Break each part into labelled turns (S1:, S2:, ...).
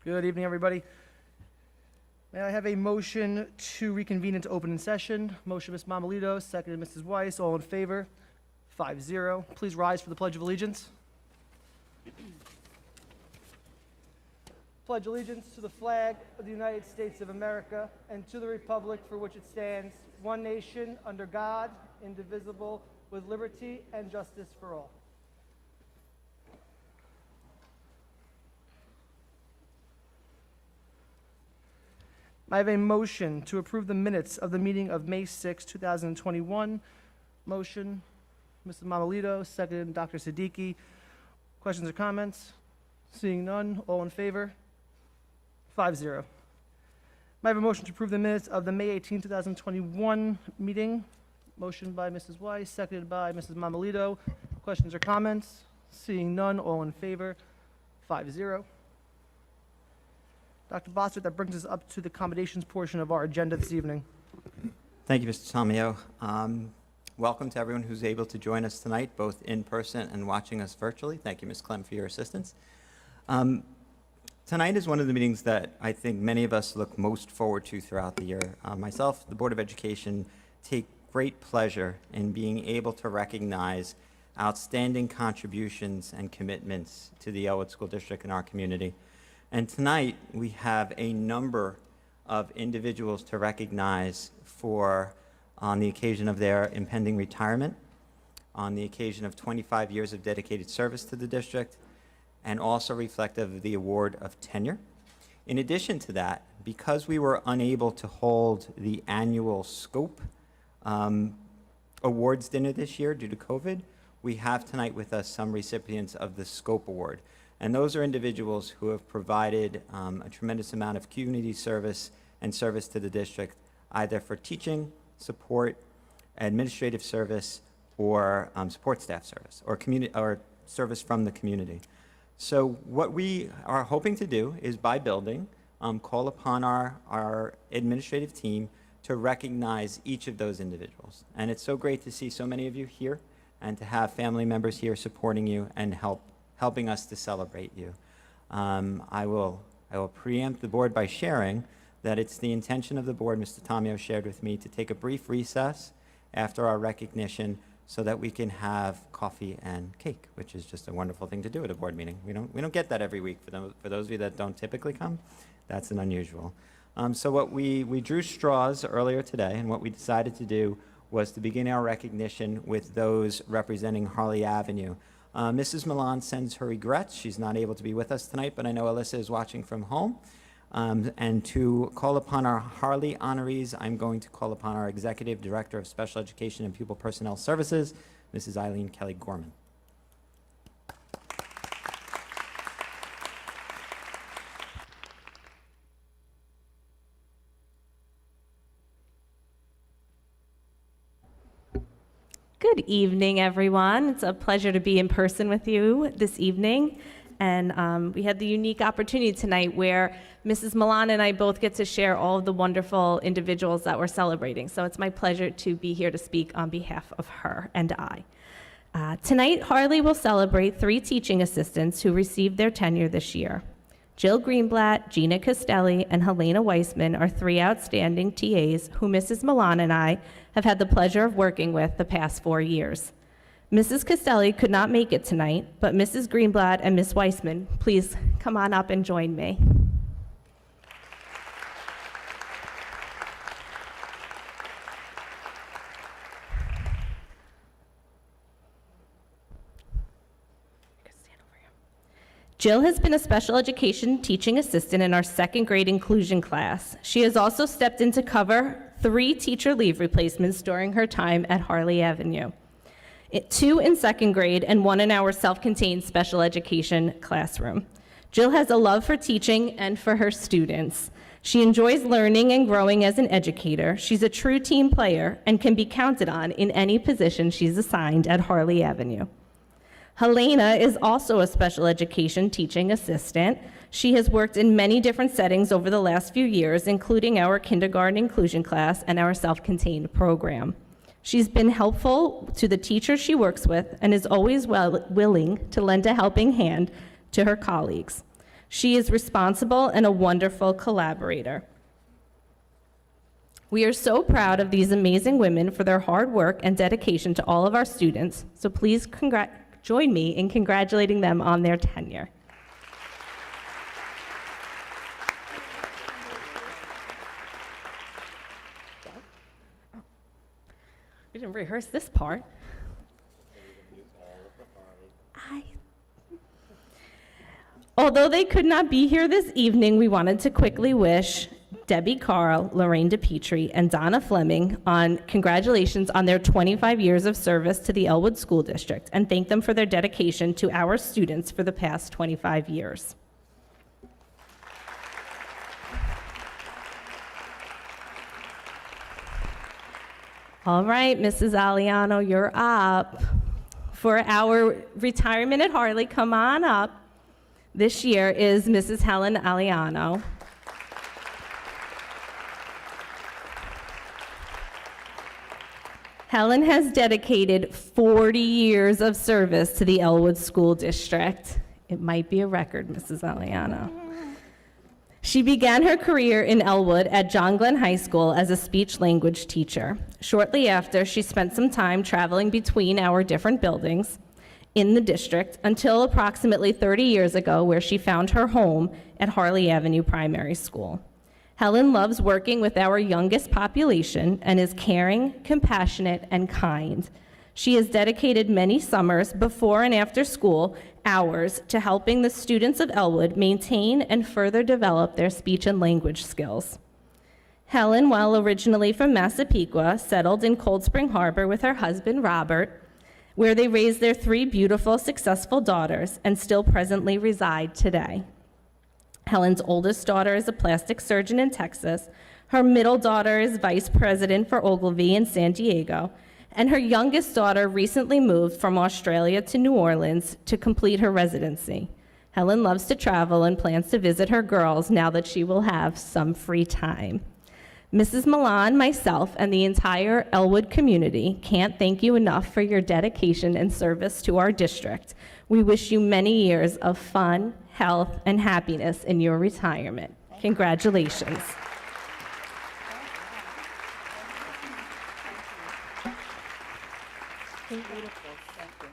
S1: Good evening, everybody. May I have a motion to reconvene into open session? Motion, Ms. Mamalito, seconded Mrs. Weiss. All in favor? 5-0. Please rise for the Pledge of Allegiance. Pledge allegiance to the flag of the United States of America and to the republic for which it stands, one nation, under God, indivisible, with liberty and justice for all. I have a motion to approve the minutes of the meeting of May 6, 2021. Motion, Mr. Mamalito, seconded Dr. Siddiqui. Questions or comments? Seeing none, all in favor? 5-0. I have a motion to approve the minutes of the May 18, 2021 meeting. Motion by Mrs. Weiss, seconded by Mrs. Mamalito. Questions or comments? Seeing none, all in favor? 5-0. Dr. Bossert, that brings us up to the accommodations portion of our agenda this evening.
S2: Thank you, Mr. Tomio. Welcome to everyone who's able to join us tonight, both in person and watching us virtually. Thank you, Ms. Clem, for your assistance. Tonight is one of the meetings that I think many of us look most forward to throughout the year. Myself, the Board of Education, take great pleasure in being able to recognize outstanding contributions and commitments to the Elwood School District and our community. And tonight, we have a number of individuals to recognize on the occasion of their impending retirement, on the occasion of 25 years of dedicated service to the district, and also reflective of the award of tenure. In addition to that, because we were unable to hold the annual SCOPE awards dinner this year due to COVID, we have tonight with us some recipients of the SCOPE Award. And those are individuals who have provided a tremendous amount of community service and service to the district, either for teaching, support, administrative service, or support staff service, or service from the community. So what we are hoping to do is, by building, call upon our administrative team to recognize each of those individuals. And it's so great to see so many of you here and to have family members here supporting you and helping us to celebrate you. I will preempt the board by sharing that it's the intention of the board, Mr. Tomio shared with me, to take a brief recess after our recognition so that we can have coffee and cake, which is just a wonderful thing to do at a board meeting. We don't get that every week. For those of you that don't typically come, that's an unusual. So what we drew straws earlier today, and what we decided to do was to begin our recognition with those representing Harley Avenue. Mrs. Milan sends her regrets. She's not able to be with us tonight, but I know Alyssa is watching from home. And to call upon our Harley honorees, I'm going to call upon our Executive Director of Special Education and Pupil Personnel Services, Mrs. Eileen Kelly-Gorman.
S3: Good evening, everyone. It's a pleasure to be in person with you this evening. And we had the unique opportunity tonight where Mrs. Milan and I both get to share all of the wonderful individuals that we're celebrating. So it's my pleasure to be here to speak on behalf of her and I. Tonight, Harley will celebrate 3 teaching assistants who received their tenure this year. Jill Greenblatt, Gina Castelli, and Helena Weissman are 3 outstanding TAs who Mrs. Milan and I have had the pleasure of working with the past 4 years. Mrs. Castelli could not make it tonight, but Mrs. Greenblatt and Ms. Weissman, please come on up and join me. Jill has been a special education teaching assistant in our 2nd grade inclusion class. She has also stepped in to cover 3 teacher leave replacements during her time at Harley Avenue. 2 in 2nd grade and 1 in our self-contained special education classroom. Jill has a love for teaching and for her students. She enjoys learning and growing as an educator. She's a true team player and can be counted on in any position she's assigned at Harley Avenue. Helena is also a special education teaching assistant. She has worked in many different settings over the last few years, including our kindergarten inclusion class and our self-contained program. She's been helpful to the teachers she works with and is always willing to lend a helping hand to her colleagues. She is responsible and a wonderful collaborator. We are so proud of these amazing women for their hard work and dedication to all of our students, so please join me in congratulating them on their tenure. We didn't rehearse this part. Although they could not be here this evening, we wanted to quickly wish Debbie Carl, Lorraine DePietri, and Donna Fleming on congratulations on their 25 years of service to the Elwood School District and thank them for their dedication to our students for the past 25 years. All right, Mrs. Agliano, you're up. For our retirement at Harley, come on up. This year is Mrs. Helen Agliano. Helen has dedicated 40 years of service to the Elwood School District. It might be a record, Mrs. Agliano. She began her career in Elwood at John Glenn High School as a speech-language teacher. Shortly after, she spent some time traveling between our different buildings in the district until approximately 30 years ago, where she found her home at Harley Avenue Primary School. Helen loves working with our youngest population and is caring, compassionate, and kind. She has dedicated many summers before and after school hours to helping the students of Elwood maintain and further develop their speech and language skills. Helen, while originally from Massapequa, settled in Cold Spring Harbor with her husband, Robert, where they raised their 3 beautiful, successful daughters and still presently reside today. Helen's oldest daughter is a plastic surgeon in Texas. Her middle daughter is vice president for Ogilvy in San Diego. And her youngest daughter recently moved from Australia to New Orleans to complete her residency. Helen loves to travel and plans to visit her girls now that she will have some free time. Mrs. Milan, myself, and the entire Elwood community can't thank you enough for your dedication and service to our district. We wish you many years of fun, health, and happiness in your retirement. Congratulations.
S4: Beautiful, thank you.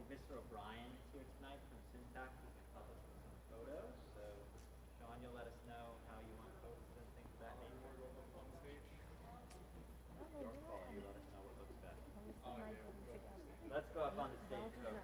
S4: Mr. O'Brien is here tonight from Syntax. We can publish some photos. So, Sean, you'll let us know how you want photos and things of that nature. You let us know what looks best. Let's go up on the stage, folks.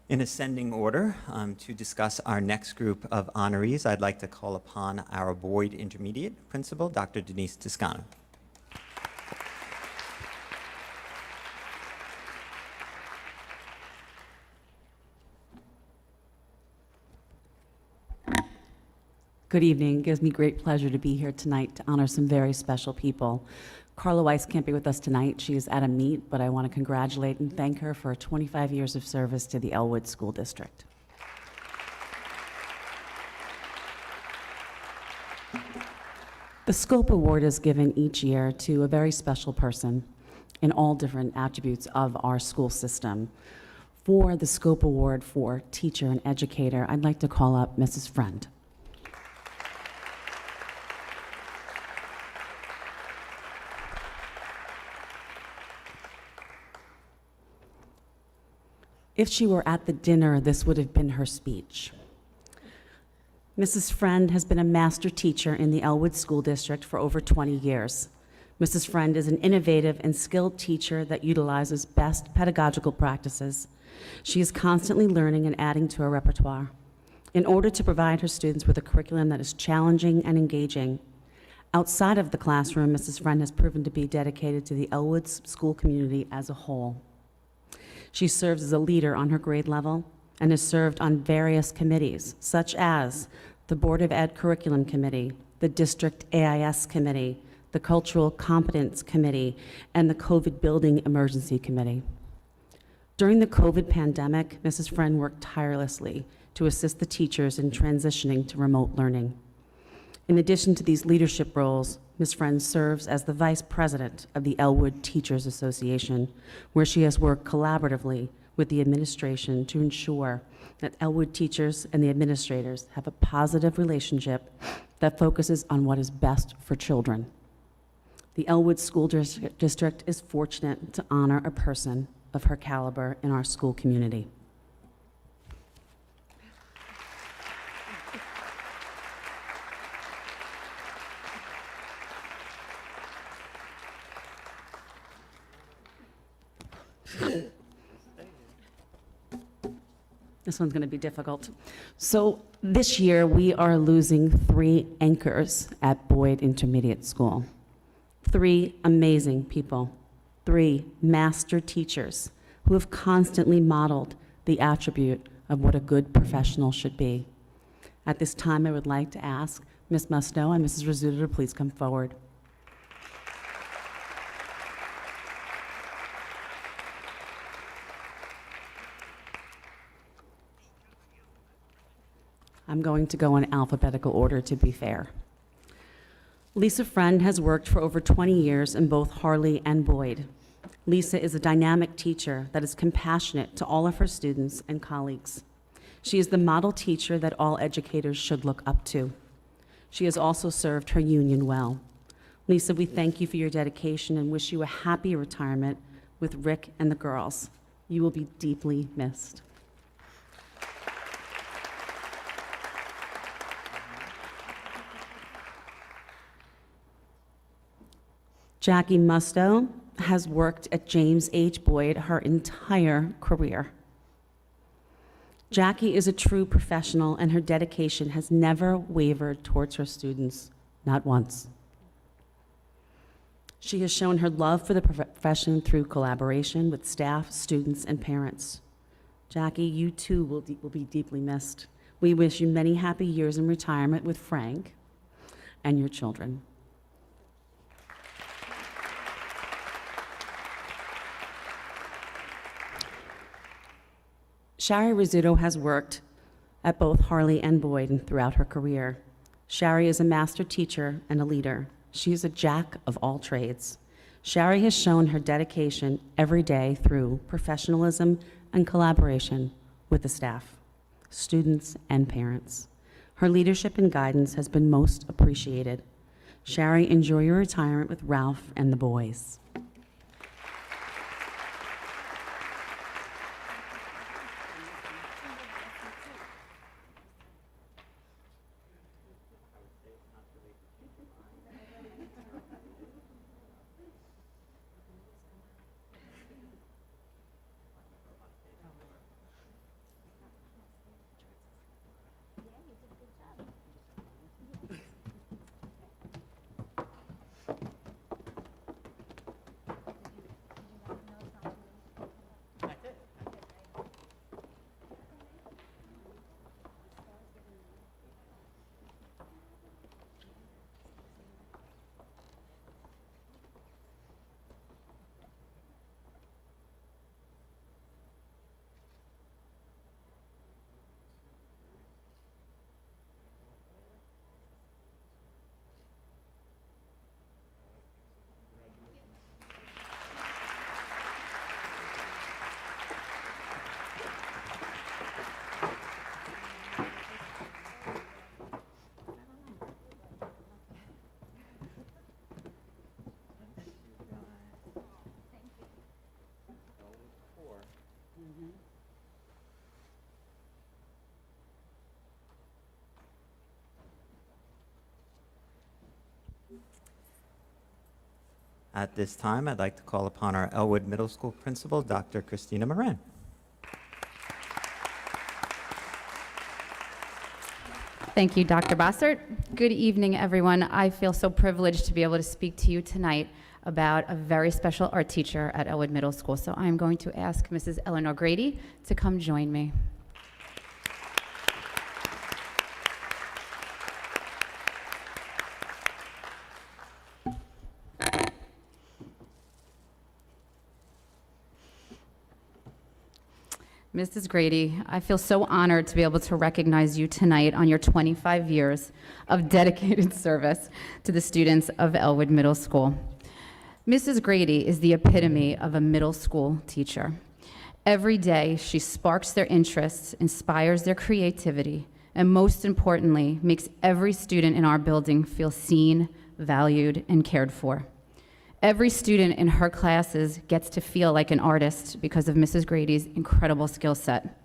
S2: In ascending order, to discuss our next group of honorees, I'd like to call upon our Boyd Intermediate Principal, Dr. Denise Toscano.
S5: Good evening. It gives me great pleasure to be here tonight to honor some very special people. Carla Weiss can't be with us tonight. She is at a meet, but I want to congratulate and thank her for 25 years of service to the Elwood School District. The Scope Award is given each year to a very special person in all different attributes of our school system. For the Scope Award for Teacher and Educator, I'd like to call up Mrs. Friend. If she were at the dinner, this would have been her speech. Mrs. Friend has been a master teacher in the Elwood School District for over 20 years. Mrs. Friend is an innovative and skilled teacher that utilizes best pedagogical practices. She is constantly learning and adding to her repertoire in order to provide her students with a curriculum that is challenging and engaging. Outside of the classroom, Mrs. Friend has proven to be dedicated to the Elwood school community as a whole. She serves as a leader on her grade level and has served on various committees, such as the Board of Ed Curriculum Committee, the District AIS Committee, the Cultural Competence Committee, and the COVID Building Emergency Committee. During the COVID pandemic, Mrs. Friend worked tirelessly to assist the teachers in transitioning to remote learning. In addition to these leadership roles, Ms. Friend serves as the Vice President of the Elwood Teachers Association, where she has worked collaboratively with the administration to ensure that Elwood teachers and the administrators have a positive relationship that focuses on what is best for children. The Elwood School District is fortunate to honor a person of her caliber in our school community. This one's going to be difficult. So this year, we are losing 3 anchors at Boyd Intermediate School. 3 amazing people, 3 master teachers who have constantly modeled the attribute of what a good professional should be. At this time, I would like to ask Ms. Musto and Mrs. Rizzuto to please come forward. I'm going to go in alphabetical order to be fair. Lisa Friend has worked for over 20 years in both Harley and Boyd. Lisa is a dynamic teacher that is compassionate to all of her students and colleagues. She is the model teacher that all educators should look up to. She has also served her union well. Lisa, we thank you for your dedication and wish you a happy retirement with Rick and the girls. You will be deeply missed. Jackie Musto has worked at James H. Boyd her entire career. Jackie is a true professional, and her dedication has never wavered towards her students, not once. She has shown her love for the profession through collaboration with staff, students, and parents. Jackie, you too will be deeply missed. We wish you many happy years in retirement with Frank and your children. Shari Rizzuto has worked at both Harley and Boyd and throughout her career. Shari is a master teacher and a leader. She is a jack of all trades. Shari has shown her dedication every day through professionalism and collaboration with the staff, students, and parents. Her leadership and guidance has been most appreciated. Shari, enjoy your retirement with Ralph and the boys.
S2: At this time, I'd like to call upon our Elwood Middle School principal, Dr. Christina Moran.
S6: Thank you, Dr. Bossert. Good evening, everyone. I feel so privileged to be able to speak to you tonight about a very special art teacher at Elwood Middle School. So I'm going to ask Mrs. Eleanor Grady to come join me. Mrs. Grady, I feel so honored to be able to recognize you tonight on your 25 years of dedicated service to the students of Elwood Middle School. Mrs. Grady is the epitome of a middle school teacher. Every day, she sparks their interests, inspires their creativity, and most importantly, makes every student in our building feel seen, valued, and cared for. Every student in her classes gets to feel like an artist because of Mrs. Grady's incredible skill set.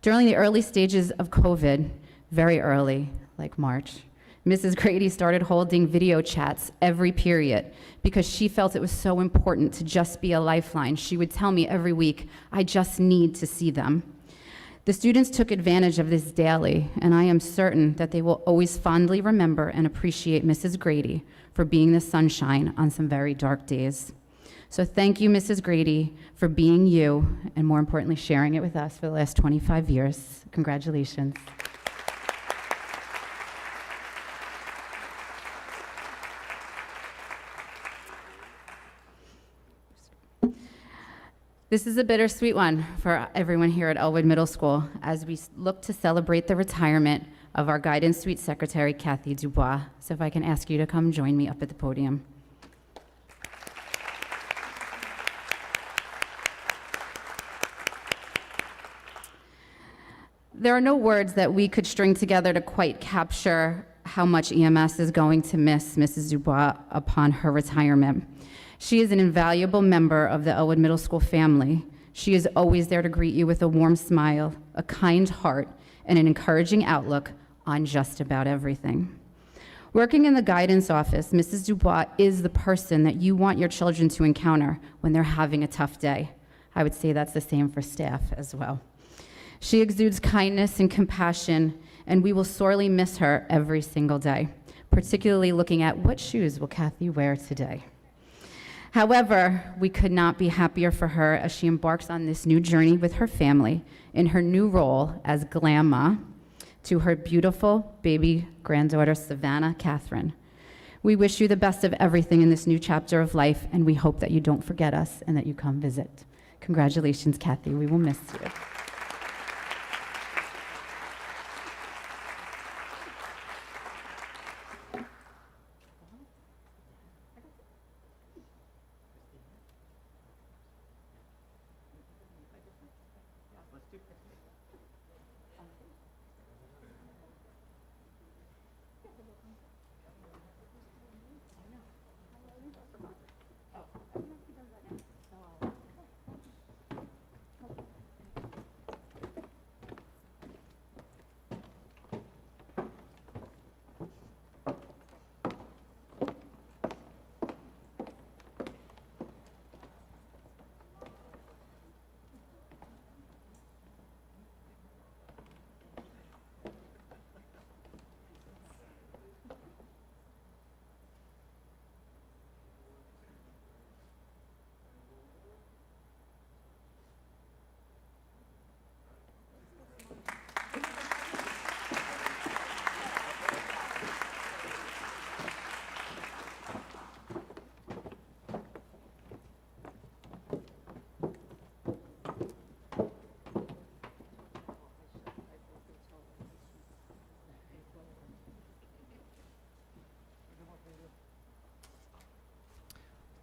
S6: During the early stages of COVID, very early, like March, Mrs. Grady started holding video chats every period because she felt it was so important to just be a lifeline. She would tell me every week, I just need to see them. The students took advantage of this daily, and I am certain that they will always fondly remember and appreciate Mrs. Grady for being the sunshine on some very dark days. So thank you, Mrs. Grady, for being you, and more importantly, sharing it with us for the last 25 years. Congratulations. This is a bittersweet one for everyone here at Elwood Middle School as we look to celebrate the retirement of our Guidance Suite Secretary, Kathy Dubois. So if I can ask you to come join me up at the podium. There are no words that we could string together to quite capture how much EMS is going to miss Mrs. Dubois upon her retirement. She is an invaluable member of the Elwood Middle School family. She is always there to greet you with a warm smile, a kind heart, and an encouraging outlook on just about everything. Working in the guidance office, Mrs. Dubois is the person that you want your children to encounter when they're having a tough day. I would say that's the same for staff as well. She exudes kindness and compassion, and we will sorely miss her every single day, particularly looking at what shoes will Kathy wear today. However, we could not be happier for her as she embarks on this new journey with her family in her new role as Grandma to her beautiful baby granddaughter, Savannah Catherine. We wish you the best of everything in this new chapter of life, and we hope that you don't forget us and that you come visit. Congratulations, Kathy. We will miss you.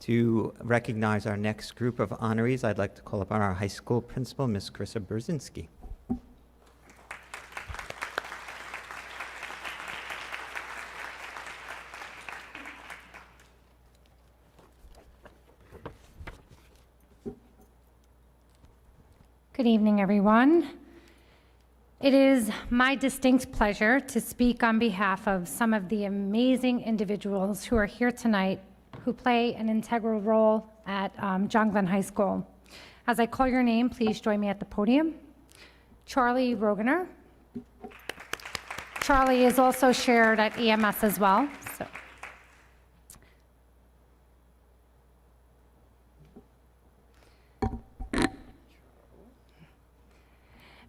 S2: To recognize our next group of honorees, I'd like to call upon our high school principal, Ms. Krista Brzezinski.
S7: Good evening, everyone. It is my distinct pleasure to speak on behalf of some of the amazing individuals who are here tonight who play an integral role at John Glenn High School. As I call your name, please join me at the podium. Charlie Rogener. Charlie is also shared at EMS as well. So.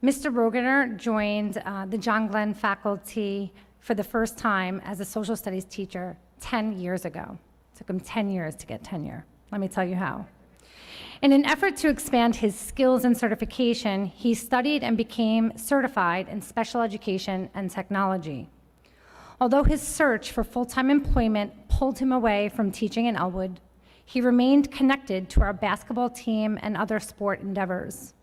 S7: Mr. Rogener joined the John Glenn faculty for the first time as a social studies teacher 10 years ago. It took him 10 years to get tenure. Let me tell you how. In an effort to expand his skills and certification, he studied and became certified in special education and technology. Although his search for full-time employment pulled him away from teaching in Elwood, he remained connected to our basketball team and other sport endeavors.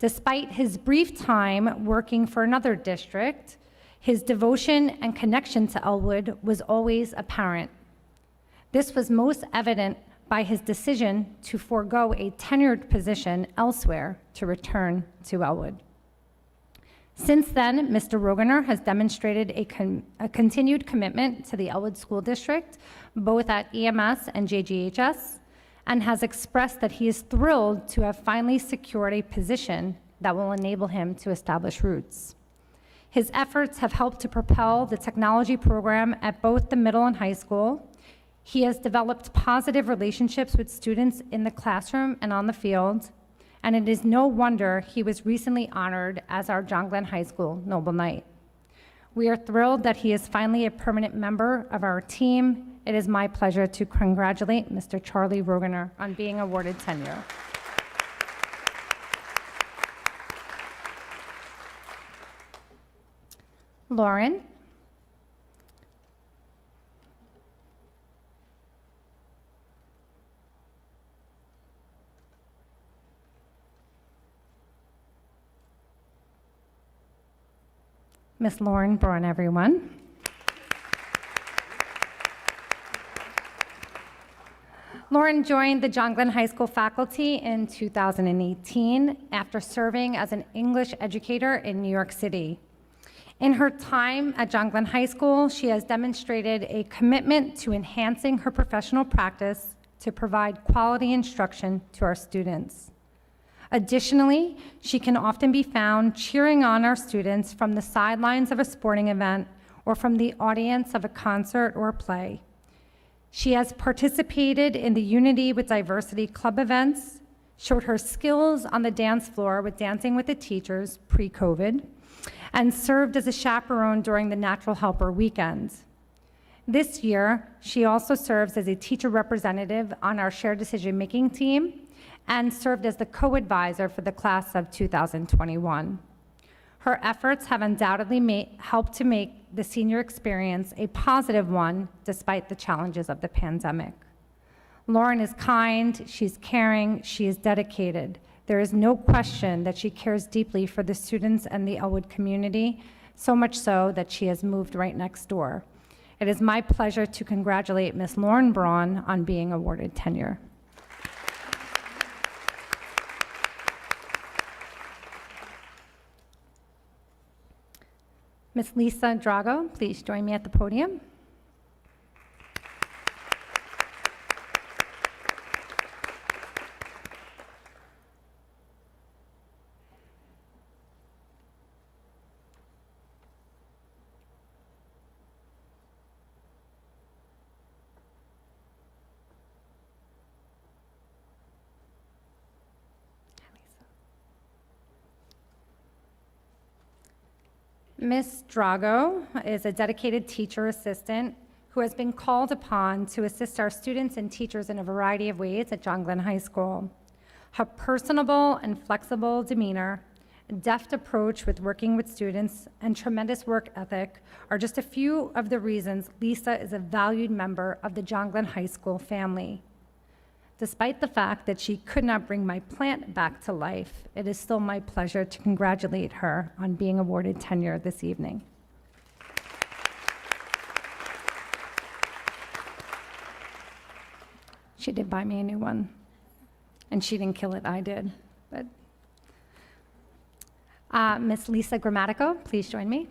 S7: Despite his brief time working for another district, his devotion and connection to Elwood was always apparent. This was most evident by his decision to forego a tenured position elsewhere to return to Elwood. Since then, Mr. Rogener has demonstrated a continued commitment to the Elwood School District, both at EMS and JGHS, and has expressed that he is thrilled to have finally secured a position that will enable him to establish roots. His efforts have helped to propel the technology program at both the middle and high school. He has developed positive relationships with students in the classroom and on the field, and it is no wonder he was recently honored as our John Glenn High School Noble Knight. We are thrilled that he is finally a permanent member of our team. It is my pleasure to congratulate Mr. Charlie Rogener on being awarded tenure. Lauren. Miss Lauren Braun, everyone. Lauren joined the John Glenn High School faculty in 2018 after serving as an English educator in New York City. In her time at John Glenn High School, she has demonstrated a commitment to enhancing her professional practice to provide quality instruction to our students. Additionally, she can often be found cheering on our students from the sidelines of a sporting event or from the audience of a concert or play. She has participated in the Unity with Diversity Club events, showed her skills on the dance floor with Dancing with the Teachers pre-COVID, and served as a chaperone during the Natural Helper Weekend. This year, she also serves as a teacher representative on our shared decision-making team and served as the co-advisor for the class of 2021. Her efforts have undoubtedly helped to make the senior experience a positive one despite the challenges of the pandemic. Lauren is kind, she's caring, she is dedicated. There is no question that she cares deeply for the students and the Elwood community, so much so that she has moved right next door. It is my pleasure to congratulate Ms. Lauren Braun on being awarded tenure. Ms. Lisa Drago, please join me at the podium. Ms. Drago is a dedicated teacher assistant who has been called upon to assist our students and teachers in a variety of ways at John Glenn High School. Her personable and flexible demeanor, deft approach with working with students, and tremendous work ethic are just a few of the reasons Lisa is a valued member of the John Glenn High School family. Despite the fact that she could not bring my plant back to life, it is still my pleasure to congratulate her on being awarded tenure this evening. She did buy me a new one, and she didn't kill it, I did. But Miss Lisa Grammatico, please join me.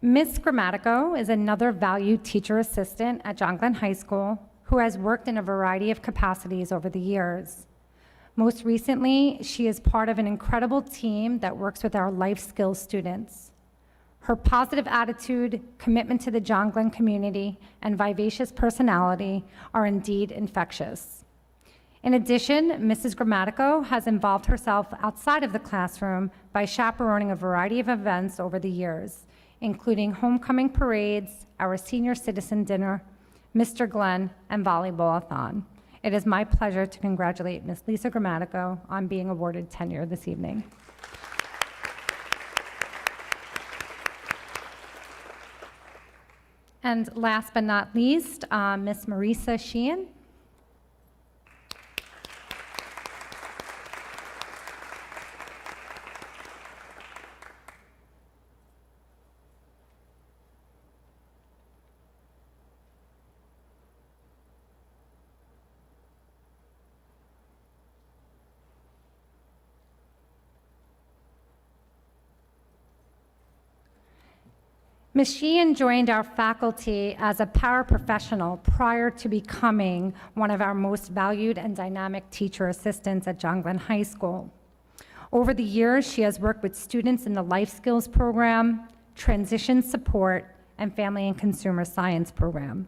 S7: Ms. Grammatico is another valued teacher assistant at John Glenn High School who has worked in a variety of capacities over the years. Most recently, she is part of an incredible team that works with our life skills students. Her positive attitude, commitment to the John Glenn community, and vivacious personality are indeed infectious. In addition, Mrs. Grammatico has involved herself outside of the classroom by chaperoning a variety of events over the years, including homecoming parades, our senior citizen dinner, Mr. Glenn, and volleyball-a-thon. It is my pleasure to congratulate Ms. Lisa Grammatico on being awarded tenure this evening. And last but not least, Ms. Marisa Sheehan. Ms. Sheehan joined our faculty as a paraprofessional prior to becoming one of our most valued and dynamic teacher assistants at John Glenn High School. Over the years, she has worked with students in the Life Skills Program, Transition Support, and Family and Consumer Science Program.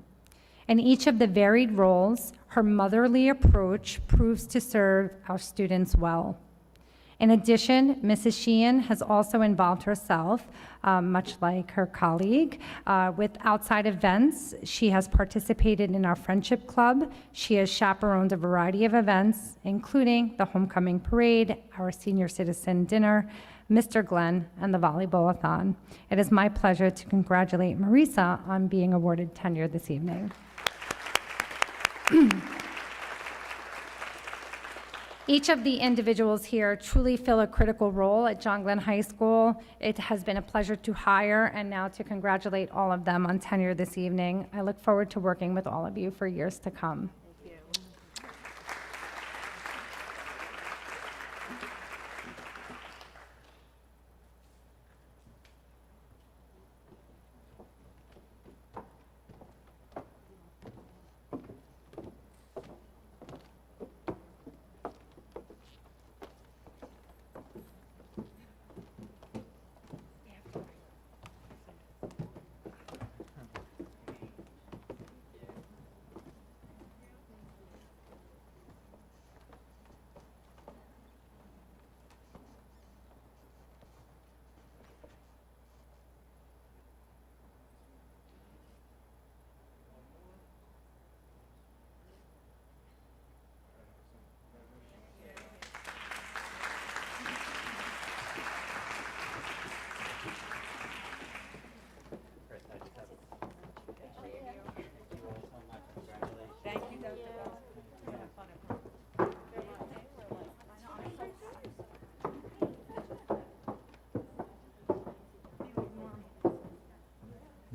S7: In each of the varied roles, her motherly approach proves to serve our students well. In addition, Mrs. Sheehan has also involved herself, much like her colleague, with outside events. She has participated in our Friendship Club. She has chaperoned a variety of events, including the Homecoming Parade, our Senior Citizen Dinner, Mr. Glenn, and the Volleyball-a-thon. It is my pleasure to congratulate Marisa on being awarded tenure this evening. Each of the individuals here truly fill a critical role at John Glenn High School. It has been a pleasure to hire and now to congratulate all of them on tenure this evening. I look forward to working with all of you for years to come.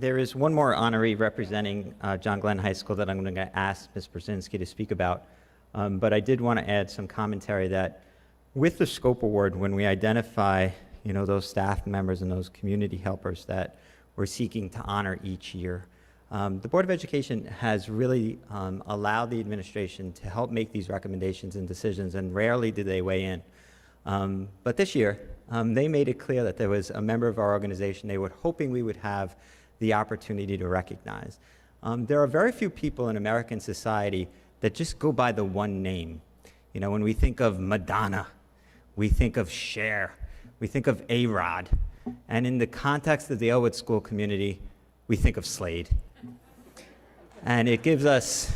S2: There is one more honoree representing John Glenn High School that I'm going to ask Ms. Brzezinski to speak about. But I did want to add some commentary that with the Scope Award, when we identify, those staff members and those community helpers that we're seeking to honor each year, the Board of Education has really allowed the administration to help make these recommendations and decisions, and rarely do they weigh in. But this year, they made it clear that there was a member of our organization they were hoping we would have the opportunity to recognize. There are very few people in American society that just go by the one name. When we think of Madonna, we think of Cher, we think of A-Rod, and in the context of the Elwood school community, we think of Slade. And it gives us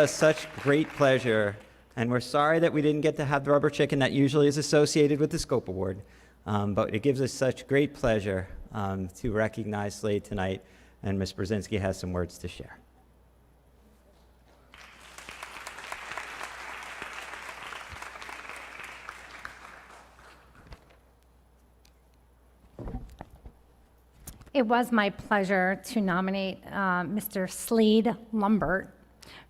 S2: such great pleasure, and we're sorry that we didn't get to have the rubber chicken that usually is associated with the Scope Award. But it gives us such great pleasure to recognize Slade tonight, and Ms. Brzezinski has some words to share.
S7: It was my pleasure to nominate Mr. Slade Lumbert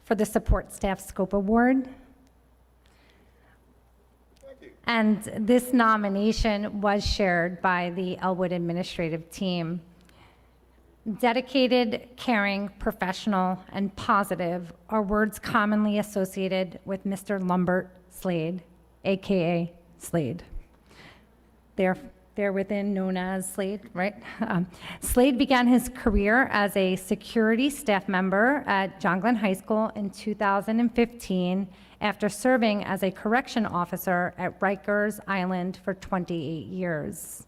S7: for the Support Staff Scope Award.
S8: Thank you.
S7: And this nomination was shared by the Elwood administrative team. Dedicated, caring, professional, and positive are words commonly associated with Mr. Lumbert Slade, AKA Slade. They're within known as Slade, right? Slade began his career as a security staff member at John Glenn High School in 2015 after serving as a correction officer at Rikers Island for 28 years.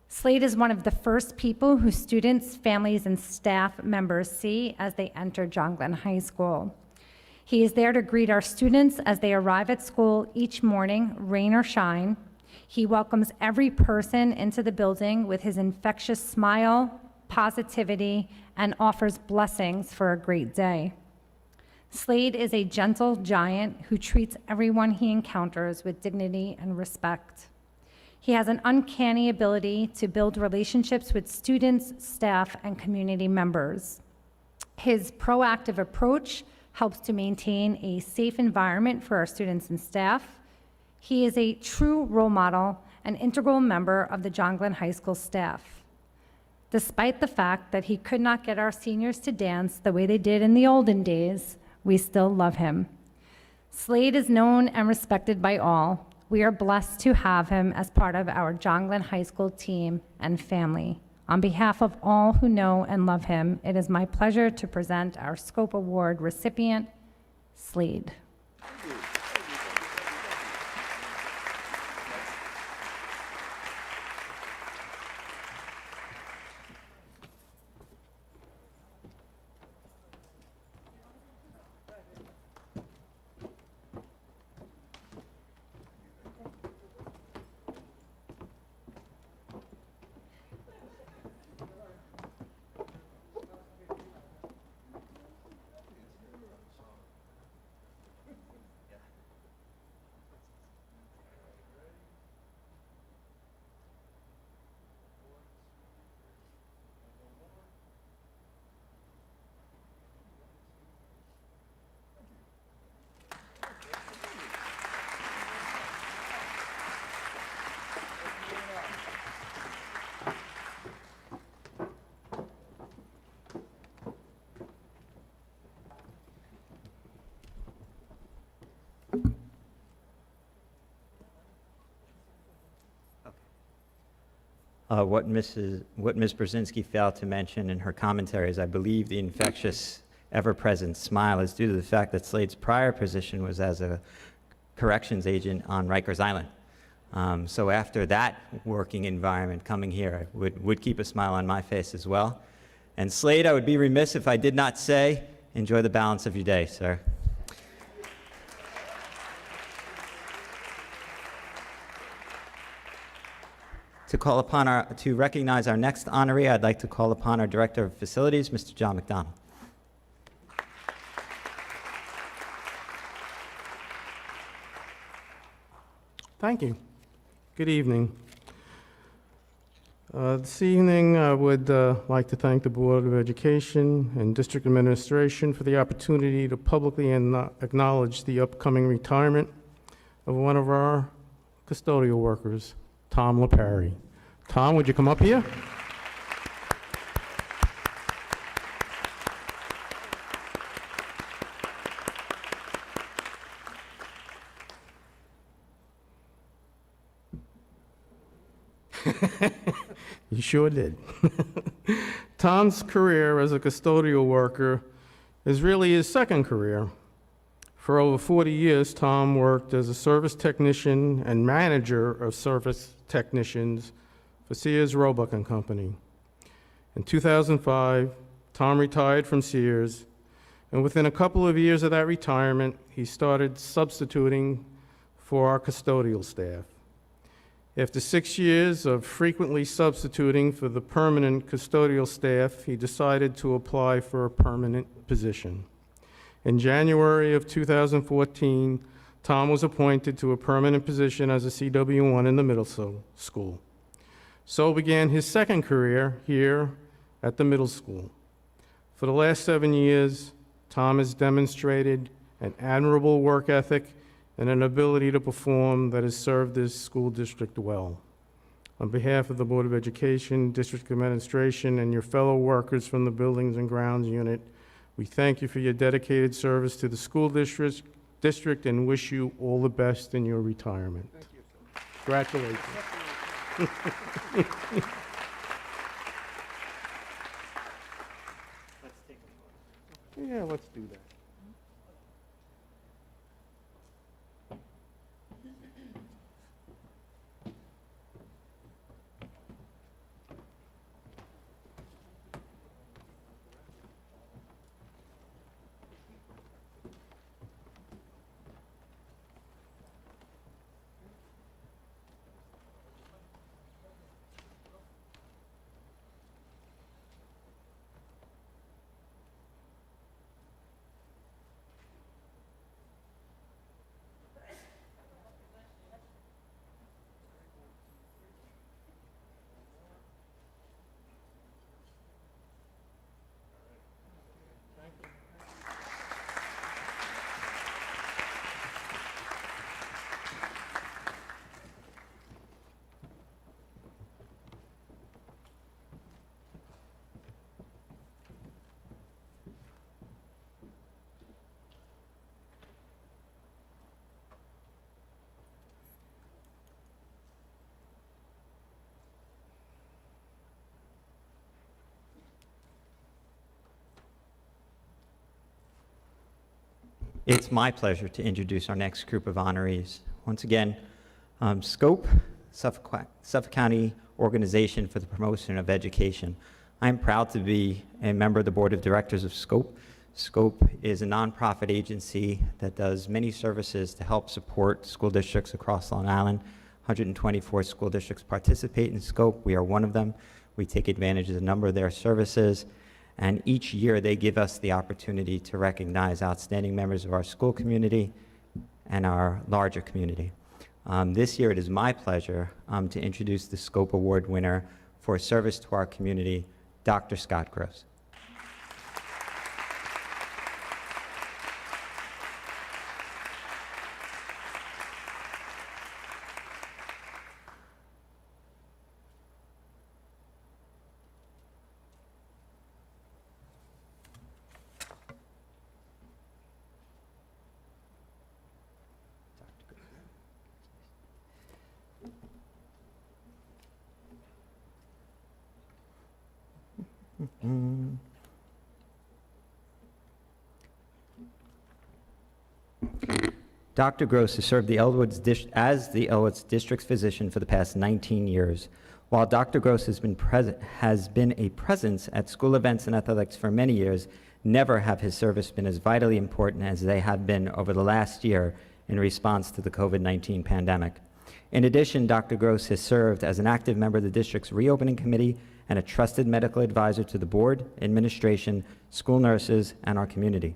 S7: Slade is one of the first people who students, families, and staff members see as they enter John Glenn High School. He is there to greet our students as they arrive at school each morning, rain or shine. He welcomes every person into the building with his infectious smile, positivity, and offers blessings for a great day. Slade is a gentle giant who treats everyone he encounters with dignity and respect. He has an uncanny ability to build relationships with students, staff, and community members. His proactive approach helps to maintain a safe environment for our students and staff. He is a true role model and integral member of the John Glenn High School staff. Despite the fact that he could not get our seniors to dance the way they did in the olden days, we still love him. Slade is known and respected by all. We are blessed to have him as part of our John Glenn High School team and family. On behalf of all who know and love him, it is my pleasure to present our Scope Award recipient, Slade.
S2: What Ms. Brzezinski failed to mention in her commentary is I believe the infectious, ever-present smile is due to the fact that Slade's prior position was as a corrections agent on Rikers Island. So after that working environment, coming here would keep a smile on my face as well. And Slade, I would be remiss if I did not say, enjoy the balance of your day, sir. To recognize our next honoree, I'd like to call upon our Director of Facilities, Mr. John McDonald.
S8: Thank you. Good evening. This evening, I would like to thank the Board of Education and District Administration for the opportunity to publicly acknowledge the upcoming retirement of one of our custodial workers, Tom LaPerry. Tom, would you come up here? You sure did. Tom's career as a custodial worker is really his second career. For over 40 years, Tom worked as a service technician and manager of service technicians for Sears, Roebuck & Company. In 2005, Tom retired from Sears, and within a couple of years of that retirement, he started substituting for our custodial staff. After 6 years of frequently substituting for the permanent custodial staff, he decided to apply for a permanent position. In January of 2014, Tom was appointed to a permanent position as a CW1 in the middle school. So began his second career here at the middle school. For the last 7 years, Tom has demonstrated an admirable work ethic and an ability to perform that has served this school district well. On behalf of the Board of Education, District Administration, and your fellow workers from the Buildings and Grounds Unit, we thank you for your dedicated service to the school district and wish you all the best in your retirement. Thank you. Congratulations.
S4: Let's take a photo.
S8: Yeah, let's do that.
S2: It's my pleasure to introduce our next group of honorees. Once again, SCOPE, Suffolk County Organization for the Promotion of Education. I'm proud to be a member of the Board of Directors of SCOPE. SCOPE is a nonprofit agency that does many services to help support school districts across Long Island. 124 school districts participate in SCOPE. We are one of them. We take advantage of a number of their services. And each year they give us the opportunity to recognize outstanding members of our school community and our larger community. This year it is my pleasure to introduce the SCOPE Award winner for service to our community, Dr. Scott Gross. Dr. Gross has served as the Elwood's district's physician for the past 19 years. While Dr. Gross has been a presence at school events and athletics for many years, never have his service been as vitally important as they have been over the last year in response to the COVID-19 pandemic. In addition, Dr. Gross has served as an active member of the district's reopening committee and a trusted medical advisor to the board, administration, school nurses, and our community.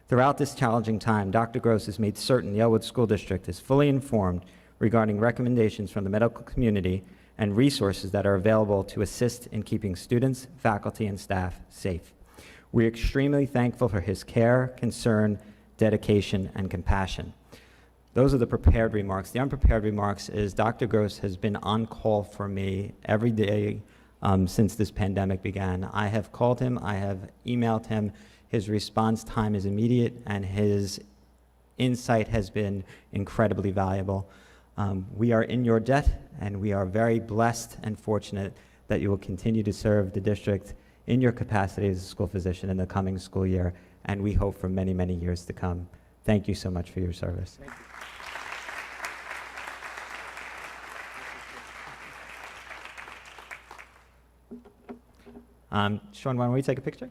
S2: Throughout this challenging time, Dr. Gross has made certain the Elwood School District is fully informed regarding recommendations from the medical community and resources that are available to assist in keeping students, faculty, and staff safe. We're extremely thankful for his care, concern, dedication, and compassion. Those are the prepared remarks. The unprepared remarks is Dr. Gross has been on call for me every day since this pandemic began. I have called him, I have emailed him. His response time is immediate, and his insight has been incredibly valuable. We are in your debt, and we are very blessed and fortunate that you will continue to serve the district in your capacity as a school physician in the coming school year, and we hope for many, many years to come. Thank you so much for your service.
S4: Thank you.
S2: Sean, why don't we take a picture?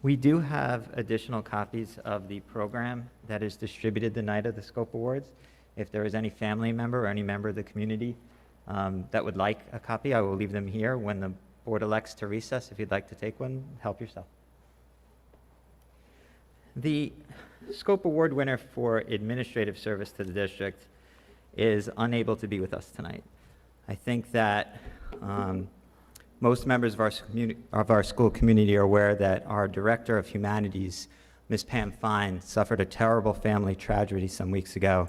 S2: We do have additional copies of the program that is distributed the night of the Scope Awards. If there is any family member or any member of the community that would like a copy, I will leave them here. When the board elects to recess, if you'd like to take one, help yourself. The Scope Award winner for administrative service to the district is unable to be with us tonight. I think that most members of our school community are aware that our Director of Humanities, Ms. Pam Fine, suffered a terrible family tragedy some weeks ago,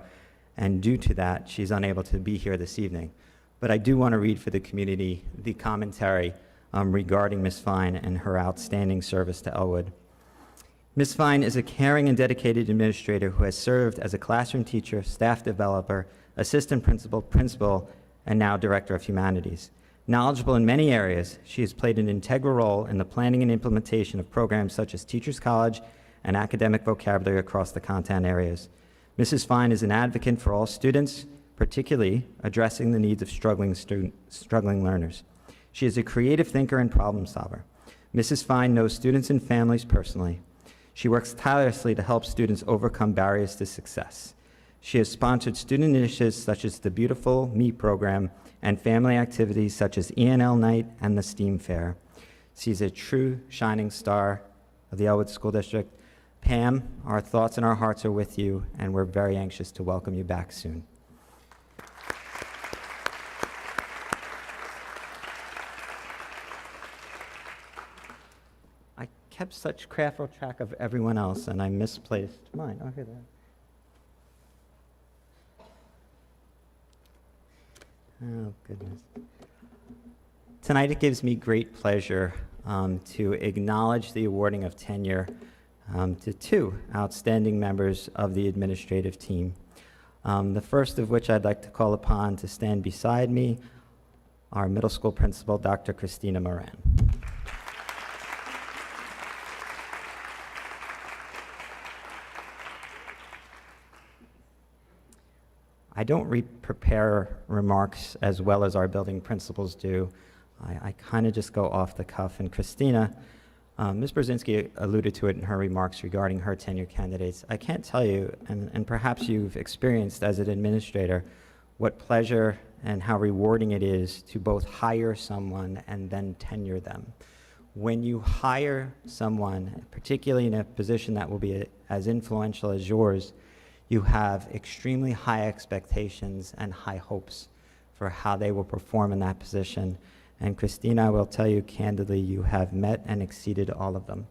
S2: and due to that, she's unable to be here this evening. But I do want to read for the community the commentary regarding Ms. Fine and her outstanding service to Elwood. Ms. Fine is a caring and dedicated administrator who has served as a classroom teacher, staff developer, assistant principal, and now Director of Humanities. Knowledgeable in many areas, she has played an integral role in the planning and implementation of programs such as Teachers College and academic vocabulary across the content areas. Mrs. Fine is an advocate for all students, particularly addressing the needs of struggling learners. She is a creative thinker and problem solver. Mrs. Fine knows students and families personally. She works tirelessly to help students overcome barriers to success. She has sponsored student initiatives such as the Beautiful Me program and family activities such as ENL Night and the STEAM Fair. She's a true shining star of the Elwood School District. Pam, our thoughts and our hearts are with you, and we're very anxious to welcome you back soon. I kept such careful track of everyone else, and I misplaced mine. Oh, here they are. Oh, goodness. Tonight it gives me great pleasure to acknowledge the awarding of tenure to two outstanding members of the administrative team. The first of which I'd like to call upon to stand beside me, our middle school principal, Dr. Christina Moran. I don't prepare remarks as well as our building principals do. I kind of just go off the cuff. And Christina, Ms. Brzezinski alluded to it in her remarks regarding her tenure candidates. I can't tell you, and perhaps you've experienced as an administrator, what pleasure and how rewarding it is to both hire someone and then tenure them. When you hire someone, particularly in a position that will be as influential as yours, you have extremely high expectations and high hopes for how they will perform in that position. And Christina, I will tell you candidly, you have met and exceeded all of them.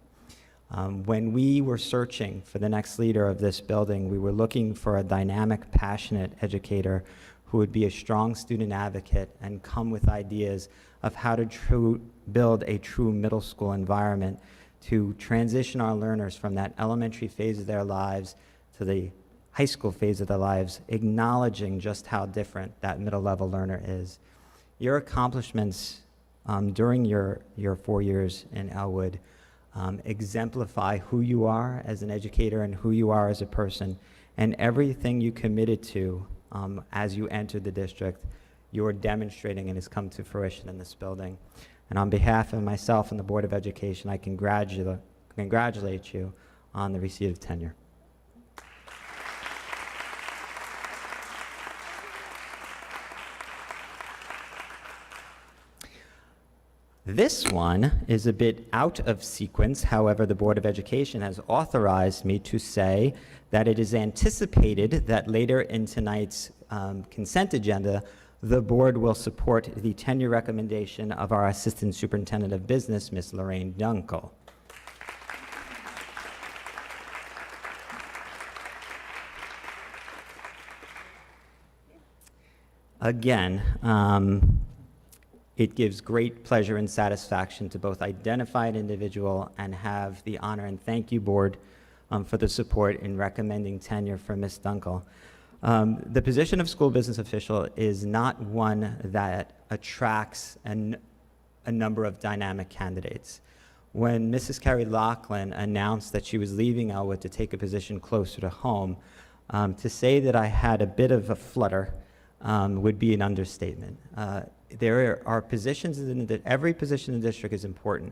S2: When we were searching for the next leader of this building, we were looking for a dynamic, passionate educator who would be a strong student advocate and come with ideas of how to build a true middle school environment to transition our learners from that elementary phase of their lives to the high school phase of their lives, acknowledging just how different that middle level learner is. Your accomplishments during your 4 years in Elwood exemplify who you are as an educator and who you are as a person, and everything you committed to as you entered the district, you're demonstrating and has come to fruition in this building. And on behalf of myself and the Board of Education, I congratulate you on the receipt of tenure. This one is a bit out of sequence. However, the Board of Education has authorized me to say that it is anticipated that later in tonight's consent agenda, the board will support the tenure recommendation of our Assistant Superintendent of Business, Ms. Lorraine Dunkel. Again, it gives great pleasure and satisfaction to both identify an individual and have the honor and thank you, board, for the support in recommending tenure for Ms. Dunkel. The position of school business official is not one that attracts a number of dynamic candidates. When Mrs. Carrie Laughlin announced that she was leaving Elwood to take a position closer to home, to say that I had a bit of a flutter would be an understatement. There are positions every position in the district is important,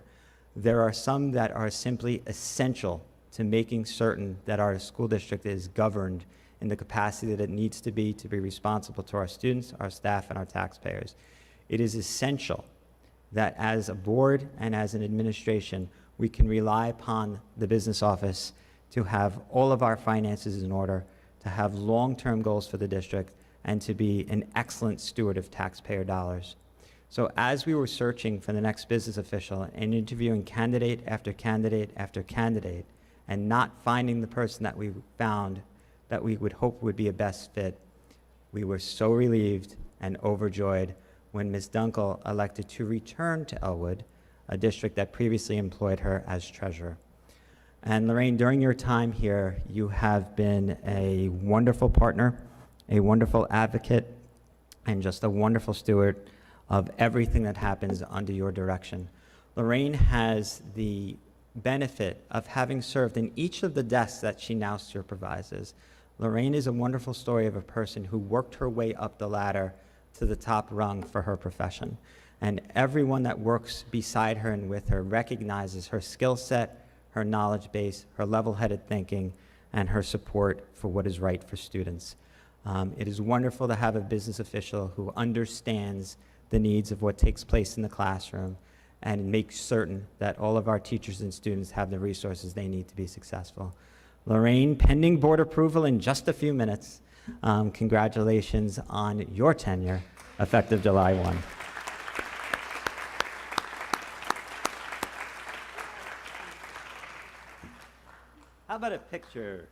S2: There are some that are simply essential to making certain that our school district is governed in the capacity that it needs to be responsible to our students, our staff, and our taxpayers. It is essential that as a board and as an administration, we can rely upon the business office to have all of our finances in order, to have long-term goals for the district, and to be an excellent steward of taxpayer dollars. So as we were searching for the next business official and interviewing candidate after candidate after candidate, and not finding the person that we found that we would hope would be a best fit, we were so relieved and overjoyed when Ms. Dunkel elected to return to Elwood, a district that previously employed her as treasurer. And Lorraine, during your time here, you have been a wonderful partner, a wonderful advocate, and just a wonderful steward of everything that happens under your direction. Lorraine has the benefit of having served in each of the desks that she now supervises. Lorraine is a wonderful story of a person who worked her way up the ladder to the top rung for her profession. And everyone that works beside her and with her recognizes her skill set, her knowledge base, her level-headed thinking, and her support for what is right for students. It is wonderful to have a business official who understands the needs of what takes place in the classroom and makes certain that all of our teachers and students have the resources they need to be successful. Lorraine, pending board approval in just a few minutes, congratulations on your tenure, effective July 1. How about a picture?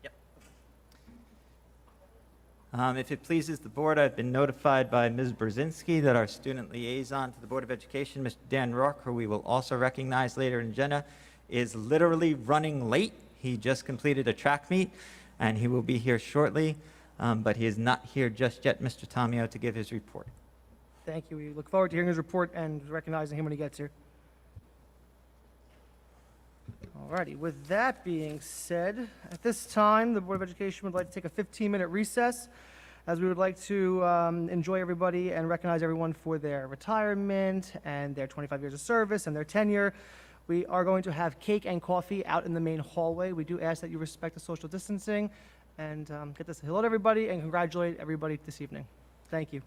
S2: Yep. If it pleases the board, I've been notified by Ms. Brzezinski that our student liaison to the Board of Education, Mr. Dan Rourke, who we will also recognize later in the agenda, is literally running late. He just completed a track meet, and he will be here shortly, but he is not here just yet, Mr. Tomio, to give his report.
S1: Thank you. We look forward to hearing his report and recognizing him when he gets here. Alrighty, with that being said, at this time, the Board of Education would like to take a 15-minute recess, as we would like to enjoy everybody and recognize everyone for their retirement and their 25 years of service and their tenure. We are going to have cake and coffee out in the main hallway. We do ask that you respect the social distancing and get this hello to everybody and congratulate everybody this evening. Thank you.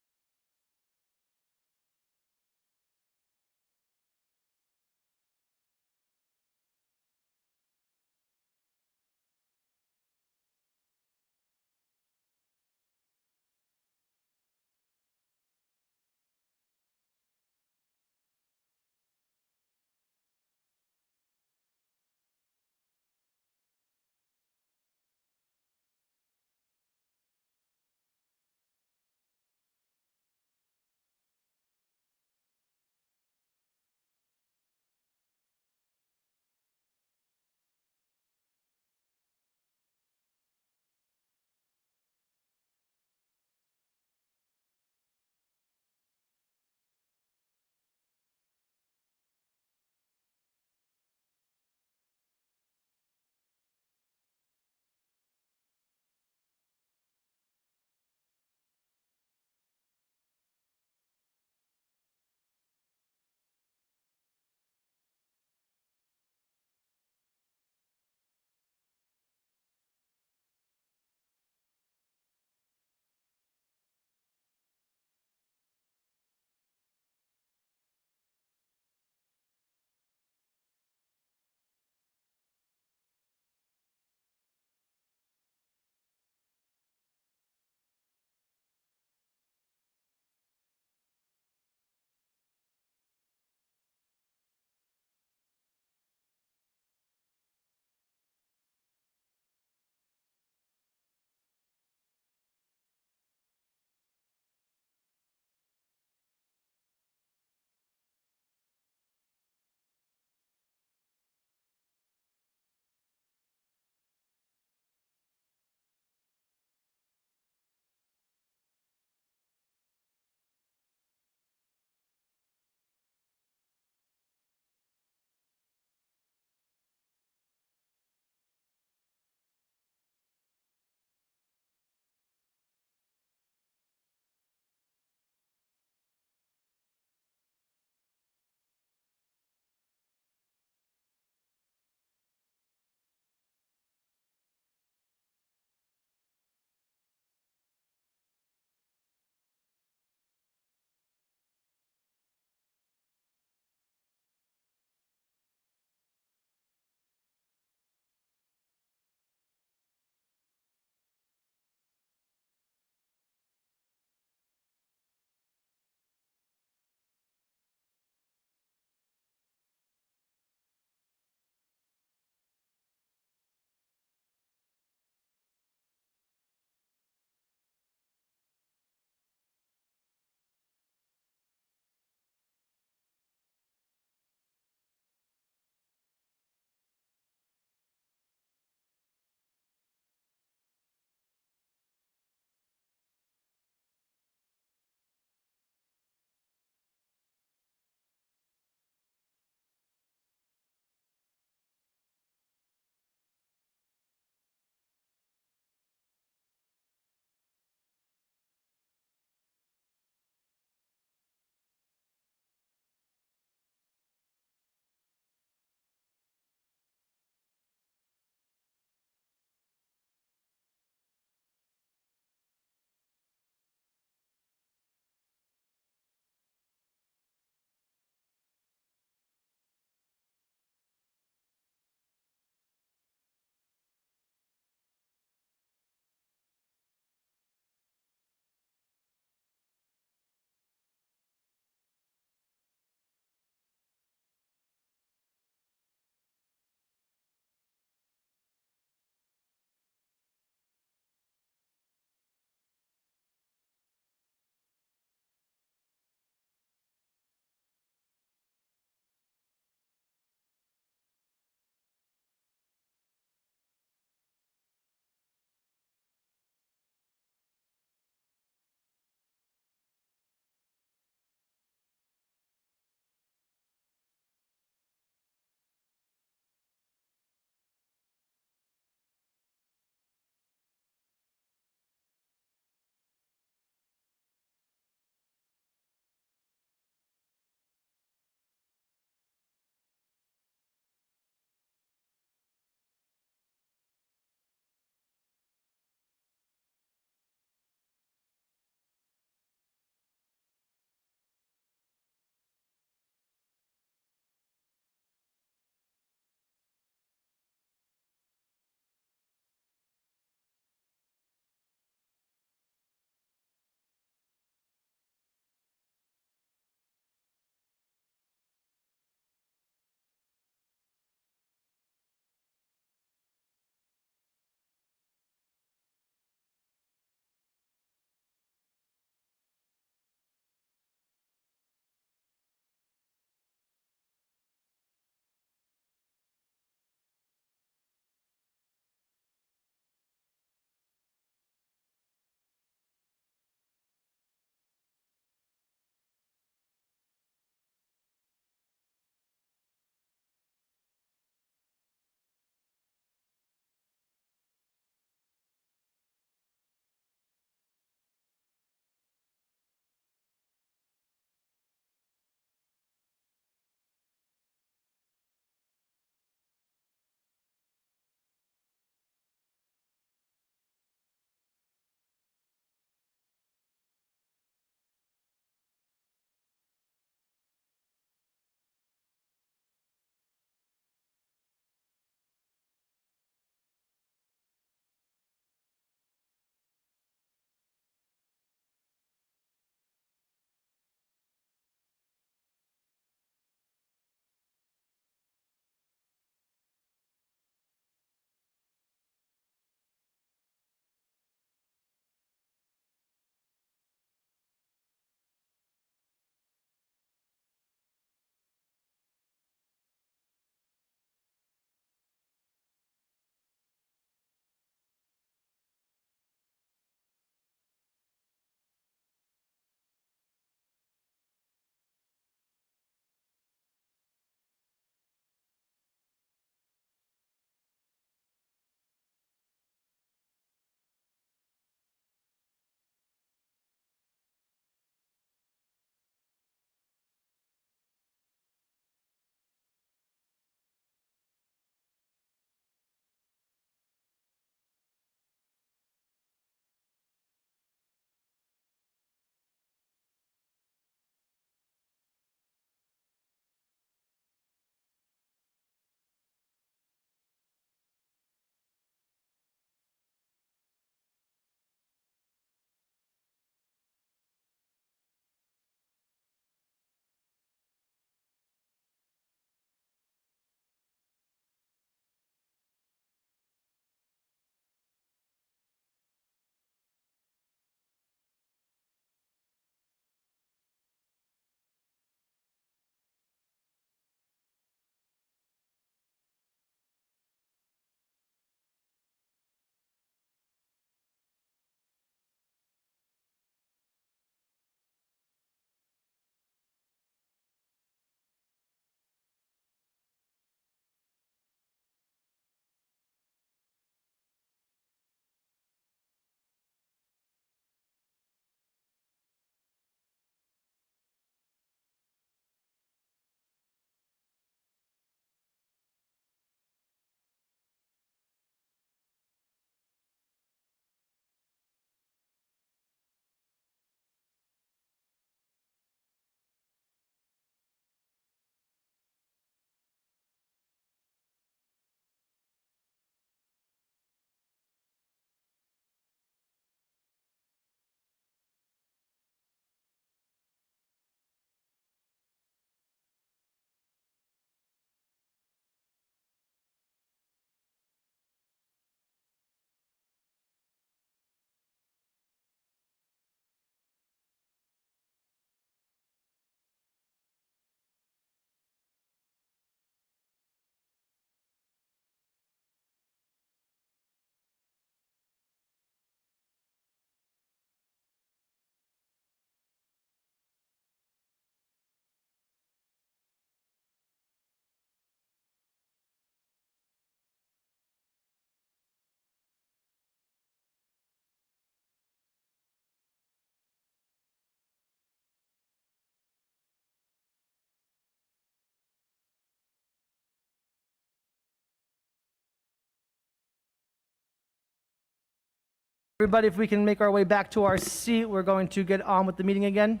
S1: Everybody, if we can make our way back to our seat, we're going to get on with the meeting again.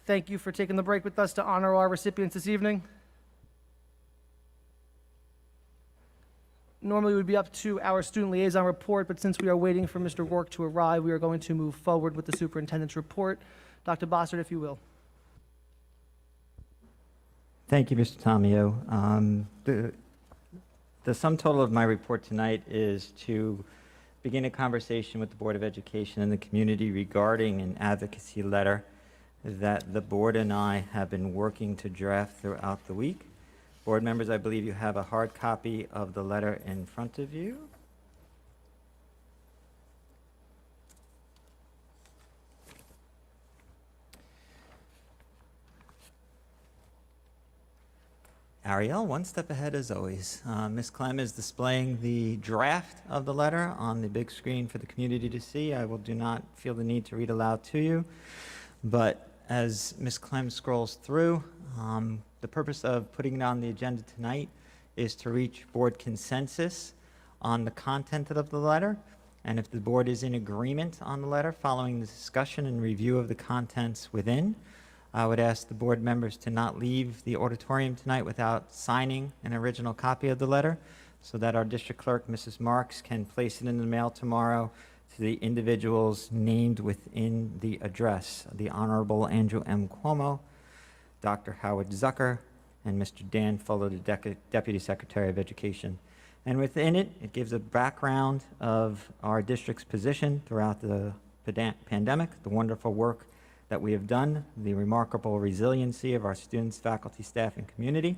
S1: Thank you for taking the break with us to honor our recipients this evening. Normally, we'd be up to our student liaison report, but since we are waiting for Mr. Rourke to arrive, we are going to move forward with the superintendent's report. Dr. Bossert, if you will.
S2: Thank you, Mr. Tomio. The sum total of my report tonight is to begin a conversation with the Board of Education and the community regarding an advocacy letter that the board and I have been working to draft throughout the week. Board members, I believe you have a hard copy of the letter in front of you. Ariel, one step ahead as always. Ms. Clem is displaying the draft of the letter on the big screen for the community to see. I do not feel the need to read aloud to you, but as Ms. Clem scrolls through, the purpose of putting it on the agenda tonight is to reach board consensus on the content of the letter, and if the board is in agreement on the letter following the discussion and review of the contents within, I would ask the board members to not leave the auditorium tonight without signing an original copy of the letter so that our district clerk, Mrs. Marks, can place it in the mail tomorrow to the individuals named within the address, the Honorable Andrew M. Cuomo, Dr. Howard Zucker, and Mr. Dan Fuller, the Deputy Secretary of Education. And within it, it gives a background of our district's position throughout the pandemic, the wonderful work that we have done, the remarkable resiliency of our students, faculty, staff, and community,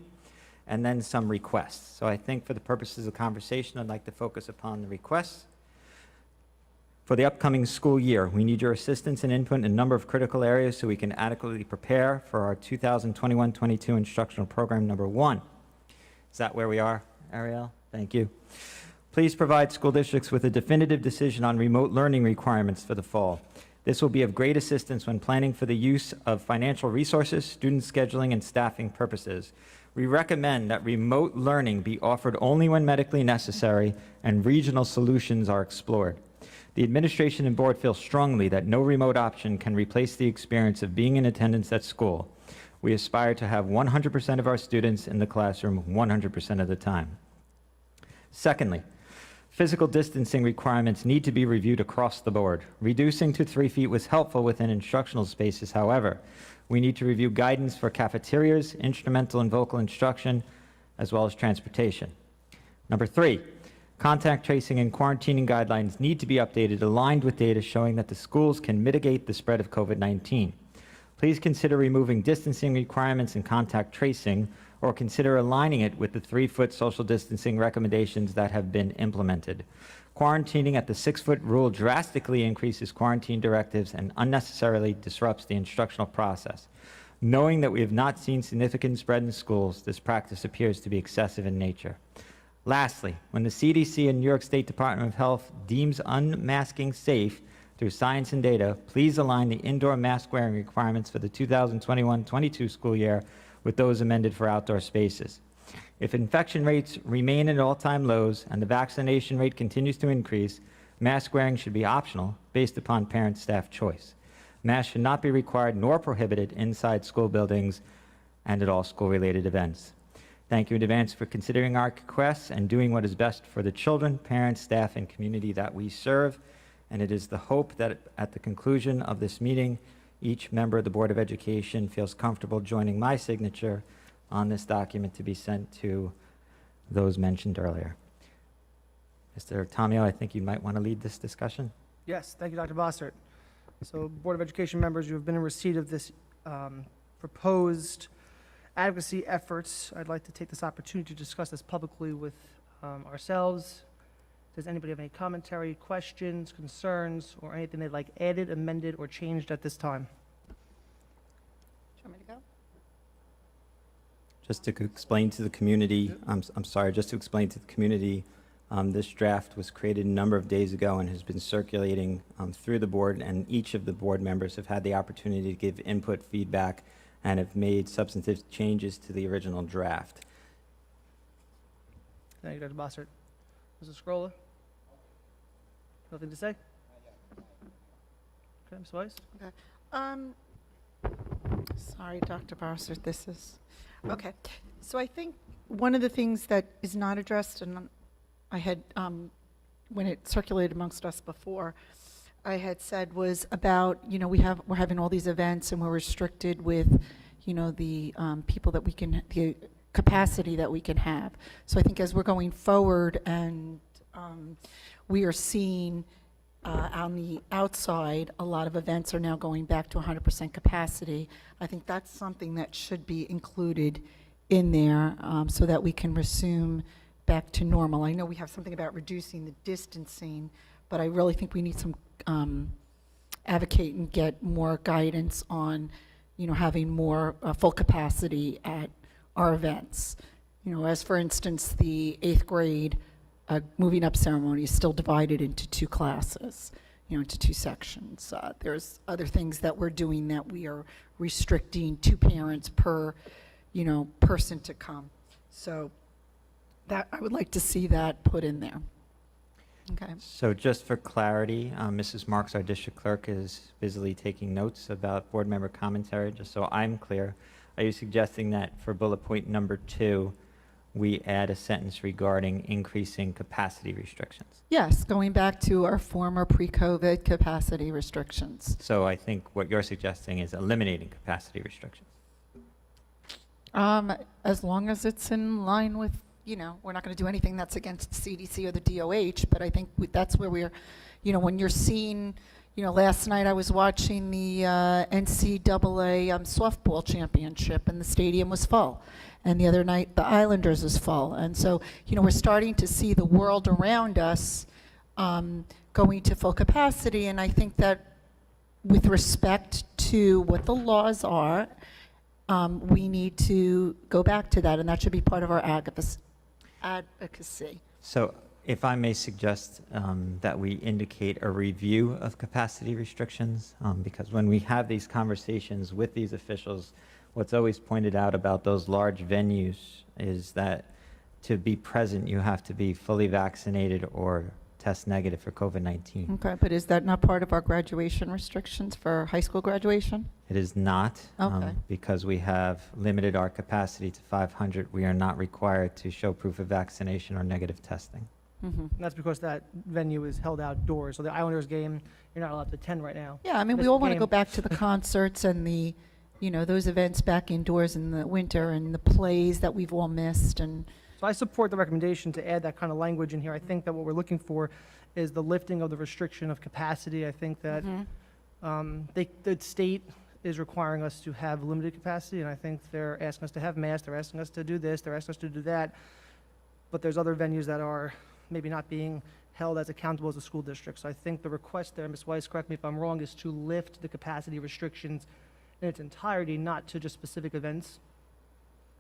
S2: and then some requests. So I think for the purposes of conversation, I'd like to focus upon the requests. For the upcoming school year, we need your assistance and input in a number of critical areas so we can adequately prepare for our 2021-22 instructional program number 1. Is that where we are, Ariel? Thank you. Please provide school districts with a definitive decision on remote learning requirements for the fall. This will be of great assistance when planning for the use of financial resources, student scheduling, and staffing purposes. We recommend that remote learning be offered only when medically necessary and regional solutions are explored. The administration and board feel strongly that no remote option can replace the experience of being in attendance at school. We aspire to have 100% of our students in the classroom 100% of the time. Secondly, physical distancing requirements need to be reviewed across the board. Reducing to 3 feet was helpful within instructional spaces. However, we need to review guidance for cafeterias, instrumental and vocal instruction, as well as transportation. Number 3, contact tracing and quarantining guidelines need to be updated, aligned with data showing that the schools can mitigate the spread of COVID-19. Please consider removing distancing requirements and contact tracing, or consider aligning it with the 3-foot social distancing recommendations that have been implemented. Quarantining at the 6-foot rule drastically increases quarantine directives and unnecessarily disrupts the instructional process. Knowing that we have not seen significant spread in schools, this practice appears to be excessive in nature. Lastly, when the CDC and New York State Department of Health deems unmasking safe through science and data, please align the indoor mask wearing requirements for the 2021-22 school year with those amended for outdoor spaces. If infection rates remain at all-time lows and the vaccination rate continues to increase, mask wearing should be optional based upon parent-staff choice. Masks should not be required nor prohibited inside school buildings and at all school-related events. Thank you in advance for considering our requests and doing what is best for the children, parents, staff, and community that we serve. And it is the hope that at the conclusion of this meeting, each member of the Board of Education feels comfortable joining my signature on this document to be sent to those mentioned earlier. Mr. Tomio, I think you might want to lead this discussion.
S1: Yes, thank you, Dr. Bossert. So, Board of Education members, you have been in receipt of this proposed advocacy efforts. I'd like to take this opportunity to discuss this publicly with ourselves. Does anybody have any commentary, questions, concerns, or anything they'd like added, amended, or changed at this time?
S9: Do you want me to go?
S2: Just to explain to the community, just to explain to the community, this draft was created a number of days ago and has been circulating through the board, and each of the board members have had the opportunity to give input, feedback, and have made substantive changes to the original draft.
S1: Thank you, Dr. Bossert. Mrs. Scrolla? Nothing to say? Okay, Ms. Weiss?
S9: Um, Sorry, Dr. Barser, this is, okay. So I think one of the things that is not addressed, and I had, when it circulated amongst us before, I had said was about, we're having all these events and we're restricted with, the people that we can, the capacity that we can have. So I think as we're going forward and we are seeing on the outside, a lot of events are now going back to 100% capacity. I think that's something that should be included in there so that we can resume back to normal. I know we have something about reducing the distancing, but I really think we need some advocate and get more guidance on, having more full capacity at our events. As for instance, the 8th grade moving up ceremony is still divided into 2 classes, into 2 sections. There's other things that we're doing that we are restricting 2 parents per, person to come. So that, I would like to see that put in there. Okay.
S2: So just for clarity, Mrs. Marks, our district clerk, is busily taking notes about board member commentary, just so I'm clear. Are you suggesting that for bullet point number 2, we add a sentence regarding increasing capacity restrictions?
S9: Yes, going back to our former pre-COVID capacity restrictions.
S2: So I think what you're suggesting is eliminating capacity restrictions.
S9: As long as it's in line with, we're not going to do anything that's against CDC or the DOH, but I think that's where we're, when you're seeing, last night I was watching the NCAA softball championship and the stadium was full. And the other night, the Islanders was full. And so, we're starting to see the world around us going to full capacity. And I think that with respect to what the laws are, we need to go back to that. And that should be part of our advocacy.
S2: So if I may suggest that we indicate a review of capacity restrictions, because when we have these conversations with these officials, what's always pointed out about those large venues is that to be present, you have to be fully vaccinated or test negative for COVID-19.
S9: Okay, but is that not part of our graduation restrictions for high school graduation?
S2: It is not,
S9: Okay.
S2: because we have limited our capacity to 500. We are not required to show proof of vaccination or negative testing.
S9: Mm-hmm.
S1: And that's because that venue is held outdoors. So the Islanders game, you're not allowed to attend right now.
S9: Yeah, I mean, we
S1: Missed
S9: all
S1: the
S9: want to
S1: game.
S9: go back to the concerts and the, those events back indoors in the winter and the plays that we've all missed. And
S1: So I support the recommendation to add that kind of language in here. I think that what we're looking for is the lifting of the restriction of capacity. I think that the state is requiring us to have limited capacity, and I think they're asking us to have masks, they're asking us to do this, they're asking us to do that. But there's other venues that are maybe not being held as accountable as a school district. So I think the request there, Ms. Weiss, correct me if I'm wrong, is to lift the capacity restrictions in its entirety, not to just specific events.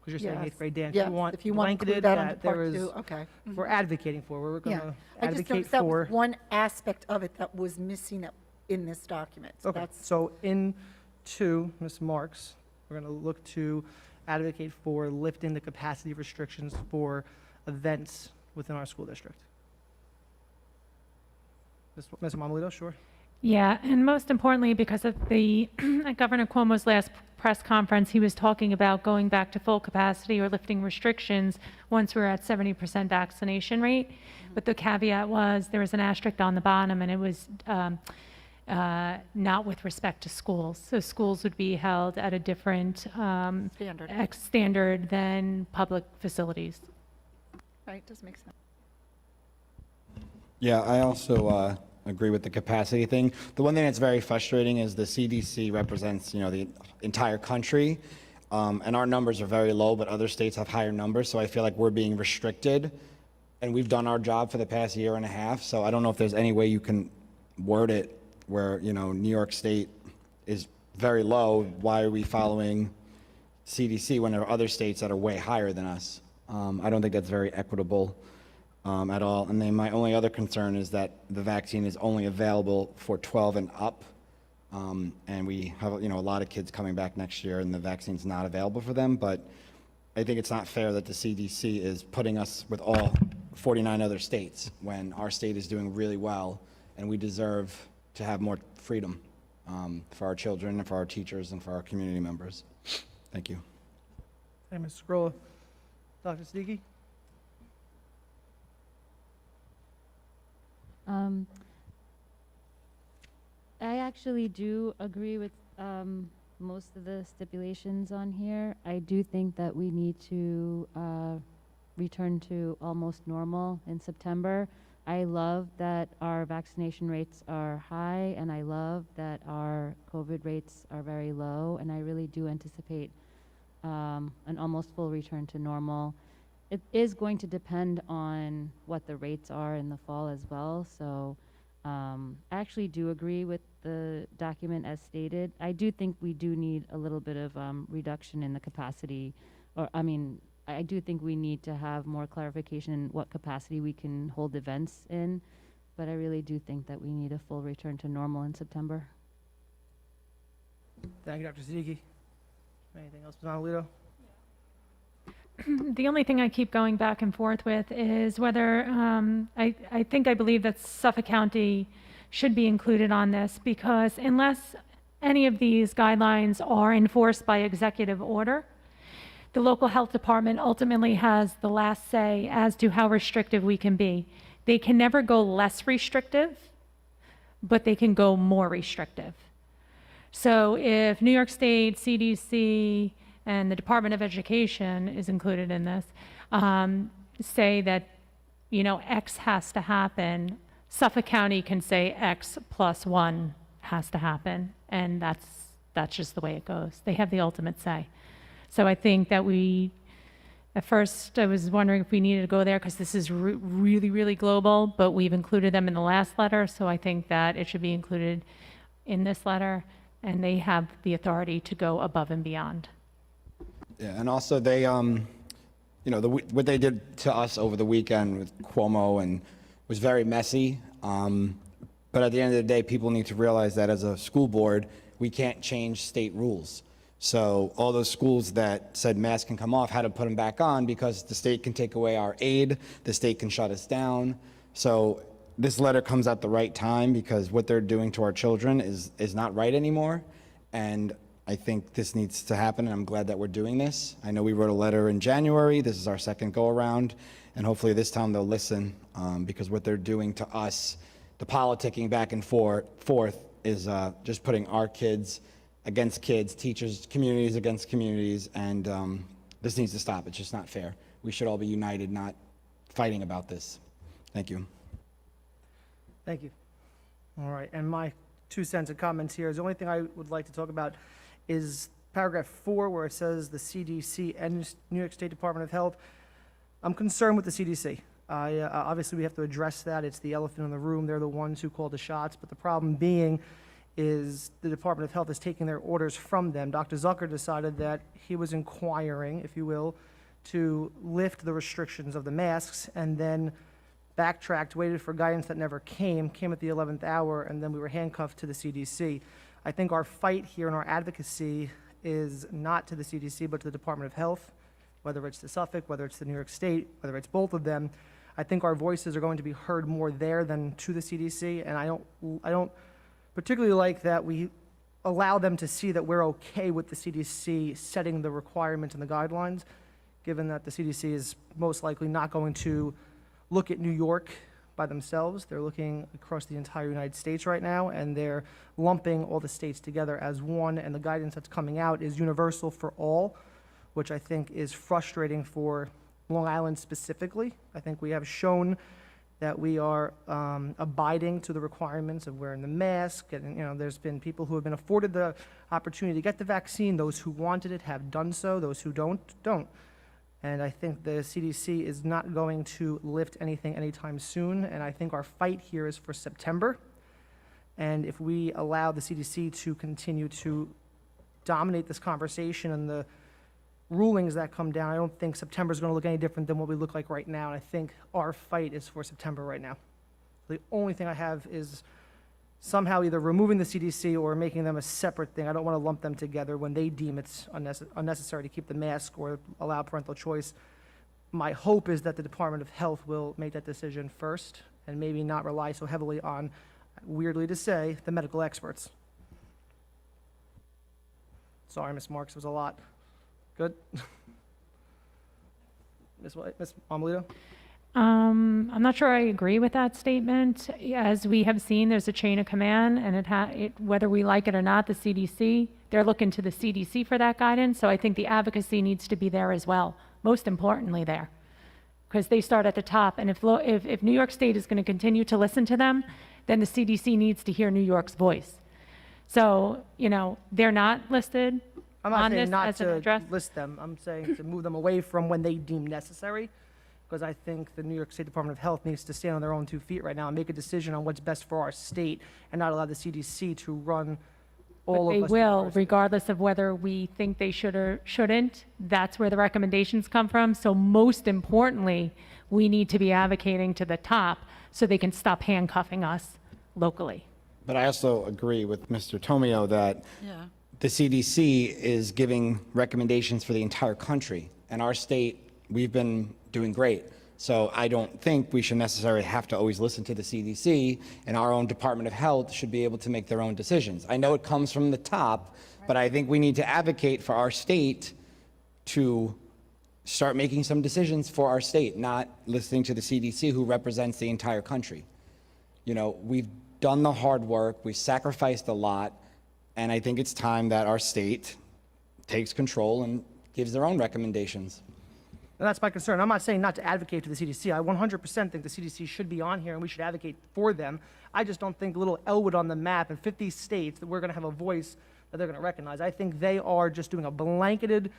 S1: Because you're saying
S9: Yes.
S1: 8th grade dance,
S9: yeah,
S1: you want
S9: if you want to include
S1: blanketed
S9: that under
S1: that there
S9: part
S1: is,
S9: 2, okay. Mhm.
S1: we're advocating for, we're going
S9: Yeah.
S1: to
S9: I just
S1: advocate
S9: noticed that
S1: for.
S9: was one aspect of it that was missing in this document. So
S1: Okay,
S9: that's,
S1: so in 2, Ms. Marks, we're going to look to advocate for lifting the capacity restrictions for events within our school district. Ms. Mamalito, sure.
S10: Yeah, and most importantly, because of the at Governor Cuomo's last press conference, he was talking about going back to full capacity or lifting restrictions once we're at 70% vaccination rate. But the caveat was there was an asterisk on the bottom, and it was not with respect to schools. So schools would be held at a different
S9: standard.
S10: standard than public facilities.
S9: Right, does make sense.
S11: Yeah, I also agree with the capacity thing. The one thing that's very frustrating is the CDC represents, the entire country, and our numbers are very low, but other states have higher numbers, so I feel like we're being restricted, and we've done our job for the past year and a half, so I don't know if there's any way you can word it where, New York State is very low. Why are we following CDC when there are other states that are way higher than us? I don't think that's very equitable at all. And then my only other concern is that the vaccine is only available for 12 and up. And we have, a lot of kids coming back next year and the vaccine's not available for them. But I think it's not fair that the CDC is putting us with all 49 other states when our state is doing really well and we deserve to have more freedom for our children and for our teachers and for our community members. Thank you.
S1: Hey, Mr. Scrolla. Dr. Siddiqui?
S12: I actually do agree with most of the stipulations on here. I do think that we need to return to almost normal in September. I love that our vaccination rates are high, and I love that our COVID rates are very low, and I really do anticipate an almost full return to normal. It is going to depend on what the rates are in the fall as well, so I actually do agree with the document as stated. I do think we do need a little bit of reduction in the capacity, I do think we need to have more clarification in what capacity we can hold events in, but I really do think that we need a full return to normal in September.
S1: Thank you, Dr. Siddiqui. Anything else, Ms. Amalito?
S10: The only thing I keep going back and forth with is whether, I believe that Suffolk County should be included on this, because unless any of these guidelines are enforced by executive order, the local health department ultimately has the last say as to how restrictive we can be. They can never go less restrictive, but they can go more restrictive. So if New York State, CDC, and the Department of Education is included in this, say that, X has to happen, Suffolk County can say X plus 1 has to happen, and that's just the way it goes. They have the ultimate say. So I think that at first I was wondering if we needed to go there because this is really, really global, but we've included them in the last letter, so I think that it should be included in this letter, and they have the authority to go above and beyond.
S11: Yeah, and also they, what they did to us over the weekend with Cuomo and was very messy. But at the end of the day, people need to realize that as a school board, we can't change state rules. So all those schools that said masks can come off had to put them back on because the state can take away our aid, the state can shut us down. So this letter comes at the right time because what they're doing to our children is not right anymore. And I think this needs to happen, and I'm glad that we're doing this. I know we wrote a letter in January. This is our second go-around, and hopefully this time they'll listen because what they're doing to us, the politicking back and forth is just putting our kids against kids, teachers, communities against communities, and this needs to stop. It's just not fair. We should all be united, not fighting about this. Thank you.
S1: Thank you. All right, and my 2 cents of comments here is the only thing I would like to talk about is paragraph 4, where it says the CDC and New York State Department of Health. I'm concerned with the CDC. Obviously, we have to address that. It's the elephant in the room. They're the ones who call the shots, but the problem being is the Department of Health is taking their orders from them. Dr. Zucker decided that he was inquiring, if you will, to lift the restrictions of the masks, and then backtracked, waited for guidance that never came at the 11th hour, and then we were handcuffed to the CDC. I think our fight here and our advocacy is not to the CDC, but to the Department of Health, whether it's to Suffolk, whether it's to New York State, whether it's both of them. I think our voices are going to be heard more there than to the CDC, and I don't particularly like that we allow them to see that we're okay with the CDC setting the requirements and the guidelines, given that the CDC is most likely not going to look at New York by themselves. They're looking across the entire United States right now, and they're lumping all the states together as one, and the guidance that's coming out is universal for all, which I think is frustrating for Long Island specifically. I think we have shown that we are abiding to the requirements of wearing the mask, and there's been people who have been afforded the opportunity to get the vaccine. Those who wanted it have done so. Those who don't. And I think the CDC is not going to lift anything anytime soon, and I think our fight here is for September. And if we allow the CDC to continue to dominate this conversation and the rulings that come down, I don't think September is going to look any different than what we look like right now, and I think our fight is for September right now. The only thing I have is somehow either removing the CDC or making them a separate thing. I don't want to lump them together when they deem it's unnecessary to keep the mask or allow parental choice. My hope is that the Department of Health will make that decision first and maybe not rely so heavily on weirdly to say, the medical experts. Sorry, Ms. Marks, it was a lot. Good? Ms. Amelito?
S10: I'm not sure I agree with that statement. As we have seen, there's a chain of command, and whether we like it or not, the CDC, they're looking to the CDC for that guidance. So I think the advocacy needs to be there as well, most importantly there, because they start at the top. And if New York State is going to continue to listen to them, then the CDC needs to hear New York's voice. So, they're not listed
S1: I'm not
S10: on
S1: saying
S10: this
S1: not
S10: as an
S1: to
S10: address.
S1: list them. I'm saying to move them away from when they deem necessary, because I think the New York State Department of Health needs to stand on their own 2 feet right now and make a decision on what's best for our state and not allow the CDC to run all
S10: But
S1: of
S10: they
S1: us.
S10: will, regardless of whether we think they should or shouldn't. That's where the recommendations come from. So most importantly, we need to be advocating to the top so they can stop handcuffing us locally.
S11: But I also agree with Mr. Tomio that the CDC is giving recommendations for the entire country. And our state, we've been doing great. So I don't think we should necessarily have to always listen to the CDC, and our own Department of Health should be able to make their own decisions. I know it comes from the top, but I think we need to advocate for our state to start making some decisions for our state, not listening to the CDC, who represents the entire country. We've done the hard work, we've sacrificed a lot, and I think it's time that our state takes control and gives their own recommendations.
S1: And that's my concern. I'm not saying not to advocate to the CDC. I 100% think the CDC should be on here and we should advocate for them. I just don't think little Elwood on the map in 50 states that we're going to have a voice that they're going to recognize. I think they are just doing a blanketed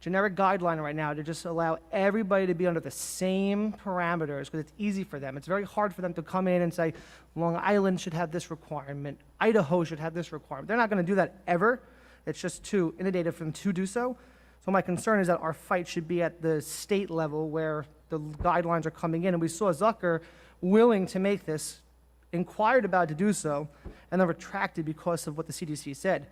S1: generic guideline right now to just allow everybody to be under the same parameters because it's easy for them. It's very hard for them to come in and say, Long Island should have this requirement, Idaho should have this requirement. They're not going to do that ever. It's just too inundated for them to do so. So my concern is that our fight should be at the state level where the guidelines are coming in. And we saw Zucker willing to make this, inquired about to do so, and then retracted because of what the CDC said.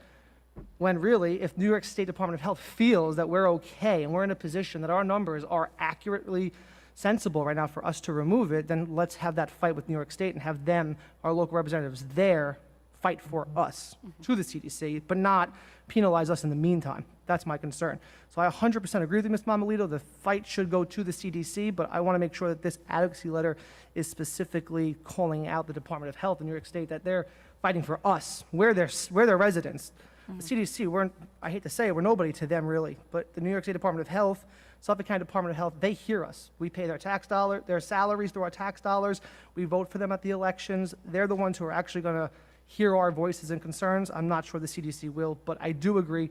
S1: When really, if New York State Department of Health feels that we're okay and we're in a position that our numbers are accurately sensible right now for us to remove it, then let's have that fight with New York State and have them, our local representatives there, fight for us to the CDC, but not penalize us in the meantime. That's my concern. So I 100% agree with you, Ms. Mamalito. The fight should go to the CDC, but I want to make sure that this advocacy letter is specifically calling out the Department of Health in New York State, that they're fighting for us. We're their residents. The CDC, I hate to say it, we're nobody to them really, but the New York State Department of Health, Suffolk County Department of Health, they hear us. We pay their salaries through our tax dollars. We vote for them at the elections. They're the ones who are actually going to hear our voices and concerns. I'm not sure the CDC will, but I do agree,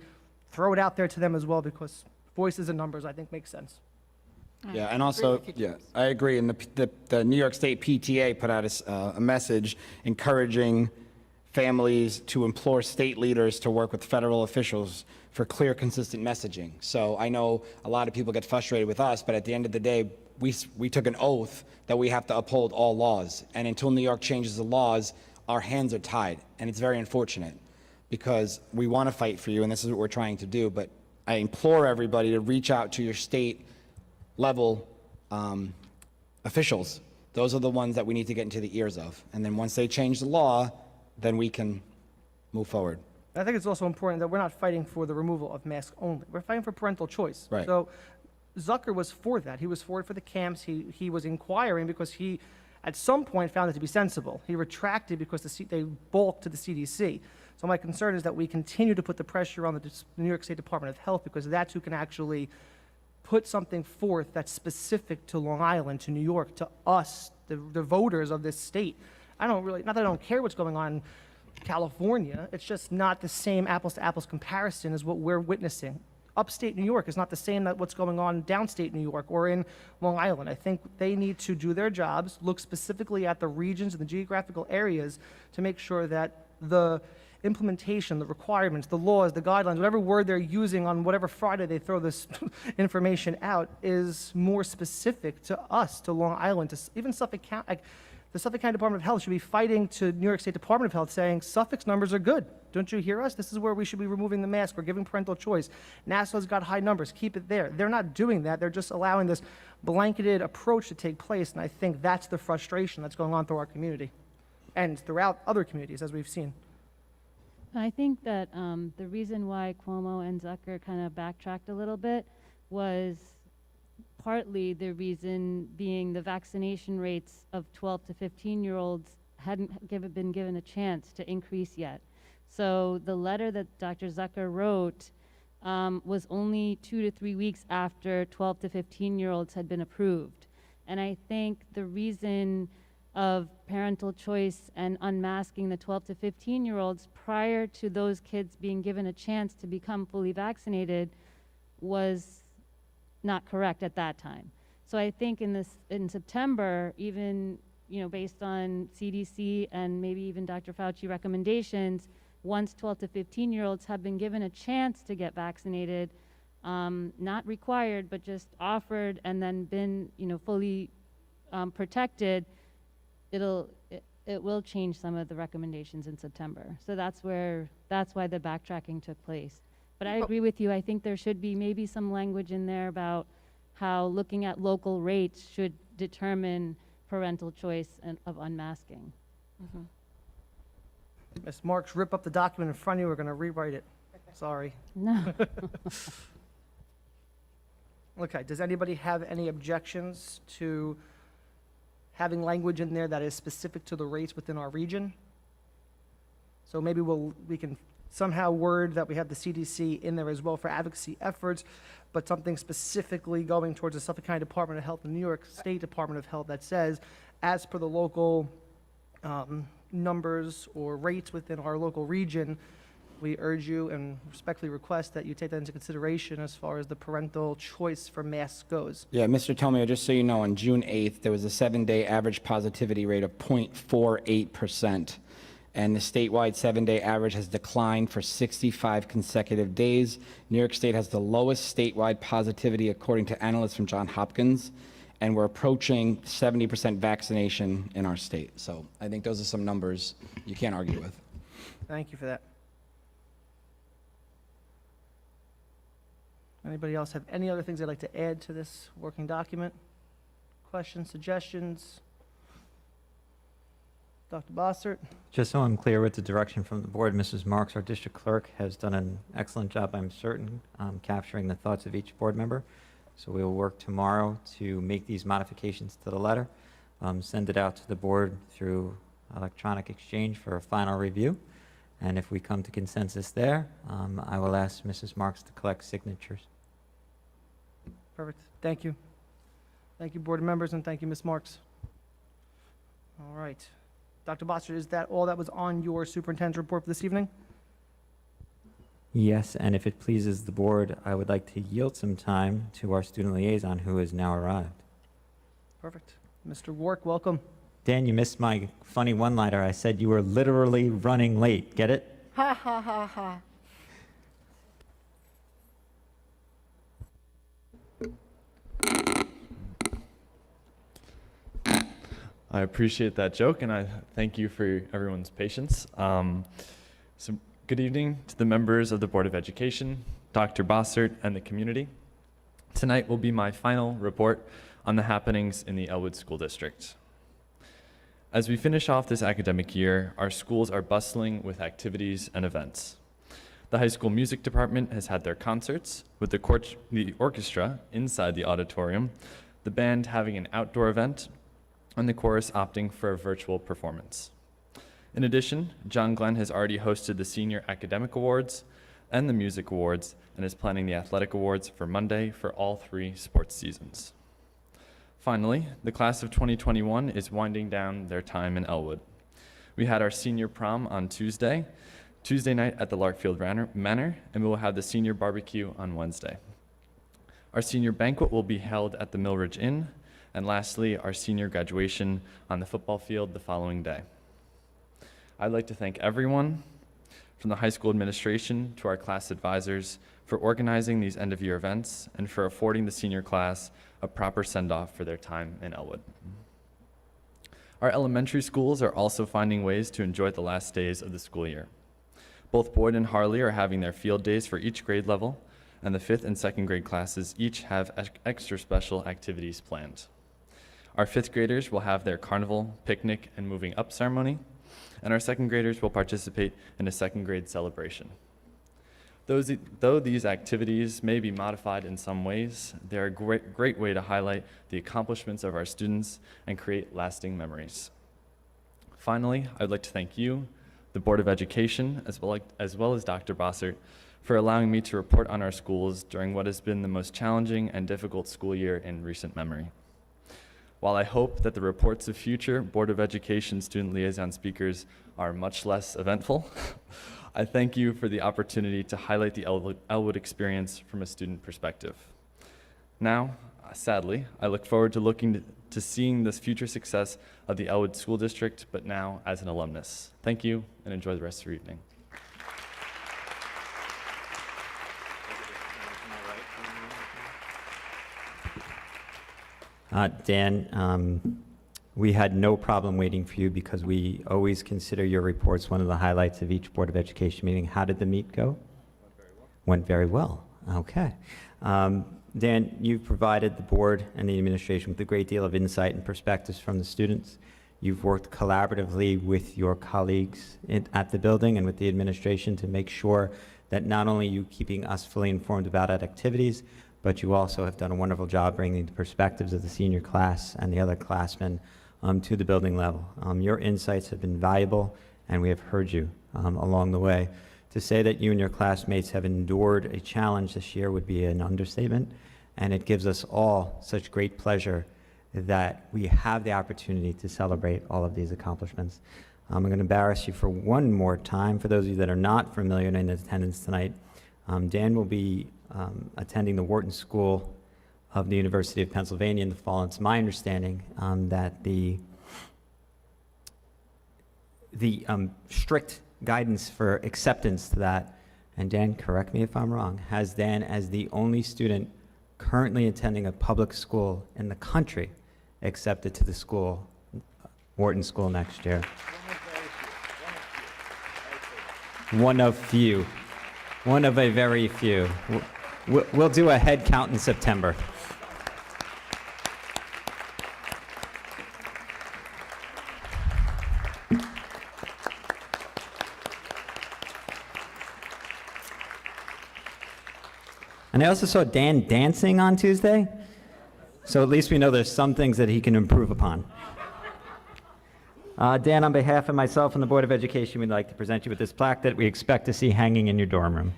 S1: throw it out there to them as well, because voices and numbers, I think, make sense.
S11: Yeah, and also, I agree. And the New York State PTA put out a message encouraging families to implore state leaders to work with federal officials for clear, consistent messaging. So I know a lot of people get frustrated with us, but at the end of the day, we took an oath that we have to uphold all laws. And until New York changes the laws, our hands are tied. And it's very unfortunate because we want to fight for you, and this is what we're trying to do. But I implore everybody to reach out to your state level officials. Those are the ones that we need to get into the ears of. And then once they change the law, then we can move forward.
S1: I think it's also important that we're not fighting for the removal of masks only. We're fighting for parental choice.
S11: Right.
S1: So Zucker was for that. He was for it for the camps. He was inquiring because he, at some point, found it to be sensible. He retracted because they balked to the CDC. So my concern is that we continue to put the pressure on the New York State Department of Health, because that's who can actually put something forth that's specific to Long Island, to New York, to us, the voters of this state. Not that I don't care what's going on in California, it's just not the same apples to apples comparison as what we're witnessing. Upstate New York is not the same as what's going on downstate New York or in Long Island. I think they need to do their jobs, look specifically at the regions and the geographical areas to make sure that the implementation, the requirements, the laws, the guidelines, whatever word they're using on whatever Friday they throw this information out is more specific to us, to Long Island, to even Suffolk County. The Suffolk County Department of Health should be fighting to New York State Department of Health saying, Suffolk's numbers are good. Don't you hear us? This is where we should be removing the mask. We're giving parental choice. Nassau's got high numbers. Keep it there. They're not doing that. They're just allowing this blanketed approach to take place, and I think that's the frustration that's going on through our community. and throughout other communities, as we've seen.
S12: I think that the reason why Cuomo and Zucker kind of backtracked a little bit was partly the reason being the vaccination rates of 12 to 15-year-olds hadn't been given a chance to increase yet. So the letter that Dr. Zucker wrote was only 2 to 3 weeks after 12 to 15-year-olds had been approved. And I think the reason of parental choice and unmasking the 12 to 15-year-olds prior to those kids being given a chance to become fully vaccinated was not correct at that time. So I think in September, even based on CDC and maybe even Dr. Fauci recommendations, once 12 to 15-year-olds have been given a chance to get vaccinated, not required, but just offered and then been fully protected, it will change some of the recommendations in September. So that's why the backtracking took place. But I agree with you. I think there should be maybe some language in there about how looking at local rates should determine parental choice of unmasking.
S9: Mhm.
S1: Ms. Marks, rip up the document in front of you. We're going to rewrite it. Sorry.
S12: No.
S1: Okay, does anybody have any objections to having language in there that is specific to the rates within our region? So maybe we can somehow word that we have the CDC in there as well for advocacy efforts, but something specifically going towards the Suffolk County Department of Health and New York State Department of Health that says, as per the local numbers or rates within our local region, we urge you and respectfully request that you take that into consideration as far as the parental choice for masks goes.
S11: Yeah, Mr. Tomeo, just so you know, on June 8th, there was a 7-day average positivity rate of 0.48%, and the statewide 7-day average has declined for 65 consecutive days. New York State has the lowest statewide positivity according to analysts from Johns Hopkins, and we're approaching 70% vaccination in our state. So I think those are some numbers you can't argue with.
S1: Thank you for that. Anybody else have any other things they'd like to add to this working document? Questions, suggestions? Dr. Bossert?
S2: Just so I'm clear with the direction from the board, Mrs. Marks, our district clerk, has done an excellent job, I'm certain, capturing the thoughts of each board member. So we will work tomorrow to make these modifications to the letter, send it out to the board through electronic exchange for a final review. And if we come to consensus there, I will ask Mrs. Marks to collect signatures.
S1: Perfect. Thank you. Thank you, board members, and thank you, Ms. Marks. All right. Dr. Bossert, is that all that was on your superintendent's report for this evening?
S2: Yes, and if it pleases the board, I would like to yield some time to our student liaison who has now arrived.
S1: Perfect. Mr. Wark, welcome.
S2: Dan, you missed my funny one-liner. I said you were literally running late. Get it?
S9: Ha, ha, ha, ha.
S13: I appreciate that joke, and I thank you for everyone's patience. So good evening to the members of the Board of Education, Dr. Bossert, and the community. Tonight will be my final report on the happenings in the Elwood School District. As we finish off this academic year, our schools are bustling with activities and events. The high school music department has had their concerts, with the orchestra inside the auditorium, the band having an outdoor event, and the chorus opting for a virtual performance. In addition, John Glenn has already hosted the Senior Academic Awards and the Music Awards and is planning the Athletic Awards for Monday for all 3 sports seasons. Finally, the class of 2021 is winding down their time in Elwood. We had our senior prom on Tuesday night at the Larkfield Manor, and we will have the senior barbecue on Wednesday. Our senior banquet will be held at the Millridge Inn, and lastly, our senior graduation on the football field the following day. I'd like to thank everyone, from the high school administration to our class advisors, for organizing these end-of-year events and for affording the senior class a proper send-off for their time in Elwood. Our elementary schools are also finding ways to enjoy the last days of the school year. Both Boyd and Harley are having their field days for each grade level, and the 5th and 2nd grade classes each have extra special activities planned. Our 5th graders will have their carnival, picnic, and moving up ceremony, and our second graders will participate in a second grade celebration. Though these activities may be modified in some ways, they're a great way to highlight the accomplishments of our students and create lasting memories. Finally, I'd like to thank you, the Board of Education, as well as Dr. Bossert, for allowing me to report on our schools during what has been the most challenging and difficult school year in recent memory. While I hope that the reports of future Board of Education student liaison speakers are much less eventful, I thank you for the opportunity to highlight the Elwood experience from a student perspective. Now, sadly, I look forward to seeing this future success of the Elwood School District, but now as an alumnus. Thank you, and enjoy the rest of your evening.
S2: Dan, we had no problem waiting for you because we always consider your reports one of the highlights of each Board of Education meeting. How did the meet go? Went very well. Okay. Dan, you've provided the board and the administration with a great deal of insight and perspectives from the students. You've worked collaboratively with your colleagues at the building and with the administration to make sure that not only you keeping us fully informed about activities, but you also have done a wonderful job bringing the perspectives of the senior class and the other classmen to the building level. Your insights have been valuable, and we have heard you along the way. To say that you and your classmates have endured a challenge this year would be an understatement, and it gives us all such great pleasure that we have the opportunity to celebrate all of these accomplishments. I'm going to embarrass you for one more time. For those of you that are not familiar and in attendance tonight, Dan will be attending the Wharton School of the University of Pennsylvania in the fall. It's my understanding that the strict guidance for acceptance to that, and Dan, correct me if I'm wrong, has Dan as the only student currently attending a public school in the country accepted to the school, Wharton School, next year. One of few. One of a very few. We'll do a head count in September. And I also saw Dan dancing on Tuesday, so at least we know there's some things that he can improve upon. Dan, on behalf of myself and the Board of Education, we'd like to present you with this plaque that we expect to see hanging in your dorm room.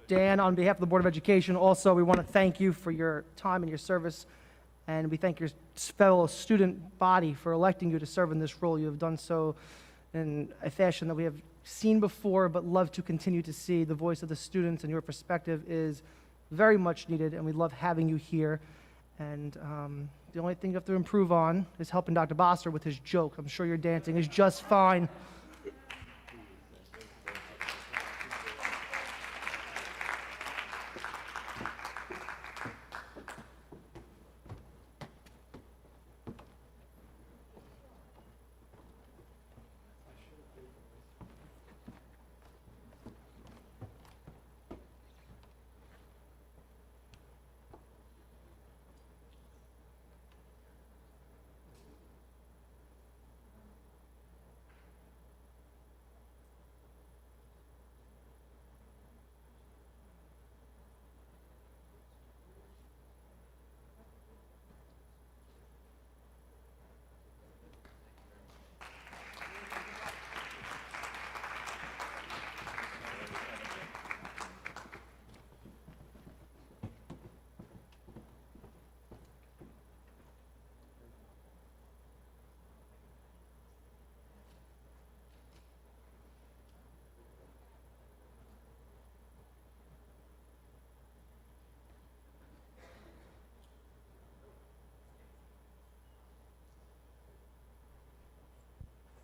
S1: Dan, on behalf of the Board of Education, also, we want to thank you for your time and your service, and we thank your fellow student body for electing you to serve in this role. You have done so in a fashion that we have seen before, but love to continue to see. The voice of the students and your perspective is very much needed, and we love having you here. And the only thing you have to improve on is helping Dr. Bossert with his joke. I'm sure your dancing is just fine.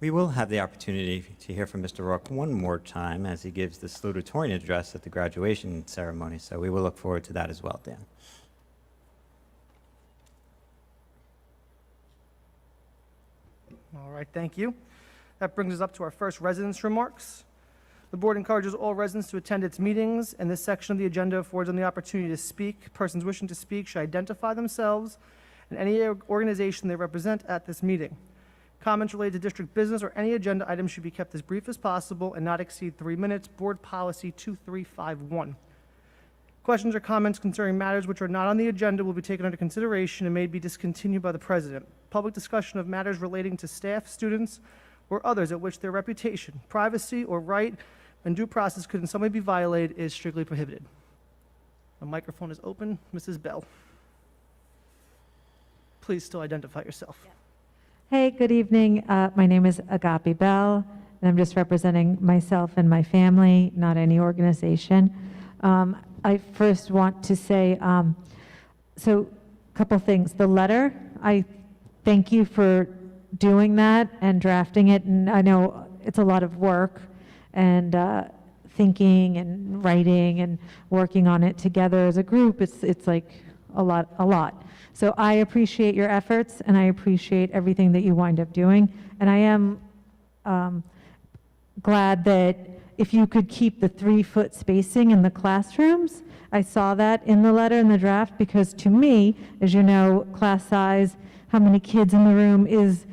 S2: We will have the opportunity to hear from Mr. Rourke one more time as he gives the salutatorian address at the graduation ceremony, so we will look forward to that as well, Dan.
S1: All right, thank you. That brings us up to our first residence remarks. The board encourages all residents to attend its meetings, and this section of the agenda affords them the opportunity to speak. Persons wishing to speak should identify themselves and any organization they represent at this meeting. Comments related to district business or any agenda item should be kept as brief as possible and not exceed 3 minutes. Board Policy 2351. Questions or comments concerning matters which are not on the agenda will be taken under consideration and may be discontinued by the president. Public discussion of matters relating to staff, students, or others at which their reputation, privacy, or right and due process could in some way be violated is strictly prohibited. The microphone is open. Mrs. Bell. Please still identify yourself.
S14: Hey, good evening. My name is Agape Bell, and I'm just representing myself and my family, not any organization. I first want to say, so a couple things. The letter, I thank you for doing that and drafting it, and I know it's a lot of work and thinking and writing and working on it together as a group. It's like a lot. So I appreciate your efforts, and I appreciate everything that you wind up doing. And I am glad that if you could keep the 3-foot spacing in the classrooms. I saw that in the letter in the draft, because to me, as you know, class size, how many kids in the room is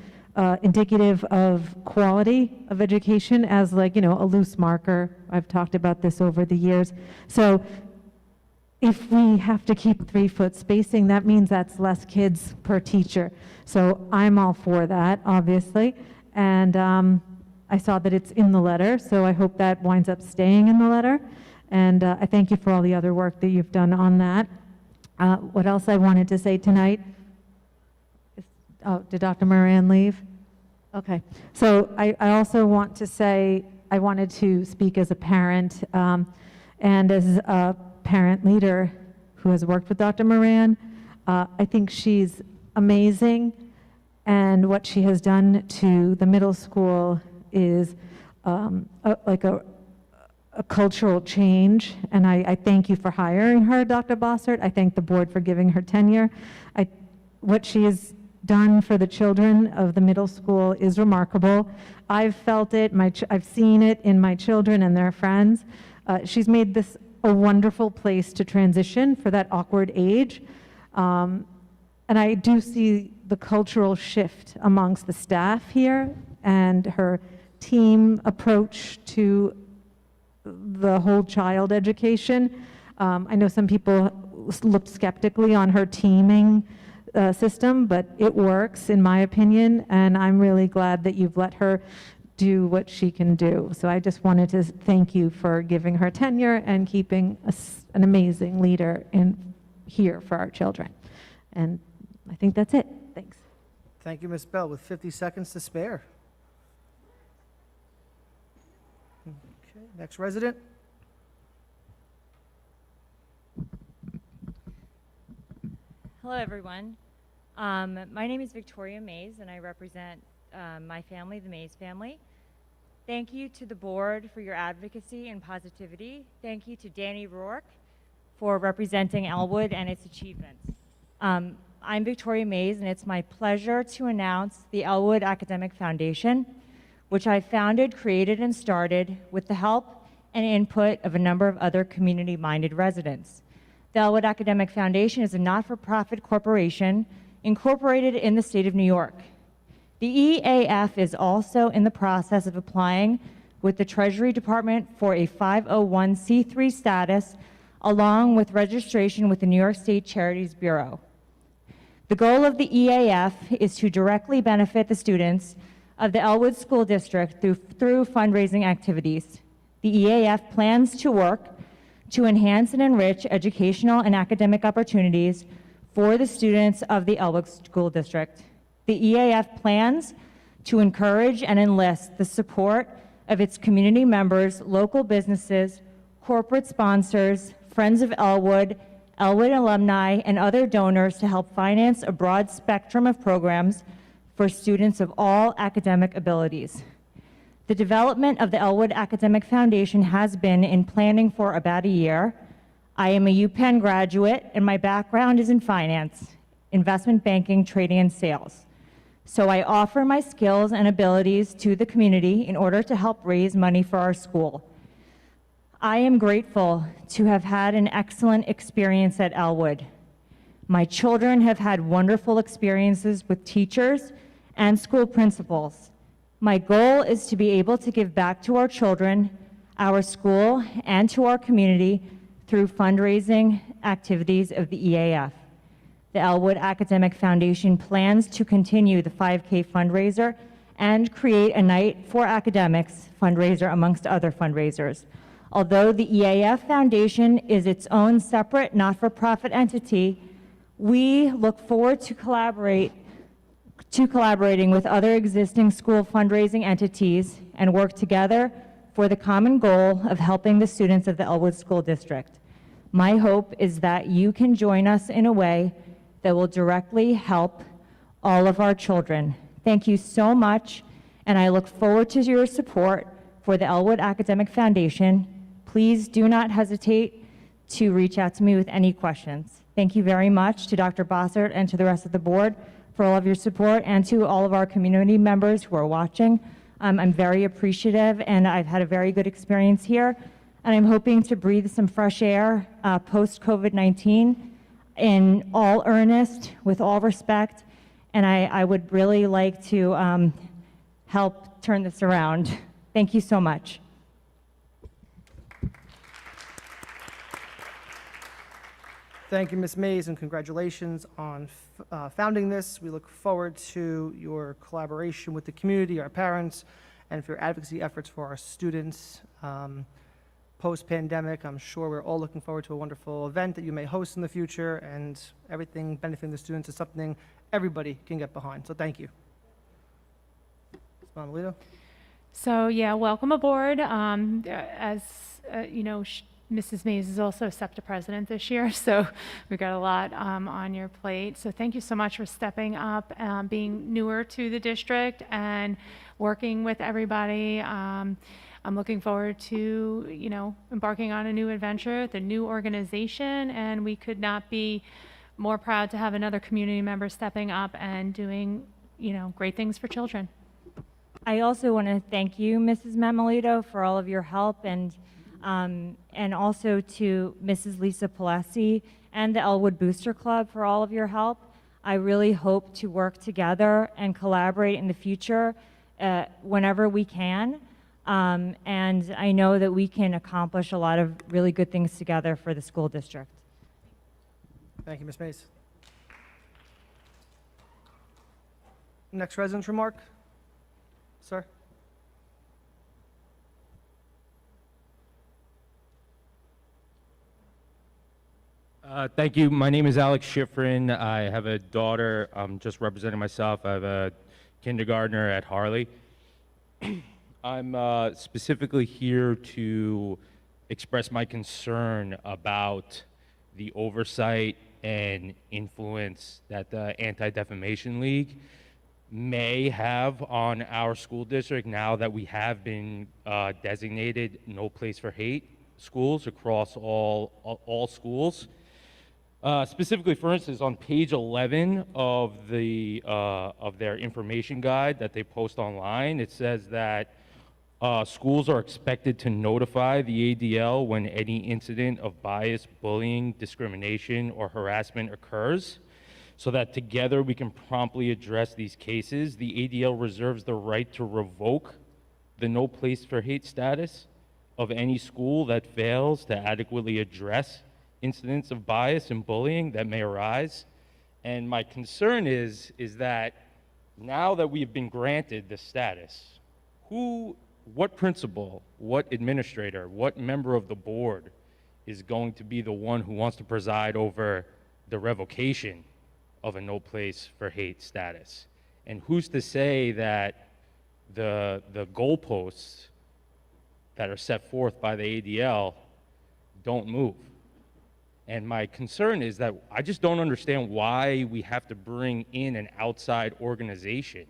S14: indicative of quality of education as, like, you know, a loose marker. I've talked about this over the years. So if we have to keep 3-foot spacing, that means that's less kids per teacher. So I'm all for that, obviously. And I saw that it's in the letter, so I hope that winds up staying in the letter. And I thank you for all the other work that you've done on that. What else I wanted to say tonight? Oh, did Dr. Moran leave? Okay. So I also want to say, I wanted to speak as a parent and as a parent leader who has worked with Dr. Moran. I think she's amazing, and what she has done to the middle school is like a cultural change, and I thank you for hiring her, Dr. Bossert. I thank the board for giving her tenure. What she has done for the children of the middle school is remarkable. I've felt it, I've seen it in my children and their friends. She's made this a wonderful place to transition for that awkward age. And I do see the cultural shift amongst the staff here and her team approach to the whole child education. I know some people looked skeptically on her teaming system, but it works in my opinion, and I'm really glad that you've let her do what she can do. So I just wanted to thank you for giving her tenure and keeping an amazing leader here for our children. And I think that's it. Thanks.
S1: Thank you, Ms. Bell. With 50 seconds to spare. Okay, next resident.
S15: Hello, everyone. My name is Victoria Mays, and I represent my family, the Mays family. Thank you to the board for your advocacy and positivity. Thank you to Danny Rourke for representing Elwood and its achievements. I'm Victoria Mays, and it's my pleasure to announce the Elwood Academic Foundation, which I founded, created, and started with the help and input of a number of other community-minded residents. The Elwood Academic Foundation is a not-for-profit corporation incorporated in the state of New York. The EAF is also in the process of applying with the Treasury Department for a 501c3 status, along with registration with the New York State Charities Bureau. The goal of the EAF is to directly benefit the students of the Elwood School District through fundraising activities. The EAF plans to work to enhance and enrich educational and academic opportunities for the students of the Elwood School District. The EAF plans to encourage and enlist the support of its community members, local businesses, corporate sponsors, friends of Elwood, Elwood alumni, and other donors to help finance a broad spectrum of programs for students of all academic abilities. The development of the Elwood Academic Foundation has been in planning for about a year. I am a UPenn graduate, and my background is in finance, investment banking, trading, and sales. So I offer my skills and abilities to the community in order to help raise money for our school. I am grateful to have had an excellent experience at Elwood. My children have had wonderful experiences with teachers and school principals. My goal is to be able to give back to our children, our school, and to our community through fundraising activities of the EAF. The Elwood Academic Foundation plans to continue the 5K fundraiser and create a Night for Academics fundraiser amongst other fundraisers. Although the EAF Foundation is its own separate not-for-profit entity, we look forward to collaborating with other existing school fundraising entities and work together for the common goal of helping the students of the Elwood School District. My hope is that you can join us in a way that will directly help all of our children. Thank you so much, and I look forward to your support for the Elwood Academic Foundation. Please do not hesitate to reach out to me with any questions. Thank you very much to Dr. Bossert and to the rest of the board for all of your support, and to all of our community members who are watching. I'm very appreciative, and I've had a very good experience here, and I'm hoping to breathe some fresh air post-COVID-19 in all earnest, with all respect, and I would really like to help turn this around. Thank you so much.
S1: Thank you, Ms. Mays, and congratulations on founding this. We look forward to your collaboration with the community, our parents, and for your advocacy efforts for our students. Post-pandemic, I'm sure we're all looking forward to a wonderful event that you may host in the future, and everything benefiting the students is something everybody can get behind. So thank you. Ms. Mamalito?
S10: So yeah, welcome aboard. As you know, Mrs. Mays is also SEPTA president this year, so we've got a lot on your plate. So thank you so much for stepping up, being newer to the district and working with everybody. I'm looking forward to, you know, embarking on a new adventure with a new organization, and we could not be more proud to have another community member stepping up and doing, you know, great things for children.
S15: I also want to thank you, Mrs. Mamalito, for all of your help, and also to Mrs. Lisa Palesi and the Elwood Booster Club for all of your help. I really hope to work together and collaborate in the future whenever we can. And I know that we can accomplish a lot of really good things together for the school district.
S1: Thank you, Ms. Mays. Next resident's remark. Sir?
S16: Thank you. My name is Alex Schifrin. I have a daughter. I'm just representing myself. I have a kindergartner at Harley. I'm specifically here to express my concern about the oversight and influence that the Anti-Defamation League may have on our school district now that we have been designated no place for hate schools across all schools. Specifically, for instance, on page 11 of their information guide that they post online, it says that schools are expected to notify the ADL when any incident of bias, bullying, discrimination, or harassment occurs, so that together we can promptly address these cases. The ADL reserves the right to revoke the no place for hate status of any school that fails to adequately address incidents of bias and bullying that may arise. And my concern is that now that we've been granted this status, what principal, what administrator, what member of the board is going to be the one who wants to preside over the revocation of a no place for hate status? And who's to say that the goalposts that are set forth by the ADL don't move? And my concern is that I just don't understand why we have to bring in an outside organization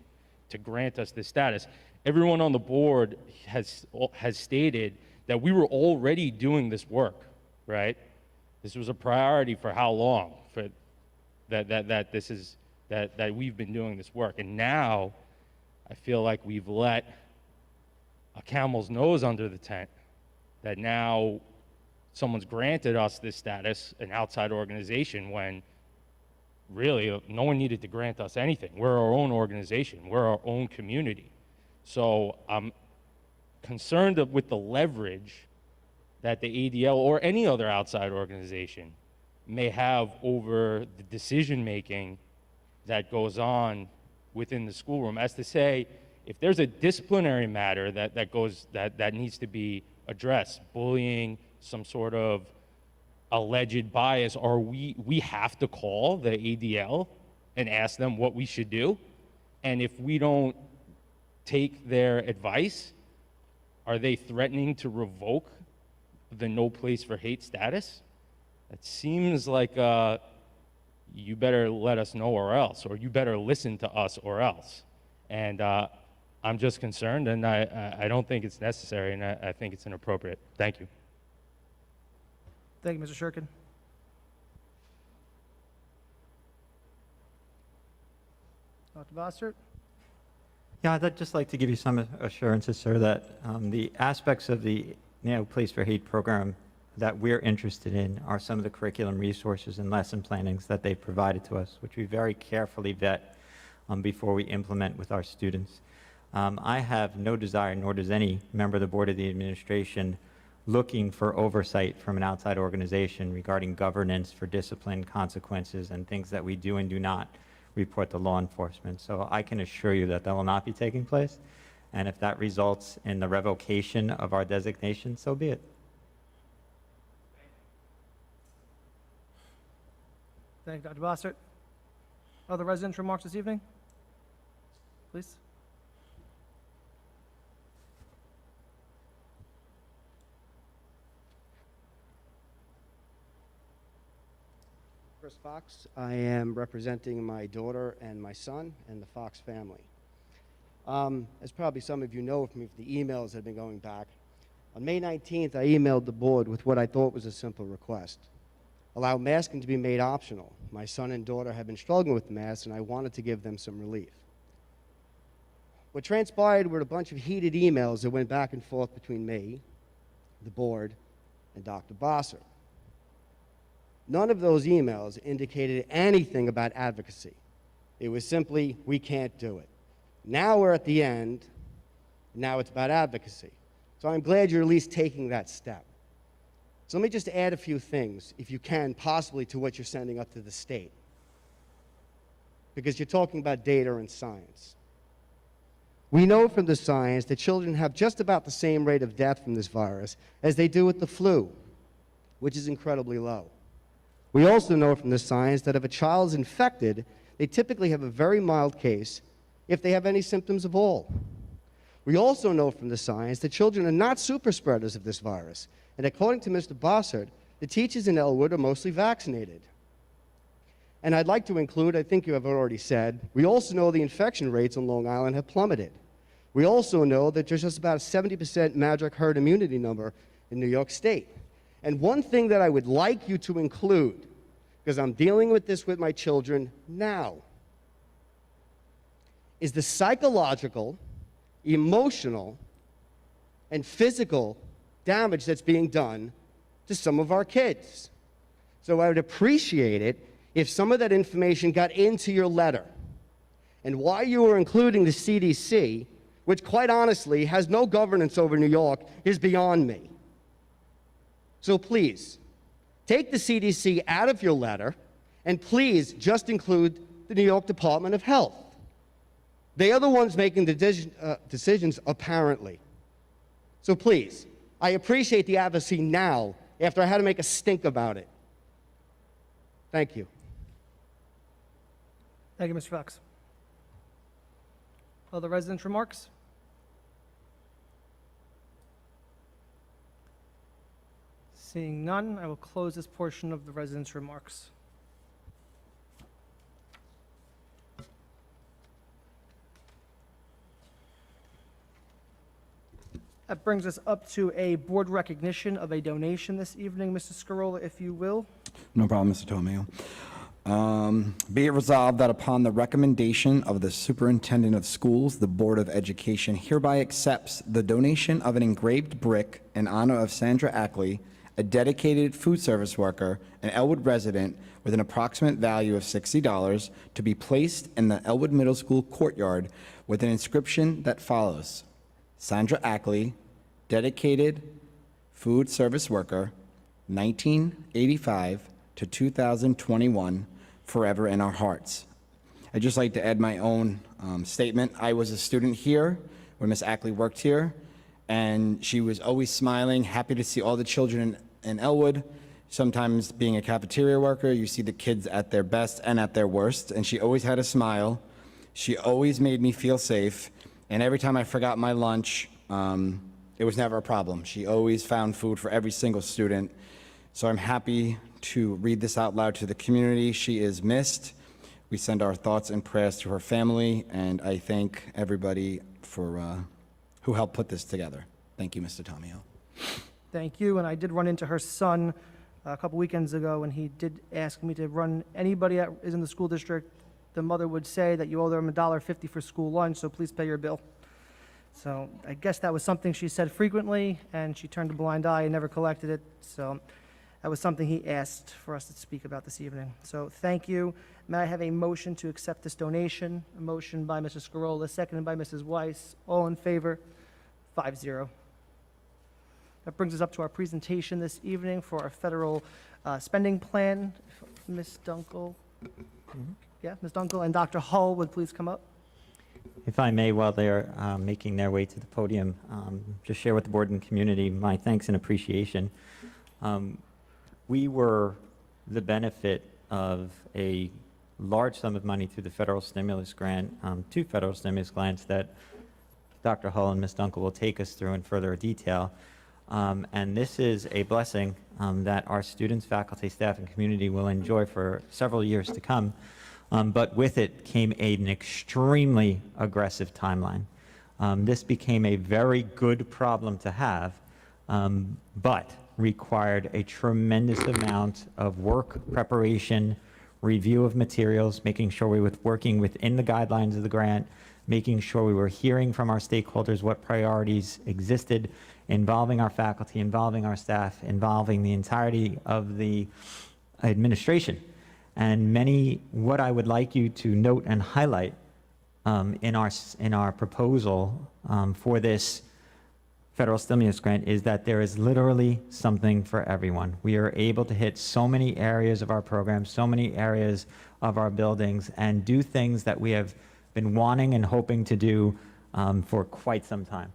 S16: to grant us this status. Everyone on the board has stated that we were already doing this work, right? This was a priority for how long? For that we've been doing this work, and now I feel like we've let a camel's nose under the tent. That now someone's granted us this status, an outside organization, when really, no one needed to grant us anything. We're our own organization. We're our own community. So I'm concerned with the leverage that the ADL or any other outside organization may have over the decision-making that goes on within the schoolroom. As to say, if there's a disciplinary matter that needs to be addressed, bullying, some sort of alleged bias, we have to call the ADL and ask them what we should do. And if we don't take their advice, are they threatening to revoke the no place for hate status? It seems like you better let us know or else, or you better listen to us or else. And I'm just concerned, and I don't think it's necessary, and I think it's inappropriate. Thank you.
S1: Thank you, Mr. Shurkin. Dr. Bossert?
S2: Yeah, I'd just like to give you some assurances, sir, that the aspects of the No Place for Hate program that we're interested in are some of the curriculum resources and lesson plannings that they've provided to us, which we very carefully vet before we implement with our students. I have no desire, nor does any member of the Board of the Administration, looking for oversight from an outside organization regarding governance for discipline, consequences, and things that we do and do not report to law enforcement. So I can assure you that will not be taking place. And if that results in the revocation of our designation, so be it.
S1: Thank you, Dr. Bossert. Other residents' remarks this evening? Please.
S17: Chris Fox. I am representing my daughter and my son and the Fox family. As probably some of you know from the emails that have been going back, on May 19th, I emailed the board with what I thought was a simple request. Allow masking to be made optional. My son and daughter have been struggling with masks, and I wanted to give them some relief. What transpired were a bunch of heated emails that went back and forth between me, the board, and Dr. Bossert. None of those emails indicated anything about advocacy. It was simply, we can't do it. Now we're at the end. Now it's about advocacy. So I'm glad you're at least taking that step. So let me just add a few things, if you can, possibly to what you're sending up to the state. Because you're talking about data and science. We know from the science that children have just about the same rate of death from this virus as they do with the flu, which is incredibly low. We also know from the science that if a child is infected, they typically have a very mild case if they have any symptoms at all. We also know from the science that children are not super spreaders of this virus. And according to Mr. Bossert, the teachers in Elwood are mostly vaccinated. And I'd like to include, I think you have already said, we also know the infection rates on Long Island have plummeted. We also know that there's just about a 70% magic herd immunity number in New York State. And one thing that I would like you to include, because I'm dealing with this with my children now, is the psychological, emotional, and physical damage that's being done to some of our kids. So I would appreciate it if some of that information got into your letter. And why you were including the CDC, which quite honestly has no governance over New York, is beyond me. So please, take the CDC out of your letter, and please just include the New York Department of Health. They are the ones making the decisions, apparently. So please, I appreciate the advocacy now, after I had to make a stink about it. Thank you.
S1: Thank you, Mr. Fox. Other residents' remarks? Seeing none, I will close this portion of the residents' remarks. That brings us up to a board recognition of a donation this evening. Mr. Scarola, if you will.
S11: No problem, Mr. Tomeo. Be it resolved that upon the recommendation of the Superintendent of Schools, the Board of Education hereby accepts the donation of an engraved brick in honor of Sandra Ackley a dedicated food service worker, an Elwood resident with an approximate value of $60 to be placed in the Elwood Middle School courtyard with an inscription that follows: Sandra Ackley, dedicated food service worker, 1985 to 2021, forever in our hearts. I'd just like to add my own statement. I was a student here when Miss Ackley worked here, and she was always smiling, happy to see all the children in Elwood. Sometimes being a cafeteria worker, you see the kids at their best and at their worst, and she always had a smile. She always made me feel safe, and every time I forgot my lunch, it was never a problem. She always found food for every single student. So I'm happy to read this out loud to the community. She is missed. We send our thoughts and prayers to her family, and I thank everybody for who helped put this together. Thank you, Mr. Tomio.
S1: Thank you, and I did run into her son a couple weekends ago, and he did ask me to run anybody that is in the school district. The mother would say that you owe them $1.50 for school lunch, so please pay your bill. So I guess that was something she said frequently, and she turned a blind eye and never collected it. So that was something he asked for us to speak about this evening. So thank you. May I have a motion to accept this donation? A motion by Mrs. Scarola, seconded by Mrs. Weiss. All in favor? 5-0. That brings us up to our presentation this evening for our federal spending plan. Ms. Dunkel. Yeah, Ms. Dunkel and Dr. Hull would please come up.
S2: If I may, while they're making their way to the podium, just share with the board and community my thanks and appreciation. We were the benefit of a large sum of money through the federal stimulus grant, two federal stimulus grants that Dr. Hull and Ms. Dunkel will take us through in further detail. And this is a blessing that our students, faculty, staff, and community will enjoy for several years to come. But with it came an extremely aggressive timeline. This became a very good problem to have, but required a tremendous amount of work, preparation, review of materials, making sure we were working within the guidelines of the grant, making sure we were hearing from our stakeholders what priorities existed, involving our faculty, involving our staff, involving the entirety of the administration. And what I would like you to note and highlight in our proposal for this federal stimulus grant is that there is literally something for everyone. We are able to hit so many areas of our program, so many areas of our buildings, and do things that we have been wanting and hoping to do for quite some time.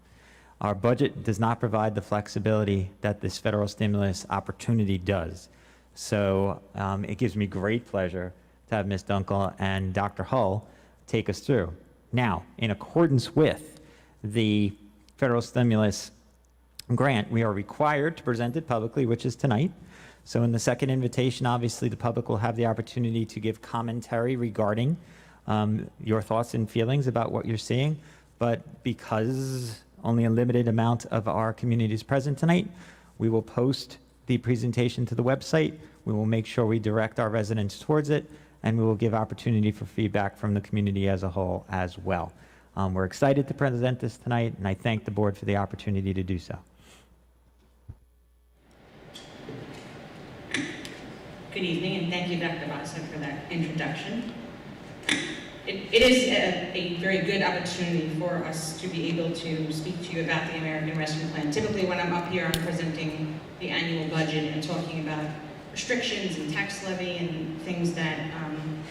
S2: Our budget does not provide the flexibility that this federal stimulus opportunity does. So it gives me great pleasure to have Ms. Dunkel and Dr. Hull take us through. Now, in accordance with the federal stimulus grant, we are required to present it publicly, which is tonight. So in the second invitation, obviously, the public will have the opportunity to give commentary regarding your thoughts and feelings about what you're seeing. But because only a limited amount of our community is present tonight, we will post the presentation to the website. We will make sure we direct our residents towards it, and we will give opportunity for feedback from the community as a whole as well. We're excited to present this tonight, and I thank the board for the opportunity to do so.
S18: Good evening, and thank you, Dr. Vasa, for that introduction. It is a very good opportunity for us to be able to speak to you about the American Rescue Plan. Typically, when I'm up here, I'm presenting the annual budget and talking about restrictions and tax levy and things that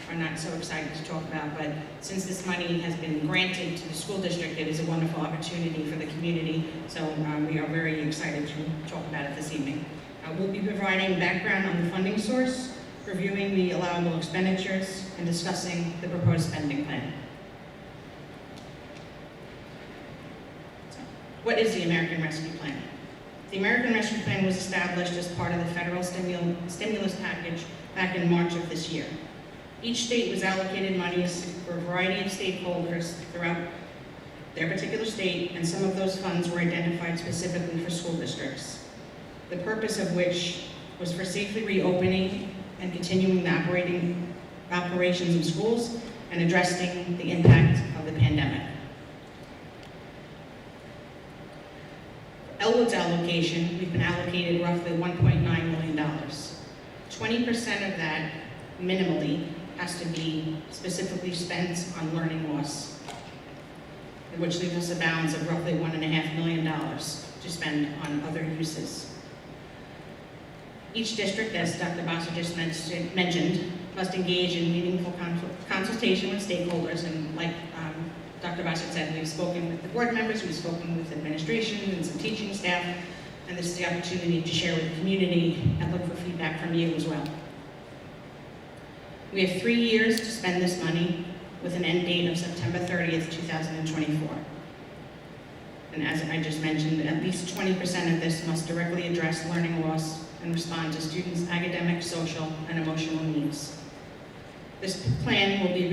S18: are not so exciting to talk about. But since this money has been granted to the school district, it is a wonderful opportunity for the community. So we are very excited to talk about it this evening. We'll be providing background on the funding source, reviewing the allowable expenditures, and discussing the proposed spending plan. So, what is the American Rescue Plan? The American Rescue Plan was established as part of the federal stimulus package back in March of this year. Each state was allocated monies for a variety of stakeholders throughout their particular state, and some of those funds were identified specifically for school districts. The purpose of which was for safely reopening and continuing the operations of schools and addressing the impact of the pandemic. Elwood's allocation, we've been allocated roughly $1.9 million. 20% of that, minimally, has to be specifically spent on learning loss, which leaves us a balance of roughly $1.5 million to spend on other uses. Each district, as Dr. Bossert just mentioned, must engage in meaningful consultation with stakeholders, and like Dr. Bossert said, we've spoken with the board members, we've spoken with administration and some teaching staff, and this is the opportunity to share with the community and look for feedback from you as well. We have 3 years to spend this money with an end date of September 30th, 2024. And as I just mentioned, at least 20% of this must directly address learning loss and respond to students' academic, social, and emotional needs. This plan will be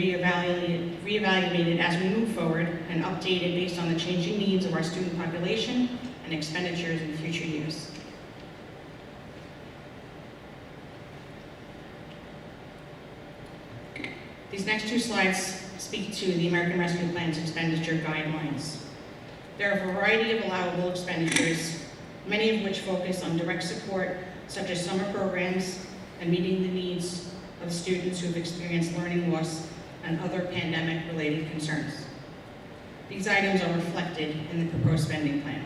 S18: reevaluated as we move forward and updated based on the changing needs of our student population and expenditures in future years. These next 2 slides speak to the American Rescue Plan's expenditure guidelines. There are a variety of allowable expenditures, many of which focus on direct support, such as summer programs and meeting the needs of students who have experienced learning loss and other pandemic-related concerns. These items are reflected in the proposed spending plan.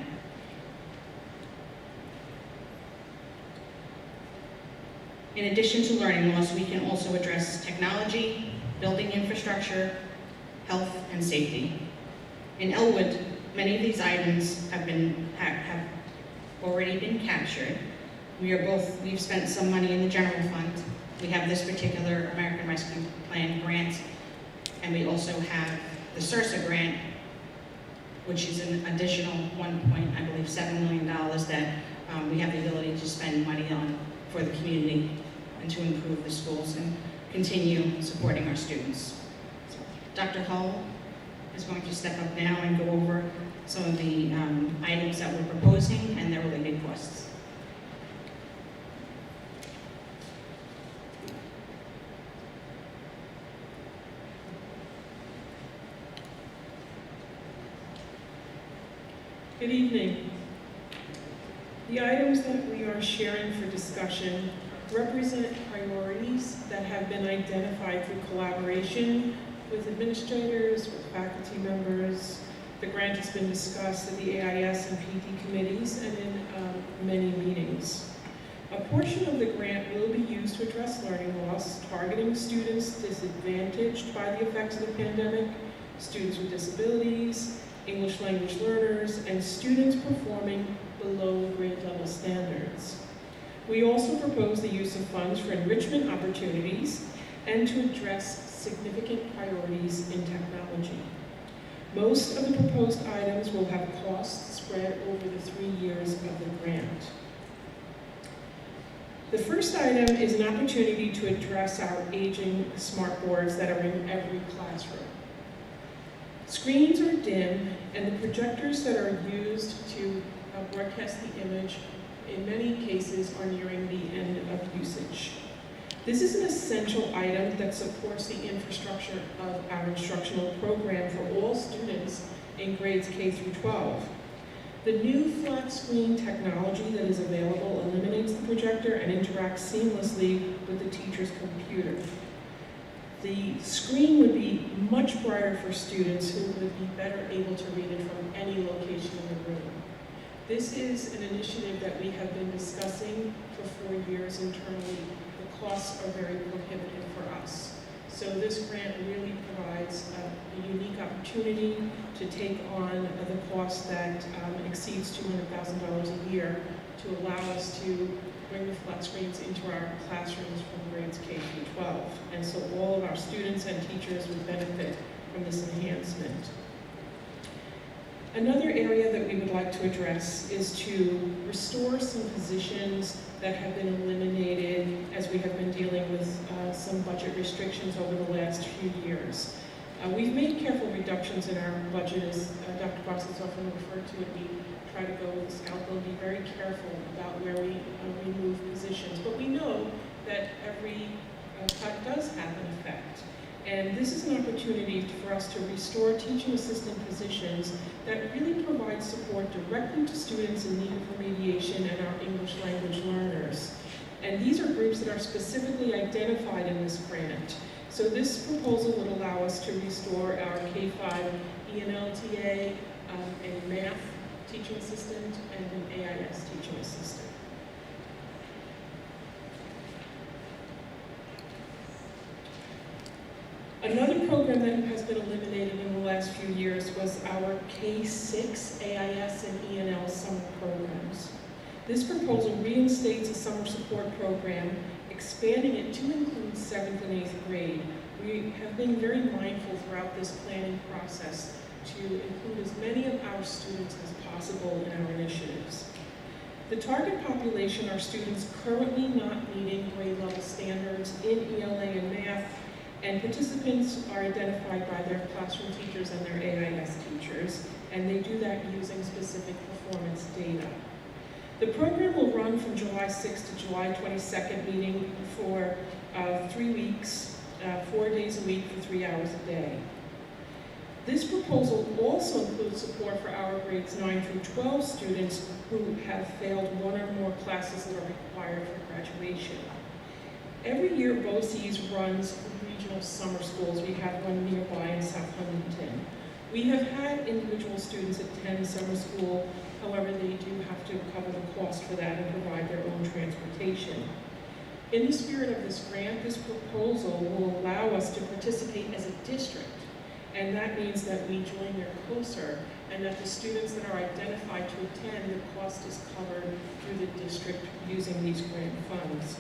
S18: In addition to learning loss, we can also address technology, building infrastructure, health, and safety. In Elwood, many of these items have already been captured. We've spent some money in the general fund. We have this particular American Rescue Plan grant, and we also have the SRSA grant, which is an additional $1.7 million that we have the ability to spend money on for the community and to improve the schools and continue supporting our students. So, Dr. Hull is going to step up now and go over some of the items that we're proposing and their related costs.
S19: Good evening. The items that we are sharing for discussion represent priorities that have been identified through collaboration with administrators, with faculty members. The grant has been discussed at the AIS and PD committees and in many meetings. A portion of the grant will be used to address learning loss, targeting students disadvantaged by the effects of the pandemic, students with disabilities, English language learners, and students performing below grade level standards. We also propose the use of funds for enrichment opportunities and to address significant priorities in technology. Most of the proposed items will have costs spread over the 3 years of the grant. The first item is an opportunity to address our aging smart boards that are in every classroom. Screens are dim, and the projectors that are used to broadcast the image, in many cases, are nearing the end of usage. This is an essential item that supports the infrastructure of our instructional program for all students in grades K through 12. The new flat screen technology that is available eliminates the projector and interacts seamlessly with the teacher's computer. The screen would be much brighter for students who would be better able to read it from any location in the room. This is an initiative that we have been discussing for 4 years internally. The costs are very prohibitive for us. So this grant really provides a unique opportunity to take on the cost that exceeds $200,000 a year to allow us to bring the flat screens into our classrooms from grades K through 12. And so all of our students and teachers would benefit from this enhancement. Another area that we would like to address is to restore some positions that have been eliminated as we have been dealing with some budget restrictions over the last few years. We've made careful reductions in our budget, as Dr. Boss has often referred to it. We try to go with the scalpel and be very careful about where we remove positions. But we know that every cut does have an effect. And this is an opportunity for us to restore teaching assistant positions that really provide support directly to students in need of remediation and our English language learners. And these are groups that are specifically identified in this grant. So this proposal would allow us to restore our K-5 ENLTA, a math teaching assistant, and an AIS teaching assistant. Another program that has been eliminated in the last few years was our K-6 AIS and ENL summer programs. This proposal reinstates a summer support program, expanding it to include 7th and 8th grade. We have been very mindful throughout this planning process to include as many of our students as possible in our initiatives. The target population are students currently not meeting grade level standards in ELA and math, and participants are identified by their classroom teachers and their AIS teachers, and they do that using specific performance data. The program will run from July 6th to July 22nd, meaning for 3 weeks, 4 days a week for 3 hours a day. This proposal also includes support for our grades 9 through 12 students who have failed one or more classes that are required for graduation. Every year, BOCES runs regional summer schools. We have one nearby in South Huntington. We have had individual students attend summer school, however, they do have to cover the cost for that and provide their own transportation. In the spirit of this grant, this proposal will allow us to participate as a district, and that means that we join their COSER, and that the students that are identified to attend, the cost is covered through the district using these grant funds.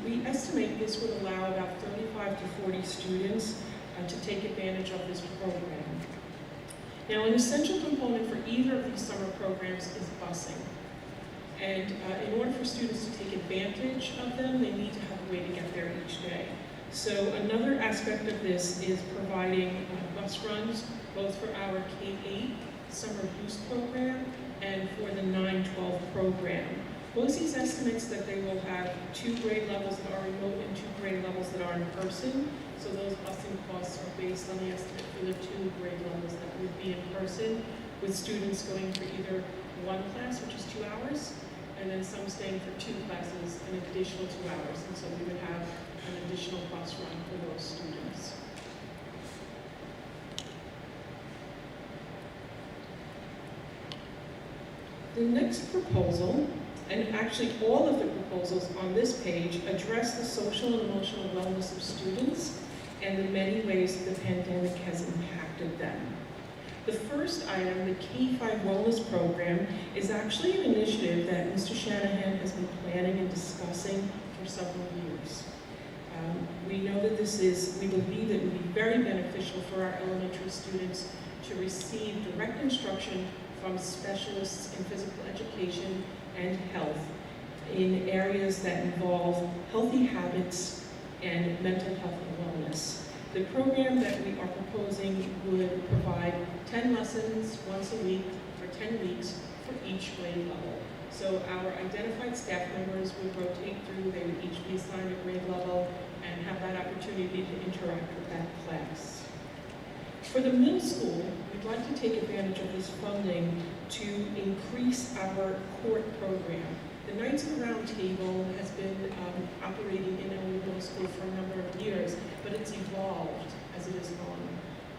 S19: We estimate this would allow about 35 to 40 students to take advantage of this program. Now, an essential component for either of these summer programs is busing. And in order for students to take advantage of them, they need to have a way to get there each day. So another aspect of this is providing bus runs, both for our K-8 summer boost program and for the 9-12 program. BOCES estimates that they will have 2 grade levels that are remote and 2 grade levels that are in person. So those busing costs are based on the estimate for the 2 grade levels that would be in person, with students going for either one class, which is 2 hours, and then some staying for 2 classes, an additional 2 hours. And so we would have an additional bus run for those students. The next proposal, and actually all of the proposals on this page, address the social and emotional wellness of students and the many ways the pandemic has impacted them. The first item, the K-5 Wellness Program, is actually an initiative that Mr. Shanahan has been planning and discussing for several years. We know that we believe that it would be very beneficial for our elementary students to receive direct instruction from specialists in physical education and health in areas that involve healthy habits and mental health and wellness. The program that we are proposing would provide 10 lessons once a week for 10 weeks for each grade level. So our identified staff members would rotate through, they would each be assigned a grade level and have that opportunity to interact with that class. For the middle school, we'd like to take advantage of this funding to increase our court program. The Knights of the Round Table has been operating in Elwood Middle School for a number of years, but it's evolved as it has gone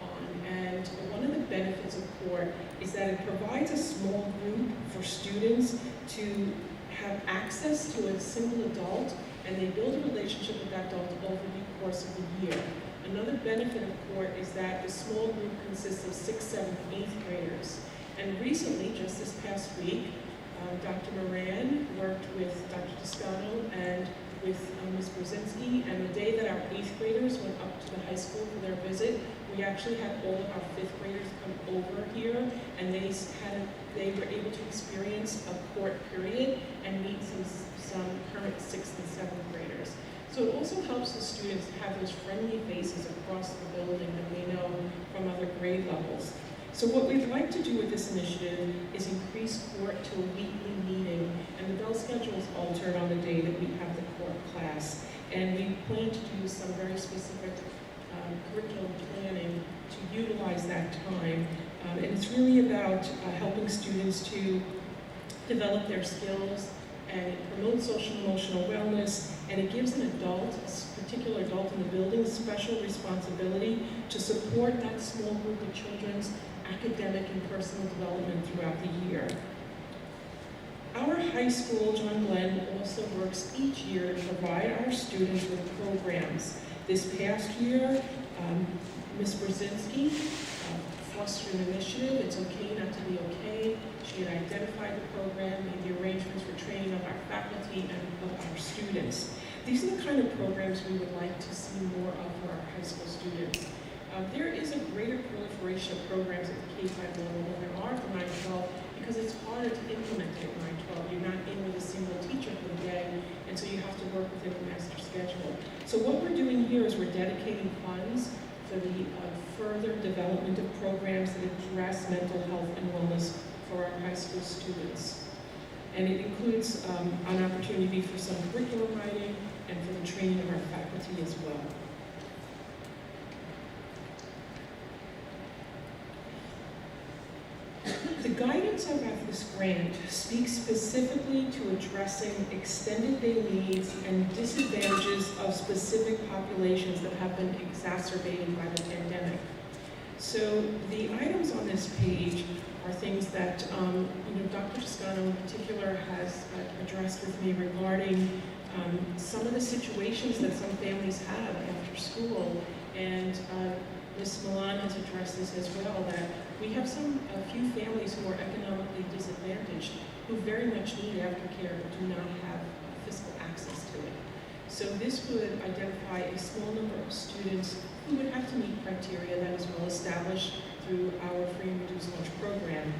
S19: on. And one of the benefits of court is that it provides a small group for students to have access to a single adult, and they build a relationship with that adult over the course of the year. Another benefit of court is that the small group consists of 6th, 7th, 8th graders. And recently, just this past week, Dr. Moran worked with Dr. Toscano and with Ms. Brzezinski, and the day that our 8th graders went up to the high school for their visit, we actually had all of our 5th graders come over here, and they were able to experience a court period and meet some current 6th and 7th graders. So it also helps the students have those friendly faces across the building that we know from other grade levels. So what we'd like to do with this initiative is increase court to a weekly meeting, and the bell schedule is altered on the day that we have the court class. And we plan to do some very specific curriculum planning to utilize that time. And it's really about helping students to develop their skills, and it promotes social and emotional wellness, and it gives an adult, a particular adult in the building, special responsibility to support that small group of children's academic and personal development throughout the year. Our high school, John Glenn, also works each year to provide our students with programs. This past year, Ms. Brzezinski fostered an initiative, It's Okay Not to Be Okay. She had identified the program, made the arrangements for training of our faculty and of our students. These are the kind of programs we would like to see more of for our high school students. There is a greater proliferation of programs at the K-5 level than there are for 9-12 because it's harder to implement it at 9-12. You're not in with a single teacher for the day, and so you have to work within a master schedule. So what we're doing here is we're dedicating funds for the further development of programs that address mental health and wellness for our high school students. And it includes an opportunity for some curriculum writing and for the training of our faculty as well. The guidance about this grant speaks specifically to addressing extended day needs and disadvantages of specific populations that have been exacerbated by the pandemic. So the items on this page are things that Dr. Toscano in particular has addressed with me regarding some of the situations that some families have after school, and Ms. Moran has addressed this as well, that we have a few families who are economically disadvantaged who very much need aftercare but do not have fiscal access to it. So this would identify a small number of students who would have to meet criteria that is well established through our free and reduced lunch program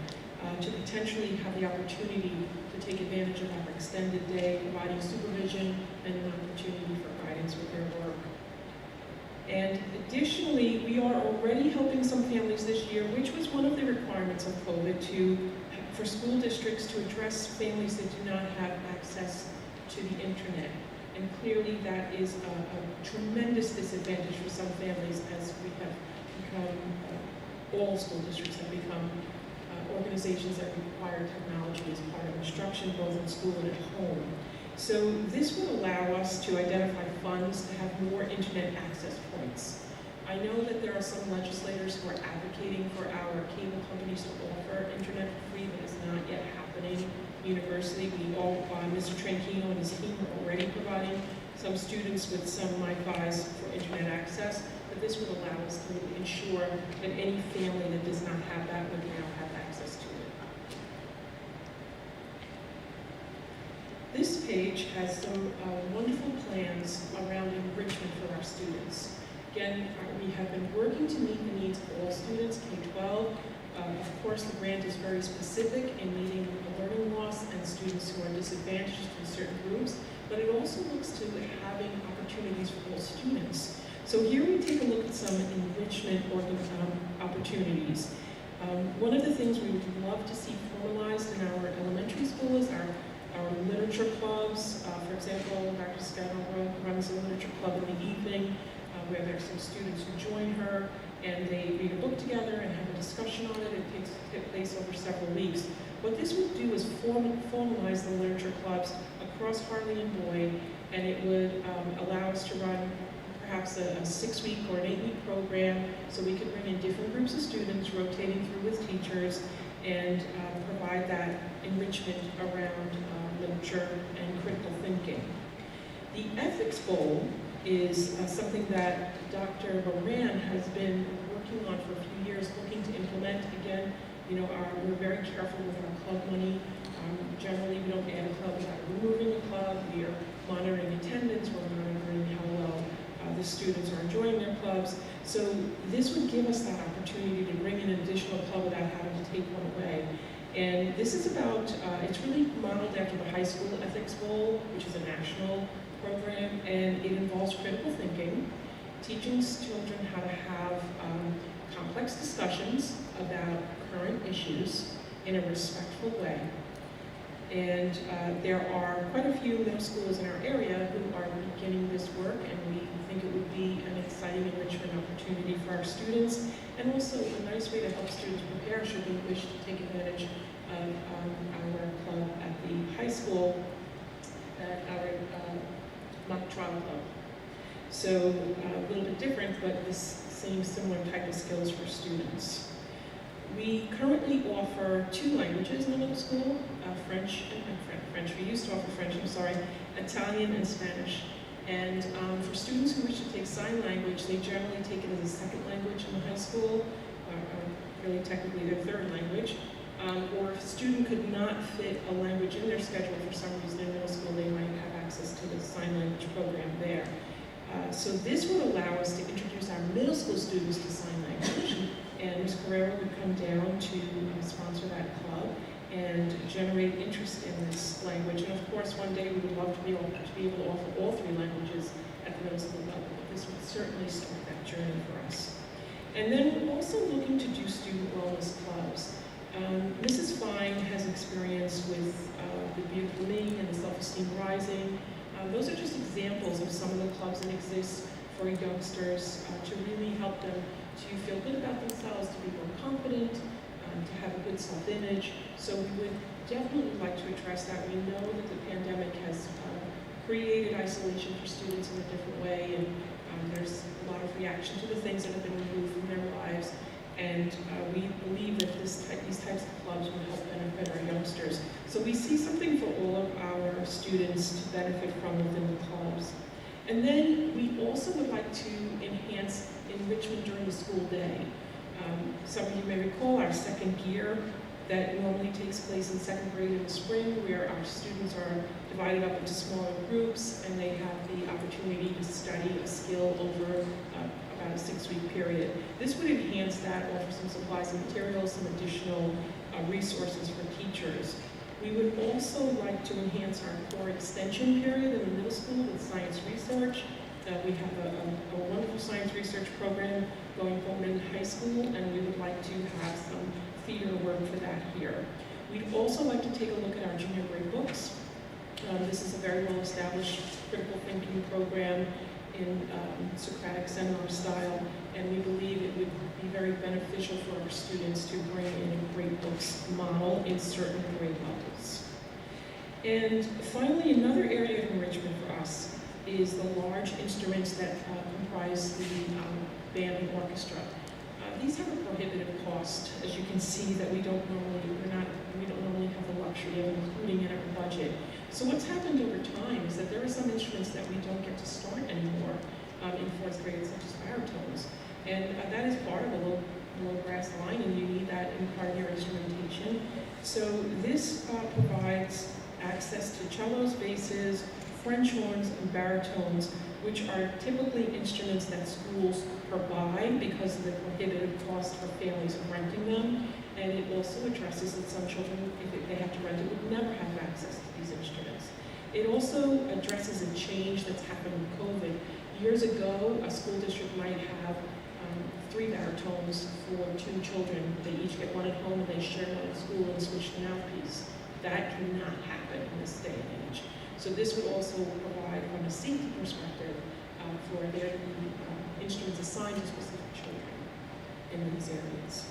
S19: to potentially have the opportunity to take advantage of our extended day, providing supervision and an opportunity for guidance with their work. And additionally, we are already helping some families this year, which was one of the requirements of COVID, for school districts to address families that do not have access to the internet. And clearly that is a tremendous disadvantage for some families, as we have become, all school districts have become organizations that require technology as part of instruction, both in school and at home. So this would allow us to identify funds to have more internet access points. I know that there are some legislators who are advocating for our cable companies to offer internet for free, but it's not yet happening universally. Mr. Tranquino and his team are already providing some students with some MiFis for internet access, but this would allow us to ensure that any family that does not have that would now have access to it. This page has some wonderful plans around enrichment for our students. Again, we have been working to meet the needs of all students, K-12. Of course, the grant is very specific in meeting the learning loss and students who are disadvantaged in certain groups, but it also looks to having opportunities for all students. So here we take a look at some enrichment opportunities. One of the things we would love to see formalized in our elementary school is our literature clubs. For example, Dr. Scott runs a literature club in the evening where there's some students who join her and they read a book together and have a discussion on it. It takes place over several weeks. What this would do is formalize the literature clubs across Harley and Boyd, and it would allow us to run perhaps a 6-week or an 8-week program so we could bring in different groups of students rotating through with teachers and provide that enrichment around literature and critical thinking. The Ethics Bowl is something that Dr. Moran has been working on for a few years, looking to implement. Again, we're very careful with our club money. Generally, we don't add a club without removing a club. We are monitoring attendance. We're monitoring how well the students are enjoying their clubs. So this would give us that opportunity to bring in an additional club without having to take one away. And this is about, it's really modeled after the High School Ethics Bowl, which is a national program, and it involves critical thinking, teaching children how to have complex discussions about current issues in a respectful way. And there are quite a few middle schools in our area who are beginning this work, and we think it would be an exciting enrichment opportunity for our students, and also a nice way to help students prepare should they wish to take advantage of our club at the high school, at our mock trial club. So a little bit different, but the same similar type of skills for students. We currently offer 2 languages in the middle school, French, we used to offer French, I'm sorry, Italian and Spanish. And for students who wish to take sign language, they generally take it as a second language in the high school, really technically their third language. Or if a student could not fit a language in their schedule for some reason in middle school, they might have access to the sign language program there. So this would allow us to introduce our middle school students to sign language, and Ms. Carrera would come down to sponsor that club and generate interest in this language. And of course, one day we would love to be able to offer all 3 languages at the middle school level. But this would certainly start that journey for us. And then we're also looking to do student wellness clubs. Mrs. Fine has experience with the Be Blooming and the Self-Esteem Rising. Those are just examples of some of the clubs that exist for youngsters to really help them to feel good about themselves, to be more confident, to have a good self-image. So we would definitely like to address that. We know that the pandemic has created isolation for students in a different way, and there's a lot of reaction to the things that have been removed from their lives. And we believe that these types of clubs will help benefit our youngsters. So we see something for all of our students to benefit from within the clubs. And then we also would like to enhance enrichment during the school day. Some of you may recall our second gear that normally takes place in 2nd grade in the spring, where our students are divided up into smaller groups and they have the opportunity to study a skill over about a 6-week period. This would enhance that, offer some supplies and materials, some additional resources for teachers. We would also like to enhance our core extension period in the middle school with science research. We have a wonderful science research program going forward in high school, and we would like to have some feeder work for that here. We'd also like to take a look at our junior grade books. This is a very well-established critical thinking program in Socratic seminar style, and we believe it would be very beneficial for our students to bring in a great books model in certain grade levels. And finally, another area of enrichment for us is the large instruments that comprise the band and orchestra. These have a prohibitive cost, as you can see, that we don't normally have the luxury of including in our budget. So what's happened over time is that there are some instruments that we don't get to start anymore in 4th grade, such as baritones. And that is part of a low brass line, and you need that in part of your instrumentation. So this provides access to cellos, basses, French horns, and baritones, which are typically instruments that schools provide because of the prohibitive cost for families of renting them. And it also addresses that some children, if they have to rent it, would never have access to these instruments. It also addresses a change that's happened with COVID. Years ago, a school district might have 3 baritones for 2 children. They each get one at home and they share one at school and switch the mouthpiece. That cannot happen in this day and age. So this would also provide, from a safety perspective, for there to be instruments assigned to specific children in these areas.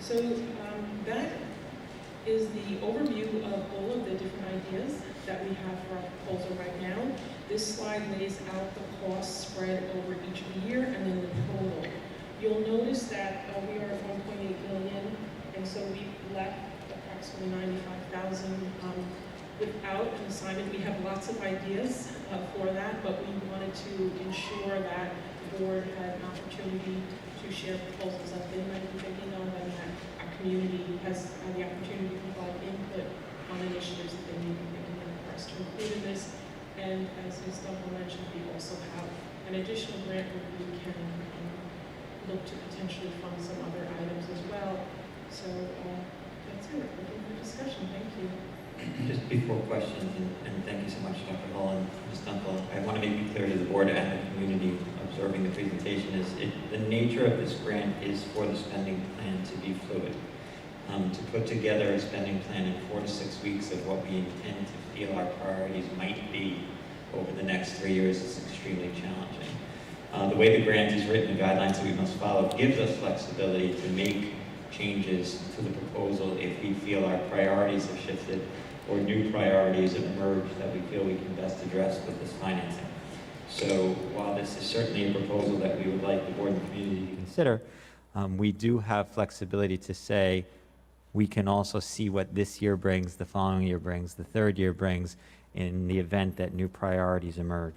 S19: So that is the overview of all of the different ideas that we have for our proposal right now. This slide lays out the costs spread over each of the year and then the total. You'll notice that we are at 1.8 million, and so we left approximately 95,000 without an assignment. We have lots of ideas for that, but we wanted to ensure that the board had an opportunity to share proposals that they might be thinking of, and that our community has the opportunity to provide input on initiatives that they may be thinking of for us to include in this. And as Ms. Dunkel mentioned, we also have an additional grant where we can look to potentially fund some other items as well. So that's it. Looking for discussion. Thank you.
S2: Just before questions, and thank you so much, Dr. Hall and Ms. Dunkel, I want to make it clear to the board and the community observing the presentation the nature of this grant is for the spending plan to be fluid. To put together a spending plan in 4 to 6 weeks of what we intend to feel our priorities might be over the next 3 years is extremely challenging. The way the grant is written, the guidelines that we must follow, gives us flexibility to make changes to the proposal if we feel our priorities have shifted or new priorities have emerged that we feel we can best address with this financing. So while this is certainly a proposal that we would like the board and the community to consider, we do have flexibility to say we can also see what this year brings, the following year brings, the third year brings, in the event that new priorities emerge.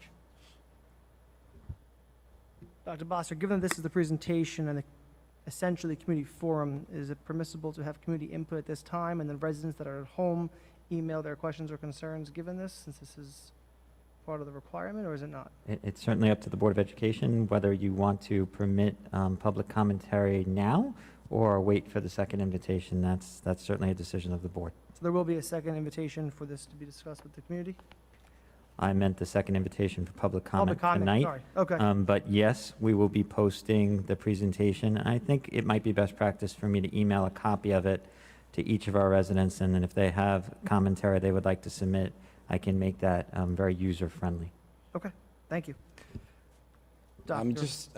S1: Dr. Bosser, given this is the presentation and essentially community forum, is it permissible to have community input at this time and then residents that are at home email their questions or concerns given this, since this is part of the requirement, or is it not?
S2: It's certainly up to the Board of Education whether you want to permit public commentary now or wait for the second invitation. That's certainly a decision of the board.
S1: So there will be a second invitation for this to be discussed with the community?
S2: I meant the second invitation for public comment tonight.
S1: Sorry. Okay.
S2: But yes, we will be posting the presentation. I think it might be best practice for me to email a copy of it to each of our residents, and then if they have commentary they would like to submit, I can make that very user-friendly.
S1: Okay, thank you.
S11: Are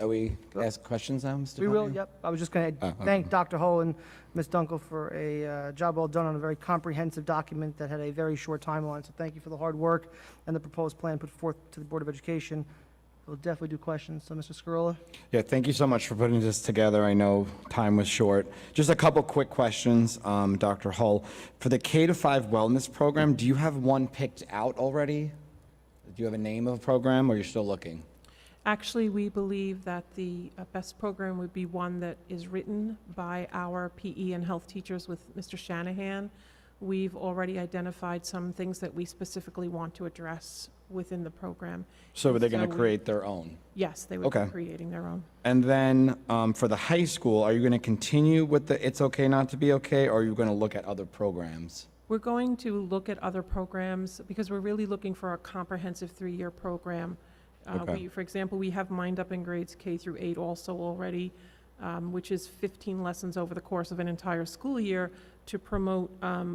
S11: we ask questions now, Mr.
S1: We will,
S11: Pontier?
S1: yep. I was just going to
S11: okay.
S1: thank Dr. Hull and Ms. Dunkel for a job well done on a very comprehensive document that had a very short timeline. So thank you for the hard work and the proposed plan put forth to the Board of Education. We'll definitely do questions. So, Mr. Scarola?
S11: Yeah, thank you so much for putting this together. I know time was short. Just a couple quick questions, Dr. Hull. For the K-5 wellness program, do you have one picked out already? Do you have a name of a program, or you're still looking?
S19: Actually, we believe that the best program would be one that is written by our PE and health teachers with Mr. Shanahan. We've already identified some things that we specifically want to address within the program.
S11: So are they going to
S19: we-
S11: create their own?
S19: Yes, they would be
S11: Okay.
S19: creating their own.
S11: And then for the high school, are you going to continue with the It's Okay Not to Be Okay, or are you going to look at other programs?
S19: We're going to look at other programs because we're really looking for a comprehensive 3-year program.
S11: Okay.
S19: For example, we have Mind Up in grades K through 8 also already, which is 15 lessons over the course of an entire school year to promote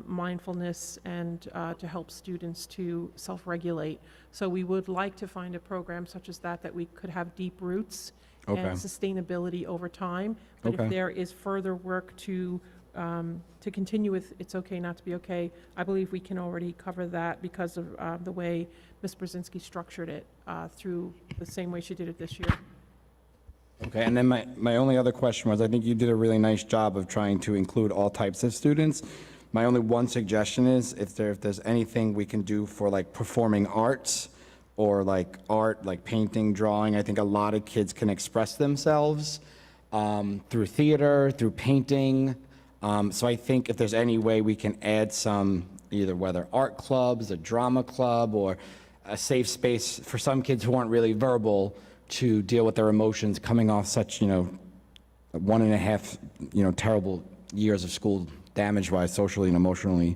S19: mindfulness and to help students to self-regulate. So we would like to find a program such as that we could have deep roots
S11: Okay.
S19: and sustainability over time. But
S11: Okay.
S19: if there is further work to continue with It's Okay Not to Be Okay, I believe we can already cover that because of the way Ms. Brzezinski structured it through the same way she did it this year.
S11: Okay, and then my only other question was, I think you did a really nice job of trying to include all types of students. My only one suggestion is if there's anything we can do for like performing arts or like art, like painting, drawing. I think a lot of kids can express themselves through theater, through painting. So I think if there's any way we can add some, either whether art clubs, a drama club, or a safe space for some kids who aren't really verbal to deal with their emotions coming off such, 1.5, terrible years of school damage-wise, socially and emotionally.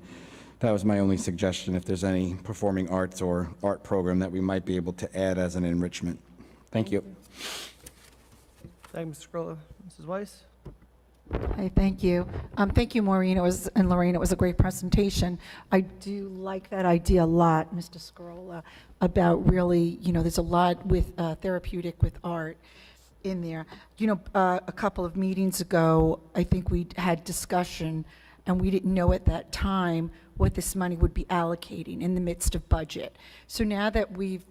S11: That was my only suggestion, if there's any performing arts or art program that we might be able to add as an enrichment. Thank you.
S1: Thank you, Mr. Scarola. Mrs. Weiss?
S9: Hi, thank you. Thank you, Maureen. And Lorraine, it was a great presentation. I do like that idea a lot, Mr. Scarola, about really, there's a lot with therapeutic with art in there. A couple of meetings ago, I think we had discussion, and we didn't know at that time what this money would be allocating in the midst of budget. So now that we've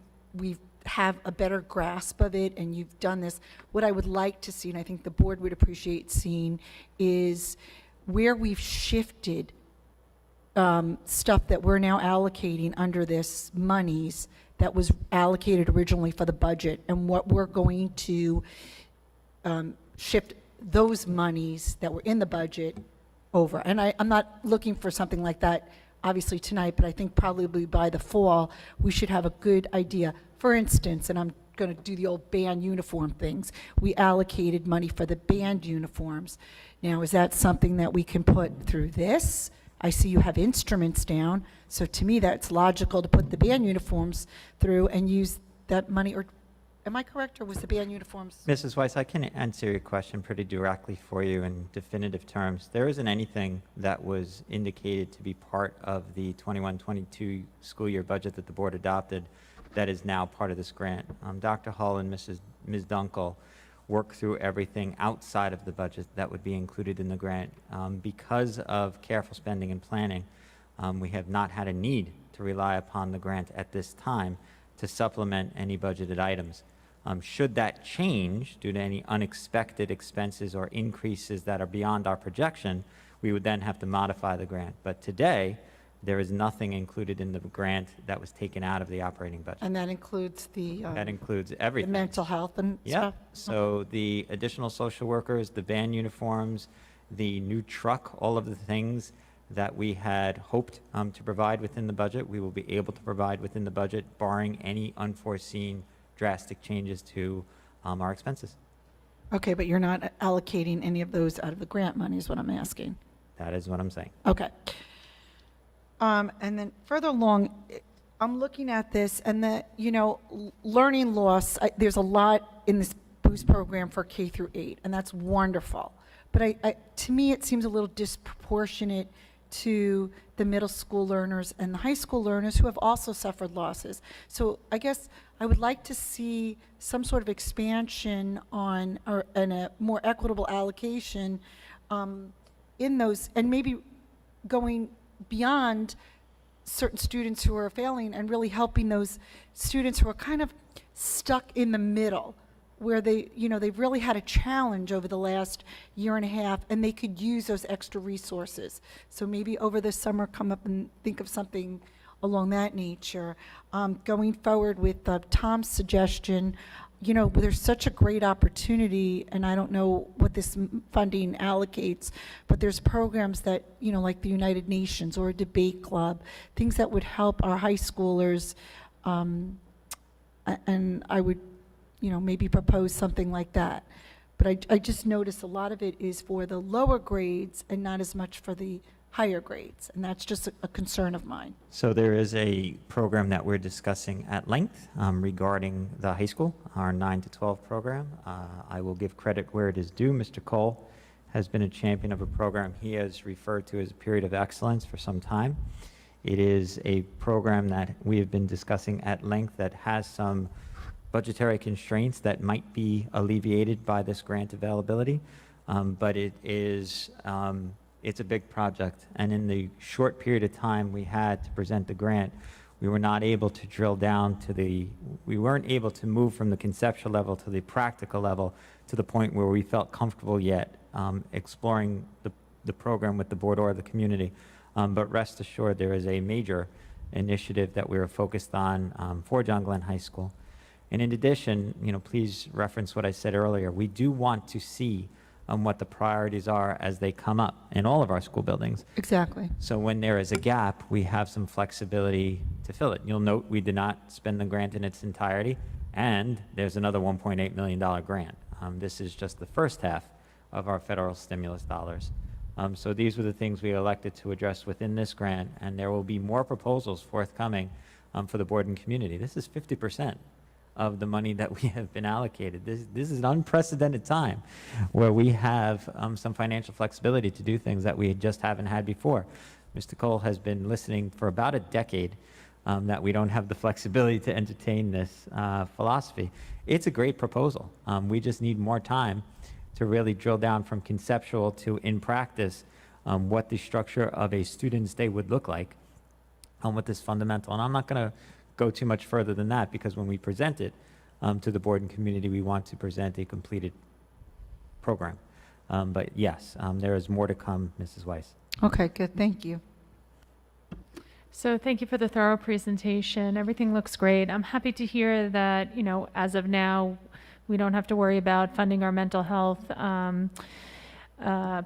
S9: have a better grasp of it and you've done this, what I would like to see, and I think the board would appreciate seeing, is where we've shifted stuff that we're now allocating under this monies that was allocated originally for the budget, and what we're going to shift those monies that were in the budget over. And I'm not looking for something like that obviously tonight, but I think probably by the fall we should have a good idea. For instance, and I'm going to do the old band uniform things, we allocated money for the band uniforms. Now, is that something that we can put through this I see you have instruments down, so to me, that's logical to put the band uniforms through and use that money, or, am I correct, or was the band uniforms?
S2: Mrs. Weiss, I can answer your question pretty directly for you in definitive terms. There isn't anything that was indicated to be part of the 21-22 school year budget that the board adopted that is now part of this grant. Dr. Hull and Ms. Dunkel work through everything outside of the budget that would be included in the grant. Because of careful spending and planning, we have not had a need to rely upon the grant at this time to supplement any budgeted items. Should that change due to any unexpected expenses or increases that are beyond our projection, we would then have to modify the grant. But today, there is nothing included in the grant that was taken out of the operating budget.
S9: And that includes
S2: That includes
S9: the
S2: everything.
S9: mental health and
S2: Yeah,
S9: stuff?
S2: so the additional social workers, the band uniforms, the new truck, all of the things that we had hoped to provide within the budget, we will be able to provide within the budget, barring any unforeseen drastic changes to our expenses.
S9: Okay, but you're not allocating any of those out of the grant money is what I'm asking.
S2: That is what I'm saying.
S9: Okay. And then further along, I'm looking at this and learning loss, there's a lot in this boost program for K through 8, and that's wonderful. But to me, it seems a little disproportionate to the middle school learners and the high school learners who have also suffered losses. So I guess I would like to see some sort of expansion and a more equitable allocation in those, and maybe going beyond certain students who are failing and really helping those students who are kind of stuck in the middle, where they've really had a challenge over the last year and a half, and they could use those extra resources. So maybe over the summer, come up and think of something along that nature. Going forward with Tom's suggestion, there's such a great opportunity, and I don't know what this funding allocates, but there's programs that, like the United Nations or a debate club, things that would help our high schoolers, and I would, maybe propose something like that. But I just noticed a lot of it is for the lower grades and not as much for the higher grades, and that's just a concern of mine.
S2: So there is a program that we're discussing at length regarding the high school, our 9 to 12 program. I will give credit where it is due. Mr. Cole has been a champion of a program he has referred to as a period of excellence for some time. It is a program that we have been discussing at length that has some budgetary constraints that might be alleviated by this grant availability, but it is it's a big project, and in the short period of time we had to present the grant, we were not able to drill down to we weren't able to move from the conceptual level to the practical level to the point where we felt comfortable yet exploring the program with the board or the community. But rest assured, there is a major initiative that we are focused on for John Glenn High School. And in addition, please reference what I said earlier. We do want to see what the priorities are as they come up in all of our school buildings.
S9: Exactly.
S2: So when there is a gap, we have some flexibility to fill it. You'll note we did not spend the grant in its entirety, and there's another $1.8 million grant. This is just the first half of our federal stimulus dollars. So these were the things we elected to address within this grant, and there will be more proposals forthcoming for the board and community. This is 50% of the money that we have been allocated. This is an unprecedented time where we have some financial flexibility to do things that we just haven't had before. Mr. Cole has been listening for about a decade that we don't have the flexibility to entertain this philosophy. It's a great proposal. We just need more time to really drill down from conceptual to in practice what the structure of a student's day would look like with this fundamental. And I'm not going to go too much further than that, because when we present it to the board and community, we want to present a completed program. But yes, there is more to come, Mrs. Weiss.
S9: Okay, good, thank you.
S10: So thank you for the thorough presentation. Everything looks great. I'm happy to hear that, as of now, we don't have to worry about funding our mental health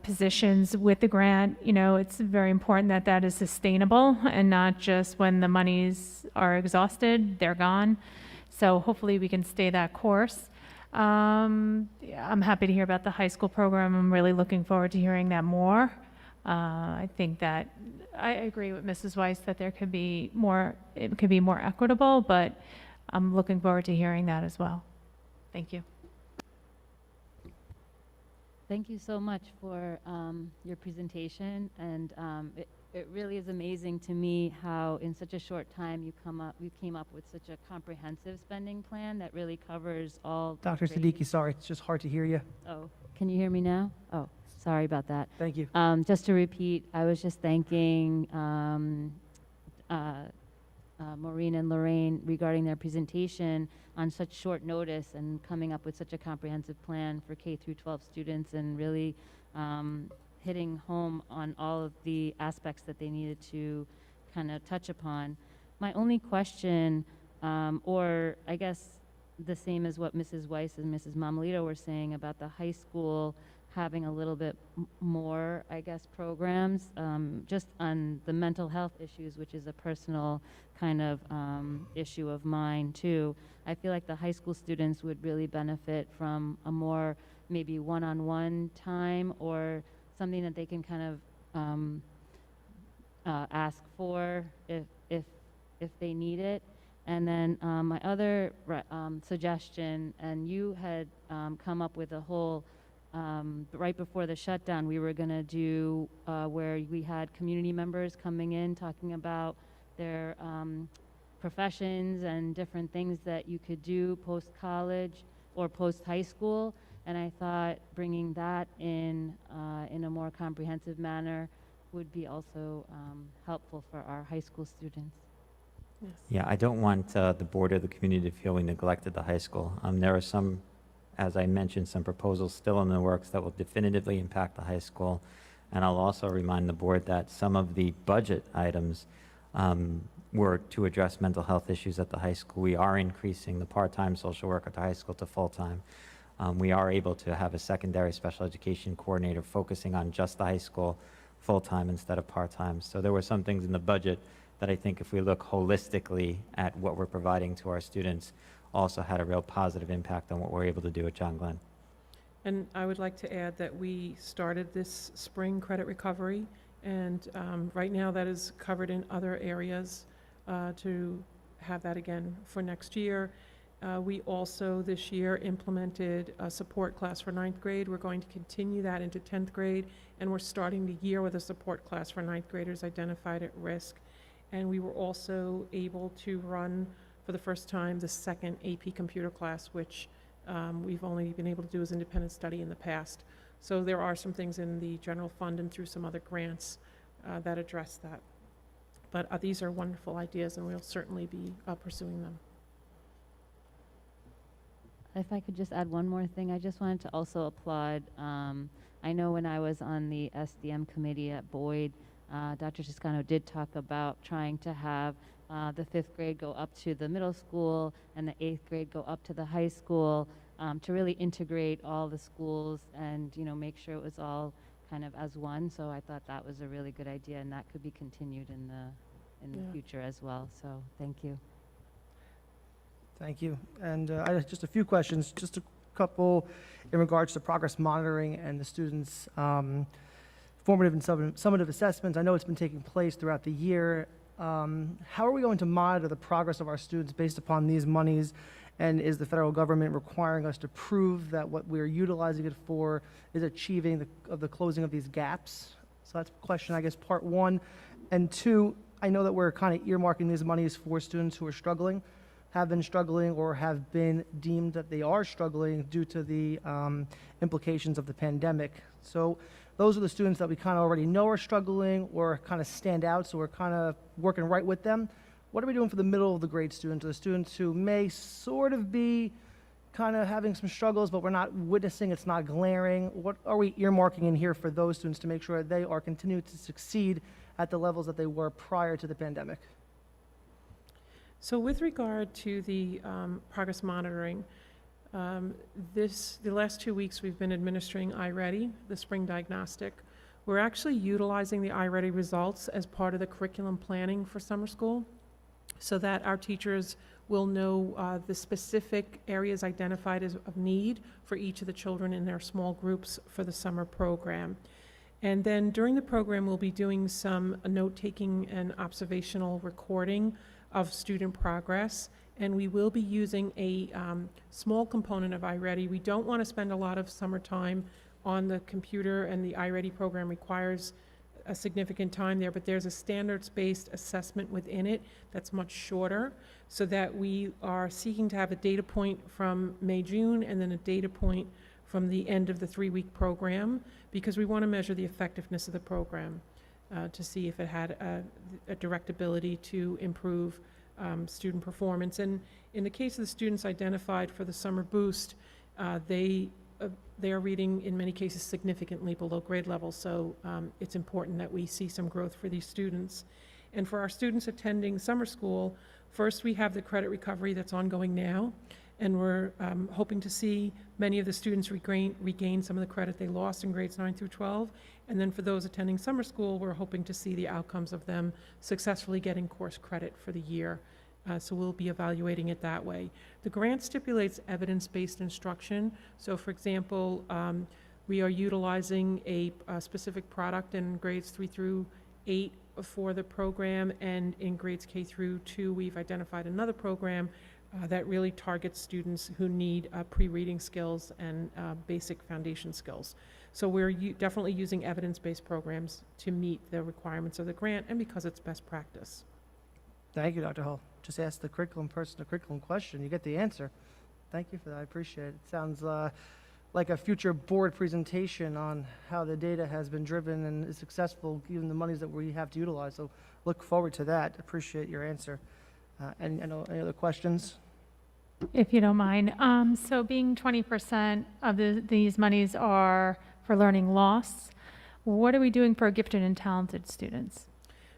S10: positions with the grant. It's very important that that is sustainable and not just when the monies are exhausted, they're gone. So hopefully we can stay that course. I'm happy to hear about the high school program. I'm really looking forward to hearing that more. I think that I agree with Mrs. Weiss that there could be more, it could be more equitable, but I'm looking forward to hearing that as well. Thank you.
S12: Thank you so much for your presentation, and it really is amazing to me how in such a short time you came up with such a comprehensive spending plan that really covers all.
S1: Dr. Siddiqui, sorry, it's just hard to hear you.
S12: Oh, can you hear me now? Oh, sorry about that.
S1: Thank you.
S12: Just to repeat, I was just thanking Maureen and Lorraine regarding their presentation on such short notice and coming up with such a comprehensive plan for K through 12 students, and really hitting home on all of the aspects that they needed to kind of touch upon. My only question, or I guess the same as what Mrs. Weiss and Mrs. Mamalito were saying about the high school having a little bit more, I guess, programs, just on the mental health issues, which is a personal kind of issue of mine too. I feel like the high school students would really benefit from a more maybe one-on-one time, or something that they can kind of ask for if they need it. And then my other suggestion, and you had come up with a whole, right before the shutdown, we were going to do where we had community members coming in talking about their professions and different things that you could do post-college or post-high school. And I thought bringing that in a more comprehensive manner would be also helpful for our high school students.
S19: Yes.
S2: Yeah, I don't want the board or the community to feel we neglected the high school. There are some, as I mentioned, some proposals still in the works that will definitively impact the high school. And I'll also remind the board that some of the budget items were to address mental health issues at the high school. We are increasing the part-time social work at the high school to full-time. We are able to have a secondary special education coordinator focusing on just the high school full-time instead of part-time. So there were some things in the budget that I think if we look holistically at what we're providing to our students also had a real positive impact on what we're able to do at John Glenn.
S19: And I would like to add that we started this spring credit recovery, and right now that is covered in other areas to have that again for next year. We also this year implemented a support class for 9th grade. We're going to continue that into 10th grade, and we're starting the year with a support class for 9th graders identified at risk. And we were also able to run for the first time the second AP computer class, which we've only been able to do as independent study in the past. So there are some things in the general fund and through some other grants that address that. But these are wonderful ideas, and we'll certainly be pursuing them.
S12: If I could just add one more thing, I just wanted to also applaud. I know when I was on the SDM committee at Boyd, Dr. Toscano did talk about trying to have the 5th grade go up to the middle school and the 8th grade go up to the high school, to really integrate all the schools and make sure it was all kind of as one. So I thought that was a really good idea, and that could be continued in the future as well. So thank you.
S1: Thank you. And I have just a few questions, just a couple in regards to progress monitoring and the students' formative and summative assessments. I know it's been taking place throughout the year. How are we going to monitor the progress of our students based upon these monies? And is the federal government requiring us to prove that what we're utilizing it for is achieving the closing of these gaps? So that's question, I guess, part one. And two, I know that we're kind of earmarking these monies for students who are struggling, have been struggling, or have been deemed that they are struggling due to the implications of the pandemic. So those are the students that we kind of already know are struggling or kind of stand out, so we're kind of working right with them. What are we doing for the middle of the grade students, or the students who may sort of be kind of having some struggles, but we're not witnessing, it's not glaring? What are we earmarking in here for those students to make sure they are continuing to succeed at the levels that they were prior to the pandemic?
S19: So with regard to the progress monitoring, the last 2 weeks we've been administering iReady, the spring diagnostic. We're actually utilizing the iReady results as part of the curriculum planning for summer school, so that our teachers will know the specific areas identified as of need for each of the children in their small groups for the summer program. And then during the program, we'll be doing some note-taking and observational recording of student progress. And we will be using a small component of iReady. We don't want to spend a lot of summertime on the computer, and the iReady program requires a significant time there, but there's a standards-based assessment within it that's much shorter, so that we are seeking to have a data point from May, June, and then a data point from the end of the 3-week program, because we want to measure the effectiveness of the program to see if it had a direct ability to improve student performance. And in the case of the students identified for the summer boost, they are reading, in many cases, significantly below grade level, so it's important that we see some growth for these students. And for our students attending summer school, first we have the credit recovery that's ongoing now, and we're hoping to see many of the students regain some of the credit they lost in grades 9 through 12. And then for those attending summer school, we're hoping to see the outcomes of them successfully getting course credit for the year. So we'll be evaluating it that way. The grant stipulates evidence-based instruction. So for example, we are utilizing a specific product in grades 3 through 8 for the program, and in grades K through 2, we've identified another program that really targets students who need pre-reading skills and basic foundation skills. So we're definitely using evidence-based programs to meet the requirements of the grant, and because it's best practice.
S1: Thank you, Dr. Hull. Just ask the curriculum person a curriculum question. You get the answer. Thank you for that. I appreciate it. It sounds like a future board presentation on how the data has been driven and is successful given the monies that we have to utilize. So look forward to that. Appreciate your answer. Any other questions?
S10: If you don't mind. So being 20% of these monies are for learning loss, what are we doing for gifted and talented students?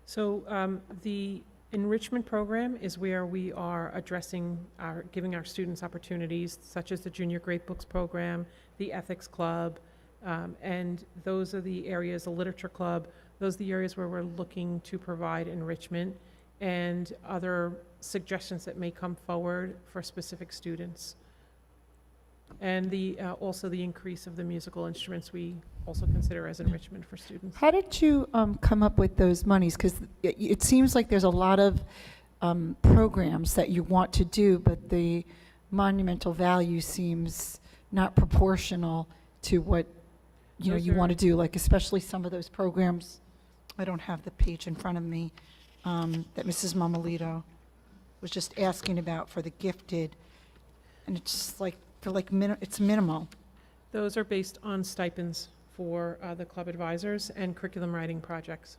S19: So the Enrichment Program is where we are addressing giving our students opportunities, such as the Junior Great Books Program, the Ethics Club, and those are the areas, the Literature Club, those are the areas where we're looking to provide enrichment and other suggestions that may come forward for specific students. And also the increase of the musical instruments we also consider as enrichment for students.
S9: How did you come up with those monies? Because it seems like there's a lot of programs that you want to do, but the monumental value seems not proportional to what you want to do. Like especially some of those programs, I don't have the page in front of me, that Mrs. Mamalito was just asking about for the gifted, and it's just like it's minimal.
S19: Those are based on stipends for the club advisors and curriculum writing projects.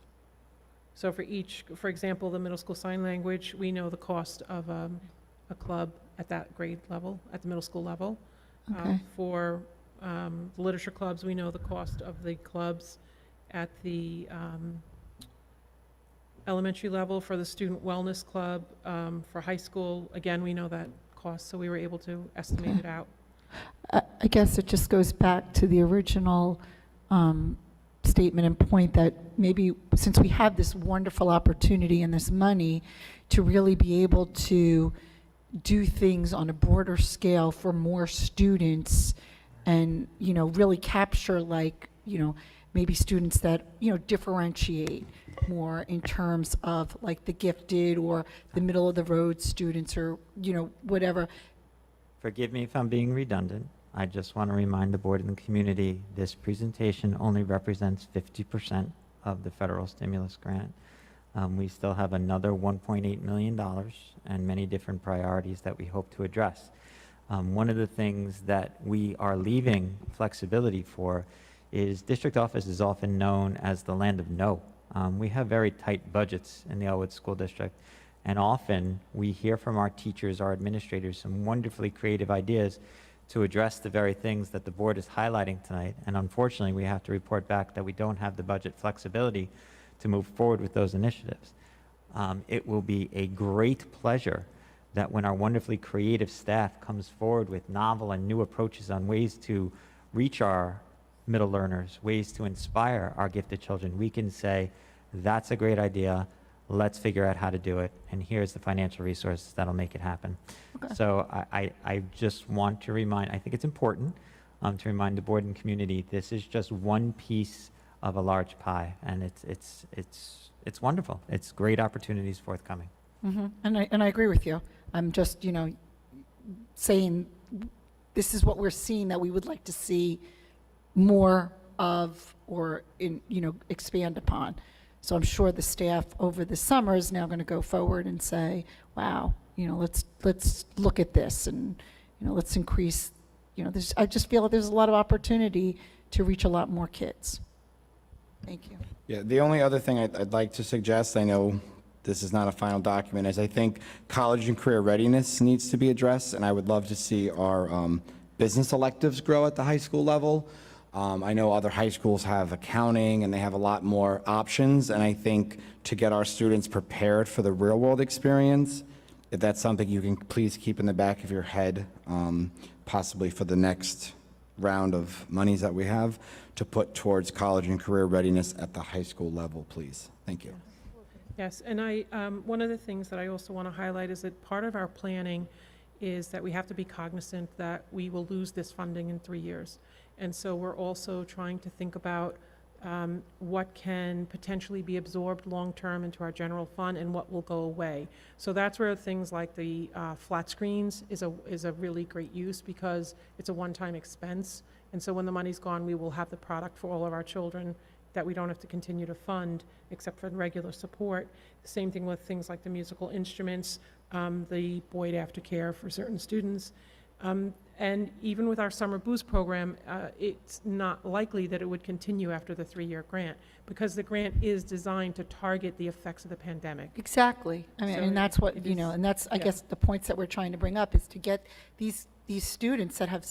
S19: So for example, the middle school sign language, we know the cost of a club at that grade level, at the middle school level.
S9: Okay.
S19: For the literature clubs, we know the cost of the clubs at the elementary level. For the student wellness club, for high school, again, we know that cost, so we were able to estimate it out.
S9: I guess it just goes back to the original statement and point that maybe since we have this wonderful opportunity and this money to really be able to do things on a broader scale for more students and, really capture maybe students that, differentiate more in terms of like the gifted or the middle of the road students or, whatever.
S2: Forgive me if I'm being redundant. I just want to remind the board and the community, this presentation only represents 50% of the federal stimulus grant. We still have another $1.8 million and many different priorities that we hope to address. One of the things that we are leaving flexibility for is district office is often known as the land of no. We have very tight budgets in the Elwood School District, and often we hear from our teachers, our administrators, some wonderfully creative ideas to address the very things that the board is highlighting tonight. And unfortunately, we have to report back that we don't have the budget flexibility to move forward with those initiatives. It will be a great pleasure that when our wonderfully creative staff comes forward with novel and new approaches on ways to reach our middle learners, ways to inspire our gifted children, we can say, that's a great idea, let's figure out how to do it, and here's the financial resources that'll make it happen. Okay. So I just want to remind, I think it's important to remind the board and community, this is just one piece of a large pie, and it's wonderful. It's great opportunities forthcoming.
S9: And I agree with you. I'm just, saying this is what we're seeing that we would like to see more of or expand upon. So I'm sure the staff over the summer is now going to go forward and say, wow, let's look at this and, let's increase, I just feel like there's a lot of opportunity to reach a lot more kids. Thank you.
S11: Yeah, the only other thing I'd like to suggest, I know this is not a final document, is I think college and career readiness needs to be addressed, and I would love to see our business electives grow at the high school level. I know other high schools have accounting and they have a lot more options, and I think to get our students prepared for the real world experience, if that's something you can please keep in the back of your head, possibly for the next round of monies that we have, to put towards college and career readiness at the high school level, please. Thank you.
S19: Yes, and one of the things that I also want to highlight is that part of our planning is that we have to be cognizant that we will lose this funding in 3 years. And so we're also trying to think about what can potentially be absorbed long-term into our general fund and what will go away. So that's where things like the flat screens is a really great use, because it's a one-time expense. And so when the money's gone, we will have the product for all of our children that we don't have to continue to fund except for regular support. The same thing with things like the musical instruments, the Boyd aftercare for certain students. And even with our summer boost program, it's not likely that it would continue after the 3-year grant, because the grant is designed to target the effects of the pandemic.
S9: Exactly. I mean,
S19: So
S9: and that's what,
S19: it is-
S9: and that's, I
S19: yeah.
S9: guess, the points that we're trying to bring up is to get these students that have,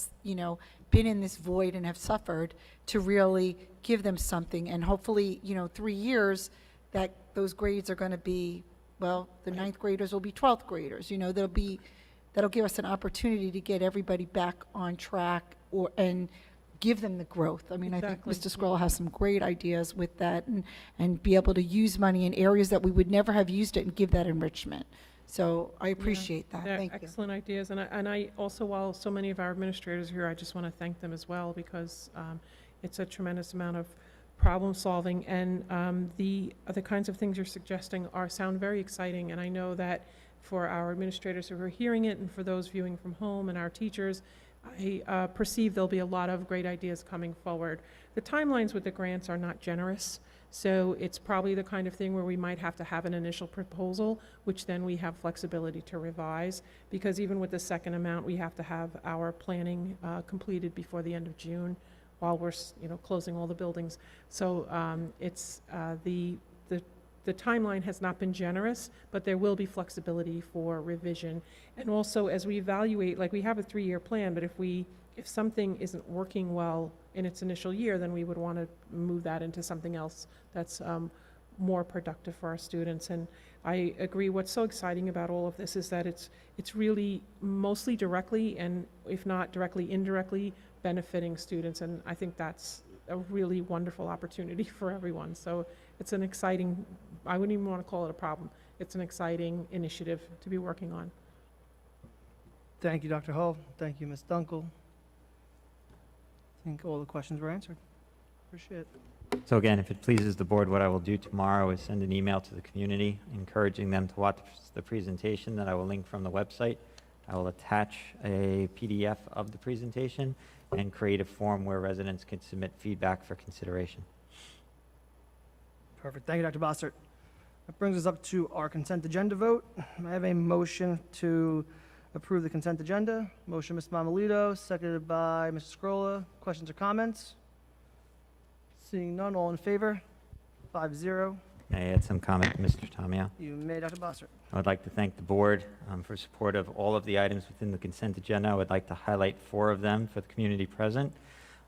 S9: been in this void and have suffered, to really give them something. And hopefully, 3 years, that those grades are going to be, well, the 9th graders will be 12th graders. That'll give us an opportunity to get everybody back on track and give them the growth. I mean,
S19: Exactly.
S9: I think Mr. Scroll has some great ideas with that, and be able to use money in areas that we would never have used it and give that enrichment. So I appreciate that.
S19: They're
S9: Thank you.
S19: excellent ideas, and I also, while so many of our administrators are here, I just want to thank them as well, because it's a tremendous amount of problem solving, and the kinds of things you're suggesting sound very exciting, and I know that for our administrators who are hearing it and for those viewing from home and our teachers, I perceive there'll be a lot of great ideas coming forward. The timelines with the grants are not generous, so it's probably the kind of thing where we might have to have an initial proposal, which then we have flexibility to revise, because even with the second amount, we have to have our planning completed before the end of June while we're closing all the buildings. So it's the timeline has not been generous, but there will be flexibility for revision. And also, as we evaluate, like we have a 3-year plan, but if something isn't working well in its initial year, then we would want to move that into something else that's more productive for our students. And I agree, what's so exciting about all of this is that it's really mostly directly, and if not directly, indirectly benefiting students. And I think that's a really wonderful opportunity for everyone. So it's an exciting, I wouldn't even want to call it a problem. It's an exciting initiative to be working on.
S1: Thank you, Dr. Hull. Thank you, Ms. Dunkel. I think all the questions were answered. Appreciate it.
S2: So again, if it pleases the board, what I will do tomorrow is send an email to the community, encouraging them to watch the presentation that I will link from the website. I will attach a PDF of the presentation and create a form where residents can submit feedback for consideration.
S1: Perfect. Thank you, Dr. Bossert. That brings us up to our consent agenda vote. I have a motion to approve the consent agenda. Motion, Ms. Mamalito, seconded by Mr. Scrolla. Questions or comments? Seeing none, all in favor? 5-0.
S2: May I add some comment, Mr. Tamio?
S1: You may, Dr. Bossert.
S2: I would like to thank the board for support of all of the items within the consent agenda. I would like to highlight 4 of them for the community present.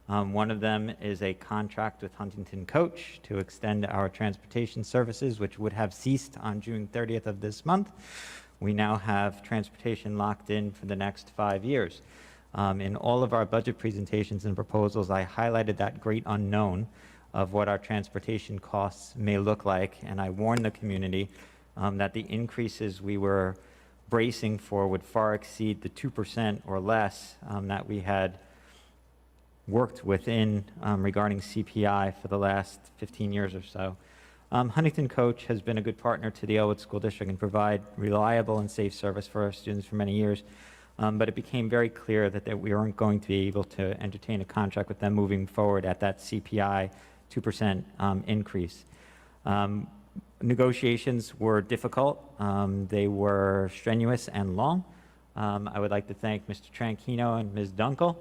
S2: One of them is a contract with Huntington Coach to extend our transportation services, which would have ceased on June 30th of this month. We now have transportation locked in for the next 5 years. In all of our budget presentations and proposals, I highlighted that great unknown of what our transportation costs may look like, and I warned the community that the increases we were bracing for would far exceed the 2% or less that we had worked within regarding CPI for the last 15 years or so. Huntington Coach has been a good partner to the Elwood School District and provide reliable and safe service for our students for many years. But it became very clear that we weren't going to be able to entertain a contract with them moving forward at that CPI 2% increase. Negotiations were difficult. They were strenuous and long. I would like to thank Mr. Tranchino and Ms. Dunkel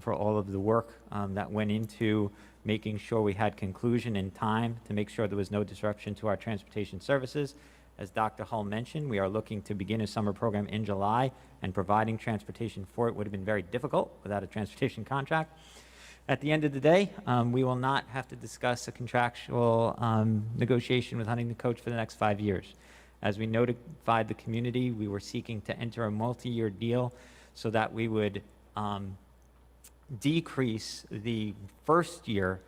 S2: for all of the work that went into making sure we had conclusion in time to make sure there was no disruption to our transportation services. As Dr. Hull mentioned, we are looking to begin a summer program in July, and providing transportation for it would have been very difficult without a transportation contract. At the end of the day, we will not have to discuss a contractual negotiation with Huntington Coach for the next 5 years. As we notified the community, we were seeking to enter a multi-year deal so that we would decrease the first year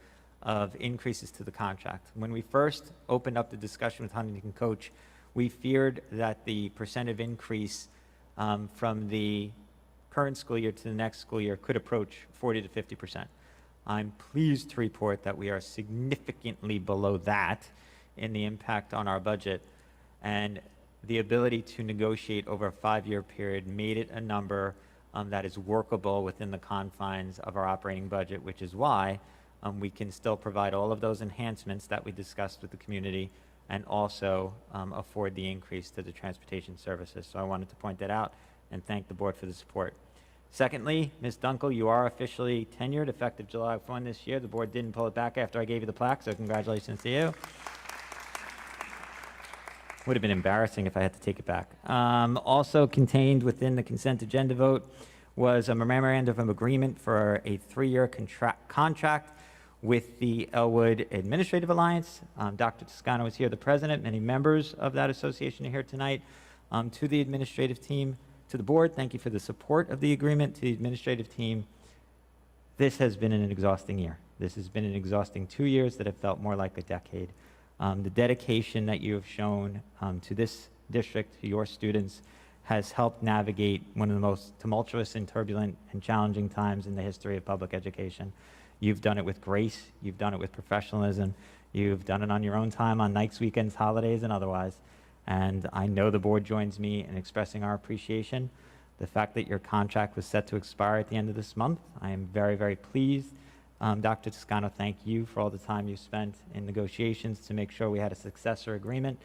S2: of increases to the contract. When we first opened up the discussion with Huntington Coach, we feared that the percent of increase from the current school year to the next school year could approach 40 to 50%. I'm pleased to report that we are significantly below that in the impact on our budget, and the ability to negotiate over a 5-year period made it a number that is workable within the confines of our operating budget, which is why we can still provide all of those enhancements that we discussed with the community and also afford the increase to the transportation services. So I wanted to point that out and thank the board for the support. Secondly, Ms. Dunkel, you are officially tenured effective July 1 this year. The board didn't pull it back after I gave you the plaque, so congratulations to you. Would have been embarrassing if I had to take it back. Also contained within the consent agenda vote was a memorandum of agreement for a 3-year contract with the Elwood Administrative Alliance. Dr. Toscano is here, the president. Many members of that association are here tonight. To the administrative team, to the board, thank you for the support of the agreement. To the administrative team, this has been an exhausting year. This has been an exhausting 2 years that have felt more like a decade. The dedication that you have shown to this district, to your students, has helped navigate one of the most tumultuous and turbulent and challenging times in the history of public education. You've done it with grace, you've done it with professionalism, you've done it on your own time, on nights, weekends, holidays, and otherwise. And I know the board joins me in expressing our appreciation. The fact that your contract was set to expire at the end of this month, I am very, very pleased. Dr. Toscano, thank you for all the time you spent in negotiations to make sure we had a successor agreement.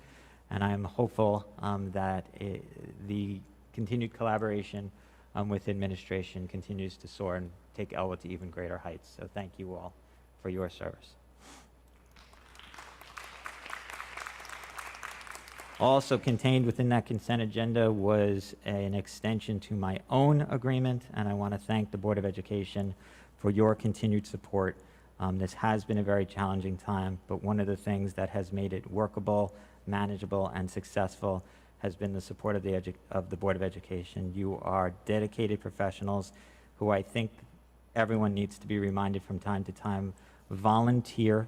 S2: And I am hopeful that the continued collaboration with administration continues to soar and take Elwood to even greater heights. So thank you all for your service. Also contained within that consent agenda was an extension to my own agreement, and I want to thank the Board of Education for your continued support. This has been a very challenging time, but one of the things that has made it workable, manageable, and successful has been the support of the Board of Education. You are dedicated professionals who I think everyone needs to be reminded from time to time volunteer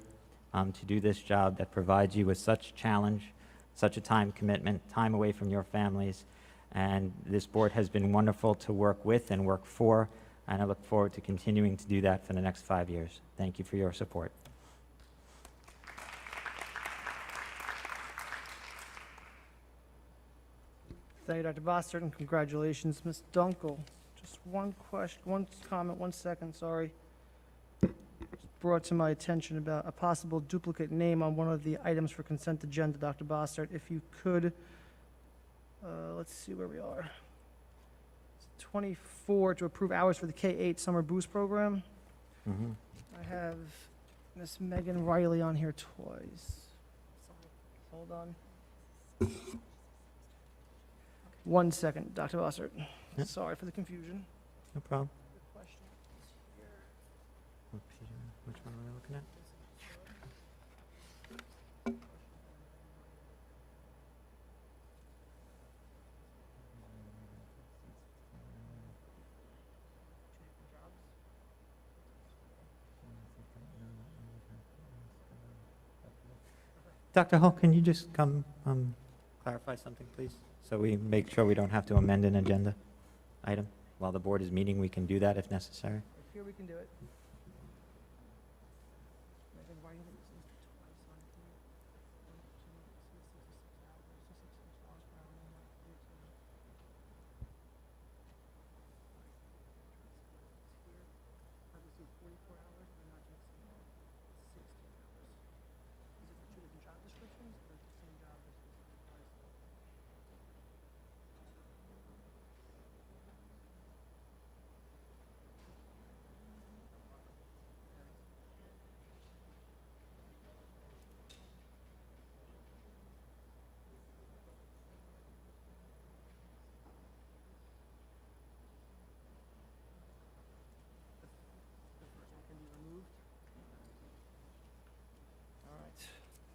S2: to do this job that provides you with such challenge, such a time commitment, time away from your families. And this board has been wonderful to work with and work for, and I look forward to continuing to do that for the next 5 years. Thank you for your support.
S1: Thank you, Dr. Bossert, and congratulations, Ms. Dunkel. Just one question, one comment, 1 second, sorry. Just brought to my attention about a possible duplicate name on one of the items for consent agenda, Dr. Bossert. If you could, let's see where we are. 24 to approve hours for the K-8 summer boost program. I have Miss Megan Riley on here twice. Hold on. 1 second, Dr. Bossert.
S2: Yep.
S1: Sorry for the confusion.
S2: No problem. Which one are we looking at? Dr. Hull, can you just come clarify something, please? So we make sure we don't have to amend an agenda item. While the board is meeting, we can do that if necessary.
S1: Here we can do it.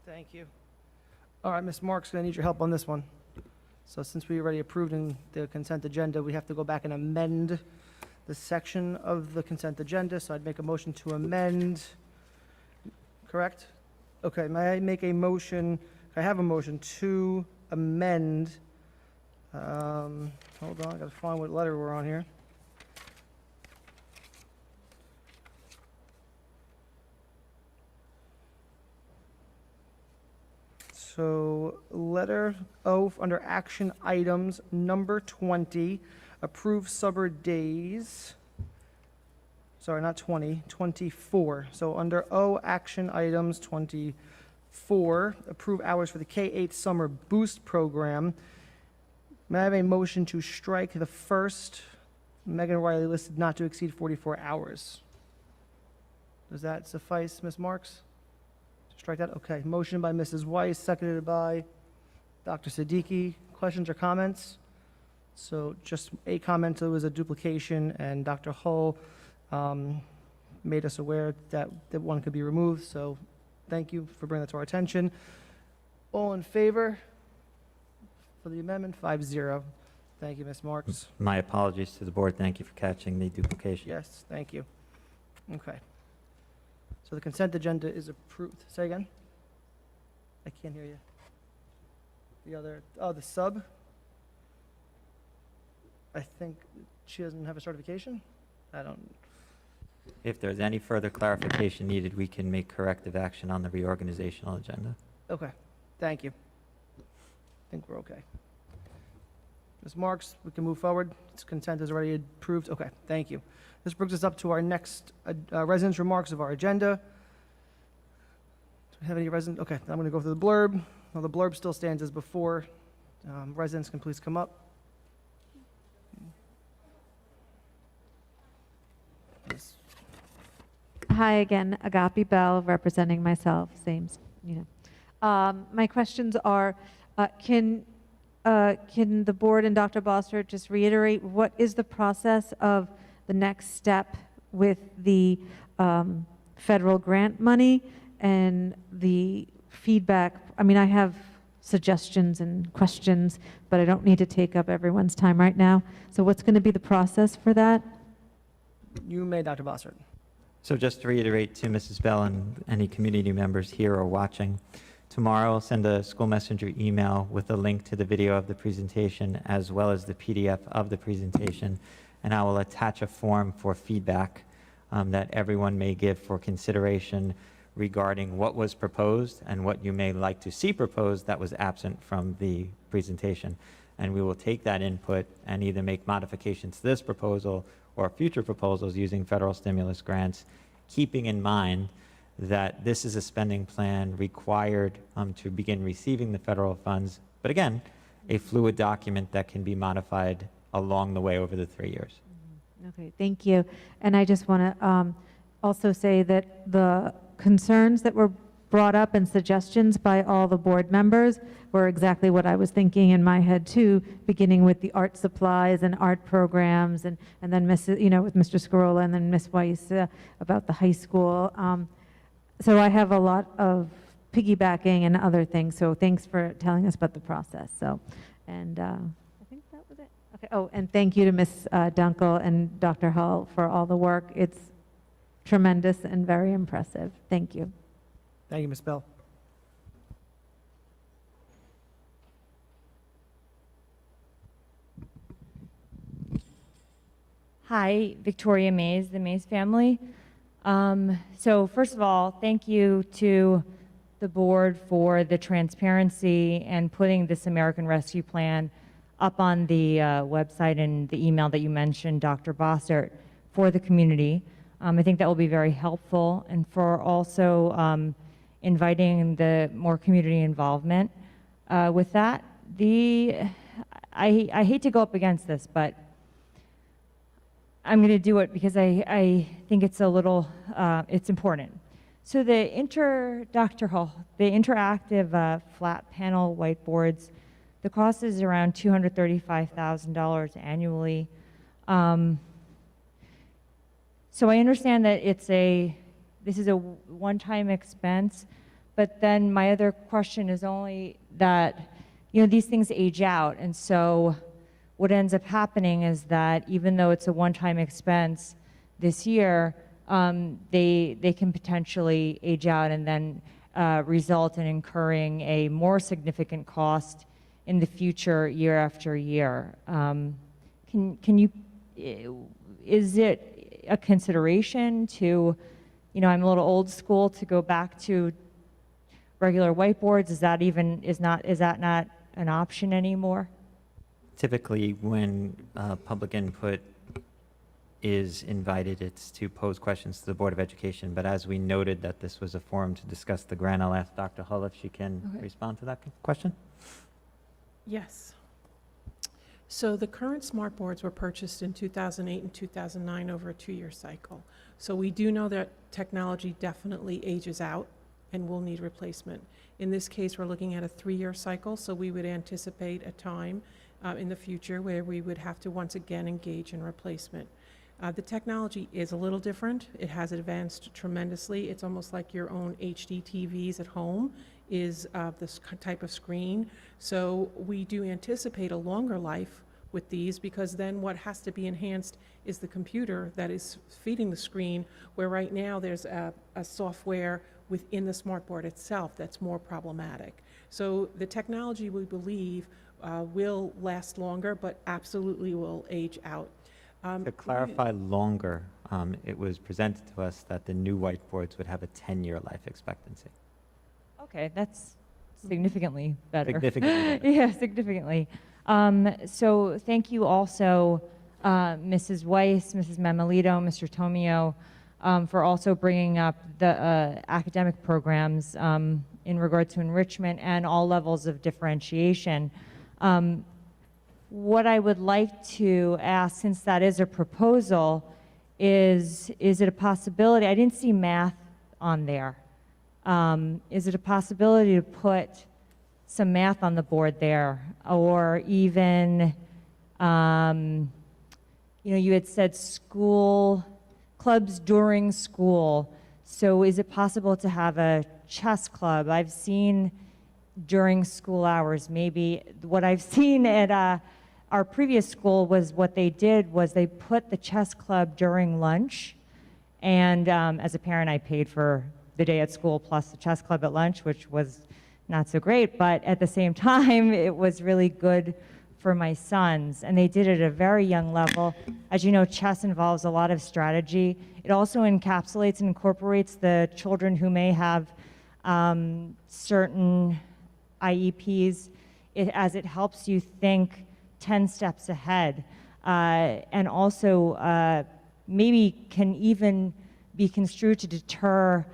S1: Thank you. All right, Ms. Marks, going to need your help on this one. So since we already approved in the consent agenda, we have to go back and amend the section of the consent agenda. So I'd make a motion to amend, correct? Okay, may I make a motion, I have a motion to amend, hold on, I gotta find what letter we're on here. So letter O under action items, number 20, approve summer days. Sorry, not 20, 24. So under O, action items 24, approve hours for the K-8 Summer Boost Program. May I have a motion to strike the first Megan Riley listed not to exceed 44 hours? Does that suffice, Ms. Marks? Strike that? Okay. Motion by Mrs. Weiss, seconded by Dr. Siddiqui. Questions or comments? So just a comment, it was a duplication, and Dr. Hull made us aware that one could be removed, so thank you for bringing that to our attention. All in favor for the amendment? 5-0. Thank you, Ms. Marks.
S2: My apologies to the board. Thank you for catching the duplication.
S1: Yes, thank you. Okay. So the consent agenda is approved. Say again? I can't hear you. The other, oh, the sub? I think she doesn't have a certification? I don't.
S2: If there's any further clarification needed, we can make corrective action on the reorganizational agenda.
S1: Okay, thank you. I think we're okay. Ms. Marks, we can move forward. Its consent is already approved. Okay, thank you. This brings us up to our next residence remarks of our agenda. Do we have any resident? Okay, I'm going to go through the blurb. Well, the blurb still stands as before. Residents can please come up.
S14: Hi again, Agape Bell, representing myself, same, my questions are, can the board and Dr. Bossert just reiterate what is the process of the next step with the federal grant money and the feedback? I mean, I have suggestions and questions, but I don't need to take up everyone's time right now. So what's going to be the process for that?
S1: You may, Dr. Bossert.
S2: So just to reiterate to Mrs. Bell and any community members here or watching, tomorrow I'll send a school messenger email with a link to the video of the presentation as well as the PDF of the presentation, and I will attach a form for feedback that everyone may give for consideration regarding what was proposed and what you may like to see proposed that was absent from the presentation. And we will take that input and either make modifications to this proposal or future proposals using federal stimulus grants, keeping in mind that this is a spending plan required to begin receiving the federal funds, but again, a fluid document that can be modified along the way over the 3 years.
S14: Okay, thank you. And I just want to also say that the concerns that were brought up and suggestions by all the board members were exactly what I was thinking in my head too, beginning with the art supplies and art programs, and then with Mr. Scarola and then Ms. Weiss about the high school. So I have a lot of piggybacking and other things. So thanks for telling us about the process. So, and I think that was it. Okay. Oh, and thank you to Ms. Dunkel and Dr. Hull for all the work. It's tremendous and very impressive. Thank you.
S1: Thank you, Ms. Bell.
S15: Hi, Victoria Mays, the Mays family. So first of all, thank you to the board for the transparency and putting this American Rescue Plan up on the website and the email that you mentioned, Dr. Bossert, for the community. I think that will be very helpful, and for also inviting the more community involvement. With that, I hate to go up against this, but I'm going to do it because I think it's a little, it's important. So Dr. Hall, the interactive flat panel whiteboards, the cost is around $235,000 annually. So I understand that this is a one-time expense, but then my other question is only that, these things age out, and so what ends up happening is that even though it's a one-time expense this year, they can potentially age out and then result in incurring a more significant cost in the future year after year. Is it a consideration to, I'm a little old school, to go back to regular whiteboards? Is that not an option anymore?
S2: Typically, when public input is invited, it's to pose questions to the Board of Education. But as we noted that this was a forum to discuss the grant, I'll ask Dr. Hull if she can respond to that question.
S19: Yes. So the current smart boards were purchased in 2008 and 2009 over a 2-year cycle. So we do know that technology definitely ages out and will need replacement. In this case, we're looking at a 3-year cycle, so we would anticipate a time in the future where we would have to once again engage in replacement. The technology is a little different. It has advanced tremendously. It's almost like your own HD TVs at home is this type of screen. So we do anticipate a longer life with these, because then what has to be enhanced is the computer that is feeding the screen, where right now there's a software within the smartboard itself that's more problematic. So the technology, we believe, will last longer, but absolutely will age out.
S2: To clarify longer, it was presented to us that the new whiteboards would have a 10-year life expectancy.
S15: Okay, that's significantly better.
S2: Significantly better.
S15: Yeah, significantly. So thank you also, Mrs. Weiss, Mrs. Mamalito, Mr. Tomio, for also bringing up the academic programs in regard to enrichment and all levels of differentiation. What I would like to ask, since that is a proposal, is it a possibility? I didn't see math on there. Is it a possibility to put some math on the board there, or even, you had said school clubs during school. So is it possible to have a chess club? I've seen during school hours, maybe. What I've seen at our previous school was what they did was they put the chess club during lunch. And as a parent, I paid for the day at school plus the chess club at lunch, which was not so great, but at the same time, it was really good for my sons. And they did it at a very young level. As you know, chess involves a lot of strategy. It also encapsulates and incorporates the children who may have certain IEPs, as it helps you think 10 steps ahead. And also maybe can even be construed to deter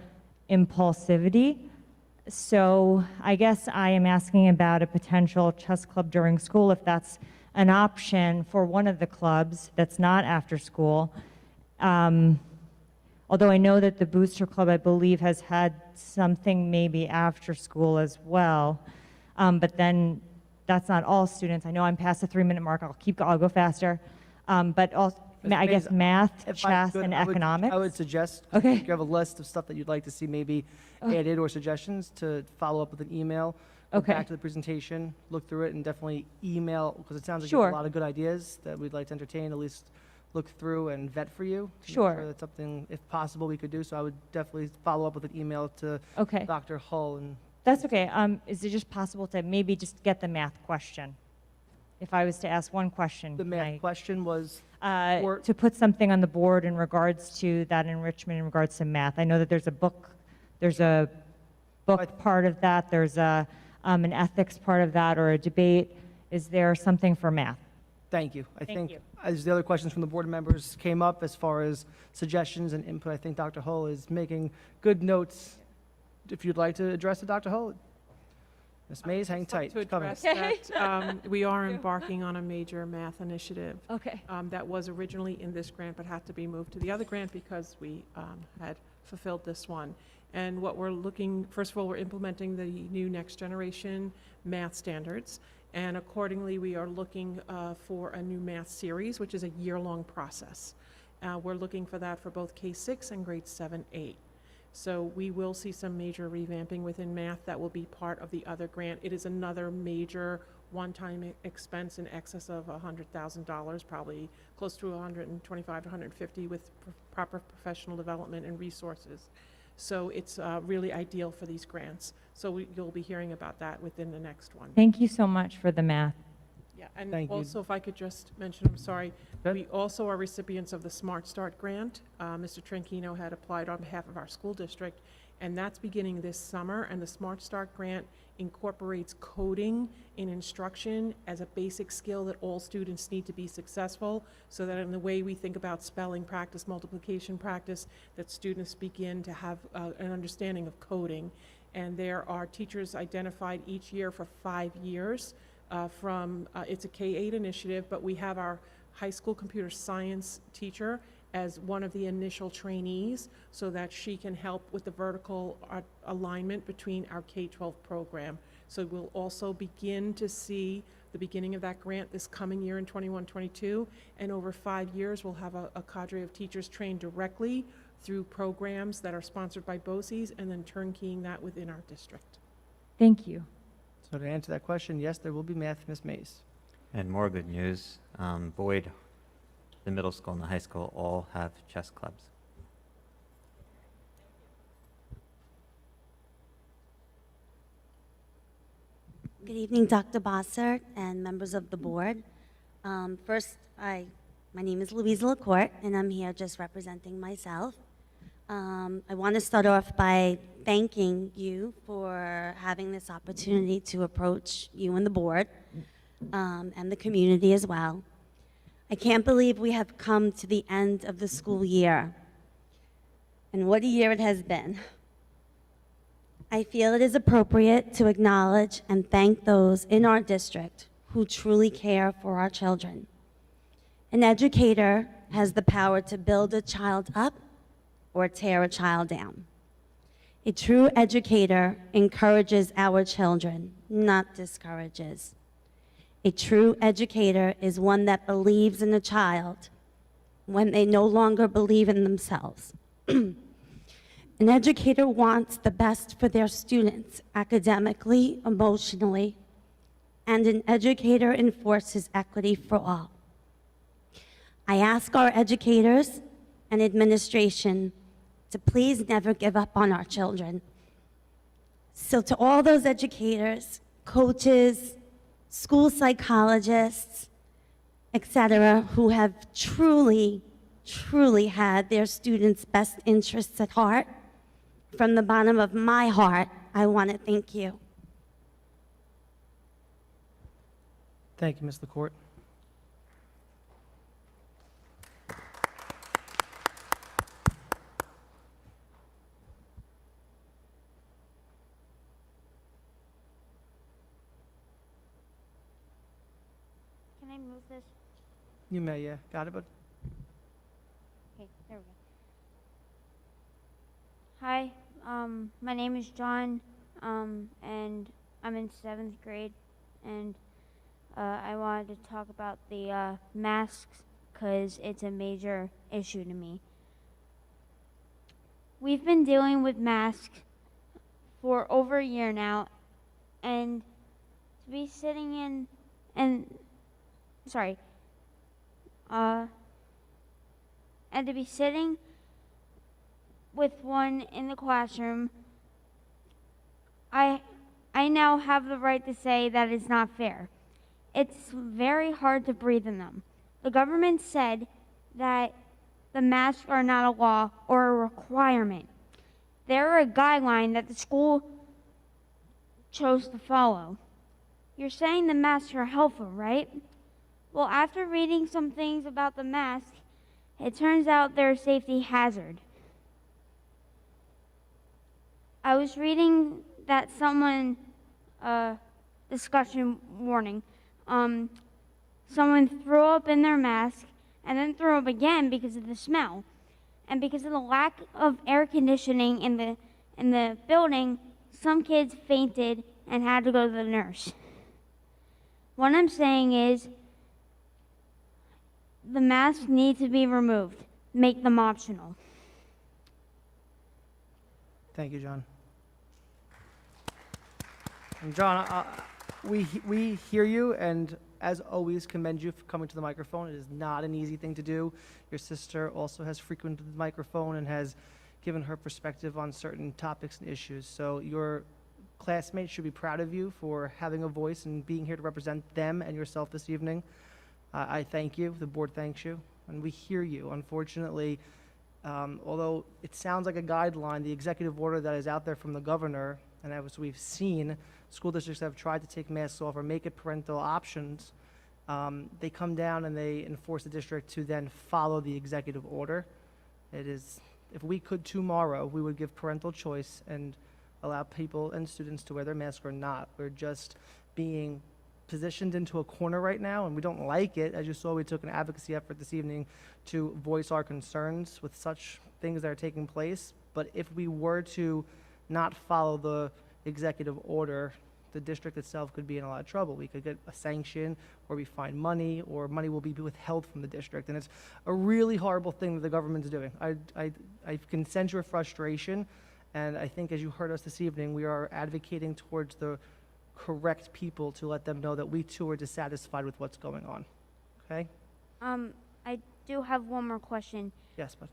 S15: impulsivity. So I guess I am asking about a potential chess club during school, if that's an option for one of the clubs that's not after school. Although I know that the Booster Club, I believe, has had something maybe after school as well. But then that's not all students. I know I'm past the 3-minute mark. I'll go faster. But also, I guess math, chess, and economics.
S1: I would suggest,
S15: Okay.
S1: if you have a list of stuff that you'd like to see maybe added or suggestions, to follow up with an email. Go
S15: Okay.
S1: back to the presentation, look through it, and definitely email, because it sounds like you
S15: Sure.
S1: have a lot of good ideas that we'd like to entertain, at least look through and vet for you. To make
S15: Sure.
S1: sure that's something, if possible, we could do. So I would definitely follow up with an email to
S15: Okay.
S1: Dr. Hull. And
S15: That's okay. Is it just possible to maybe just get the math question? if I was to ask one question.
S1: The math question was, or-
S15: To put something on the board in regards to that enrichment in regards to math. I know that there's a book part of that, there's an ethics part of that, or a debate. Is there something for math?
S1: thank you. I
S15: Thank
S1: think
S15: you.
S1: as the other questions from the board members came up as far as suggestions and input, I think Dr. Hull is making good notes. If you'd like to address it, Dr. Hull. Ms. Mays, hang tight.
S19: To
S1: It's coming.
S19: address that, we are embarking on a major math initiative.
S15: Okay.
S19: That was originally in this grant, but had to be moved to the other grant because we had fulfilled this one. And what we're looking, first of all, we're implementing the new next generation math standards. And accordingly, we are looking for a new math series, which is a year-long process. We're looking for that for both K-6 and grades 7, 8. So we will see some major revamping within math that will be part of the other grant. It is another major one-time expense in excess of $100,000, probably close to 125 to 150 with proper professional development and resources. So it's really ideal for these grants. So you'll be hearing about that within the next one.
S15: Thank you so much for the math.
S19: Yeah, and
S1: Thank you.
S19: also, if I could just mention, I'm sorry,
S1: Good.
S19: we also are recipients of the Smart Start grant. Mr. Tranchino had applied on behalf of our school district, and that's beginning this summer. And the Smart Start grant incorporates coding in instruction as a basic skill that all students need to be successful, so that in the way we think about spelling practice, multiplication practice, that students begin to have an understanding of coding. And there are teachers identified each year for 5 years. It's a K-8 initiative, but we have our high school computer science teacher as one of the initial trainees so that she can help with the vertical alignment between our K-12 program. So we'll also begin to see the beginning of that grant this coming year in 21-22, and over 5 years we'll have a cadre of teachers trained directly through programs that are sponsored by BOCES and then turnkeying that within our district.
S15: Thank you.
S1: So to answer that question, yes, there will be math, Ms. Mays.
S2: And more good news, Boyd, the middle school and the high school all have chess clubs.
S20: Good evening, Dr. Bossert and members of the board. First, my name is Louise Lacourt, and I'm here just representing myself. I want to start off by thanking you for having this opportunity to approach you and the board and the community as well. I can't believe we have come to the end of the school year, and what a year it has been. I feel it is appropriate to acknowledge and thank those in our district who truly care for our children. An educator has the power to build a child up or tear a child down. A true educator encourages our children, not discourages. A true educator is one that believes in a child when they no longer believe in themselves. An educator wants the best for their students academically, emotionally, and an educator enforces equity for all. I ask our educators and administration to please never give up on our children. So to all those educators, coaches, school psychologists, etc., who have truly had their students' best interests at heart, from the bottom of my heart, I want to thank you.
S1: Thank you, Ms. LaCourte.
S21: Can I move this?
S1: You may, yeah. Got it, bud?
S21: Okay, there we go. Hi, my name is John, and I'm in 7th grade, and I wanted to talk about the masks because it's a major issue to me. We've been dealing with masks for over a year now, and to be sitting in, and to be sitting with one in the classroom, I now have the right to say that it's not fair. it's very hard to breathe in them. The government said that the masks are not a law or a requirement. They're a guideline that the school chose to follow. You're saying the masks are helpful, right? Well, after reading some things about the mask, it turns out they're a safety hazard. I was reading that someone, discussion warning, someone threw up in their mask and then threw up again because of the smell. And because of the lack of air conditioning in the building, some kids fainted and had to go to the nurse. What I'm saying is the masks need to be removed. Make them optional.
S1: Thank you, John. And John, we hear you, and as always, commend you for coming to the microphone. It is not an easy thing to do. Your sister also has frequented the microphone and has given her perspective on certain topics and issues. So your classmates should be proud of you for having a voice and being here to represent them and yourself this evening. I thank you. The board thanks you, and we hear you. Unfortunately, although it sounds like a guideline, the executive order that is out there from the governor, and as we've seen, school districts have tried to take masks off or make it parental options. They come down and they enforce the district to then follow the executive order. It is, if we could tomorrow, we would give parental choice and allow people and students to wear their mask or not. We're just being positioned into a corner right now, and we don't like it. As you saw, we took an advocacy effort this evening to voice our concerns with such things that are taking place. But if we were to not follow the executive order, the district itself could be in a lot of trouble. We could get a sanction, or we find money, or money will be withheld from the district. And it's a really horrible thing that the government is doing. I can sense your frustration, and I think as you heard us this evening, we are advocating towards the correct people to let them know that we too are dissatisfied with what's going on. Okay?
S21: I do have one more question.
S1: Yes, but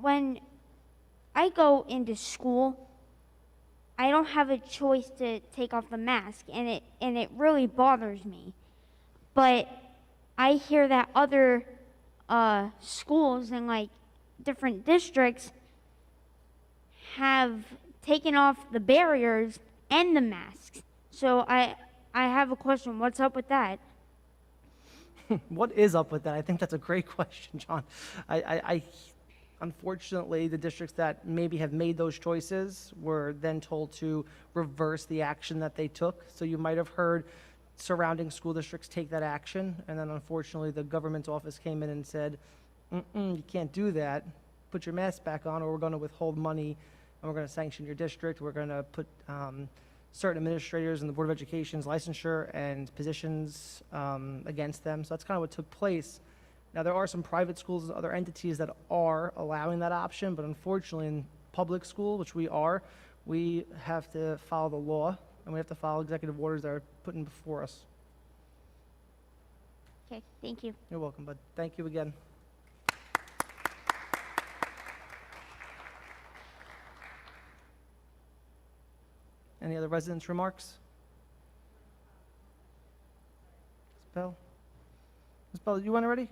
S21: when I go into school, I don't have a choice to take off the mask, and it really bothers me. But I hear that other schools and like different districts have taken off the barriers and the masks. So I have a question. What's up with that?
S1: what is up with that? I think that's a great question, John. I unfortunately, the districts that maybe have made those choices were then told to reverse the action that they took. So you might have heard surrounding school districts take that action, and then unfortunately the government's office came in and said, you can't do that. Put your mask back on, or we're going to withhold money, and we're going to sanction your district. We're going to put certain administrators in the Board of Education's licensure and positions against them. So that's kind of what took place. Now, there are some private schools and other entities that are allowing that option, but unfortunately in public school, which we are, we have to follow the law, and we have to follow executive orders that are put in before us.
S21: Okay, thank you.
S1: You're welcome, bud. Thank you again. Any other residents' remarks? Ms. Bell? Ms. Bell, you went already?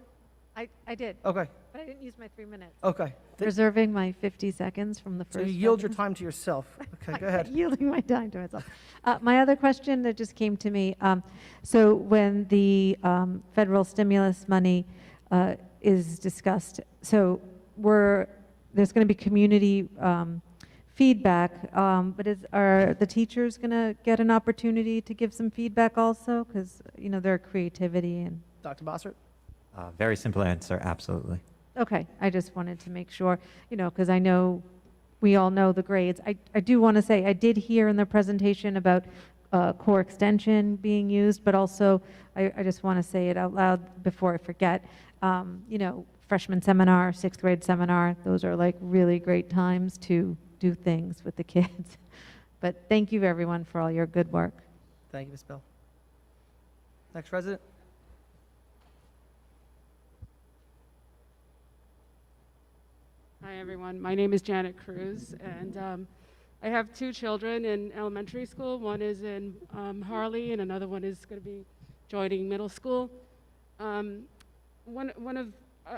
S3: I did.
S1: Okay.
S3: But I didn't use my 3 minutes.
S1: Okay.
S14: Reserving my 50 seconds from the first.
S1: So you yield your
S14: 5 minutes.
S1: time to yourself. Okay, go ahead.
S14: Yielding my time to myself. My other question that just came to me, so when the federal stimulus money is discussed, so there's going to be community feedback, but are the teachers going to get an opportunity to give some feedback also? Because, their creativity and...
S1: Dr. Bossert?
S2: Very simple answer, absolutely.
S14: Okay, I just wanted to make sure, because I know we all know the grades. I do want to say, I did hear in the presentation about core extension being used, but also I just want to say it out loud before I forget. Freshman seminar, 6th grade seminar, those are like really great times to do things with the kids. But thank you everyone for all your good work.
S1: Thank you, Ms. Bell. Next resident?
S22: Hi, everyone. My name is Janet Cruz, and
S5: I have two children in elementary school. One is in Harley, and another one is going to be joining middle school. I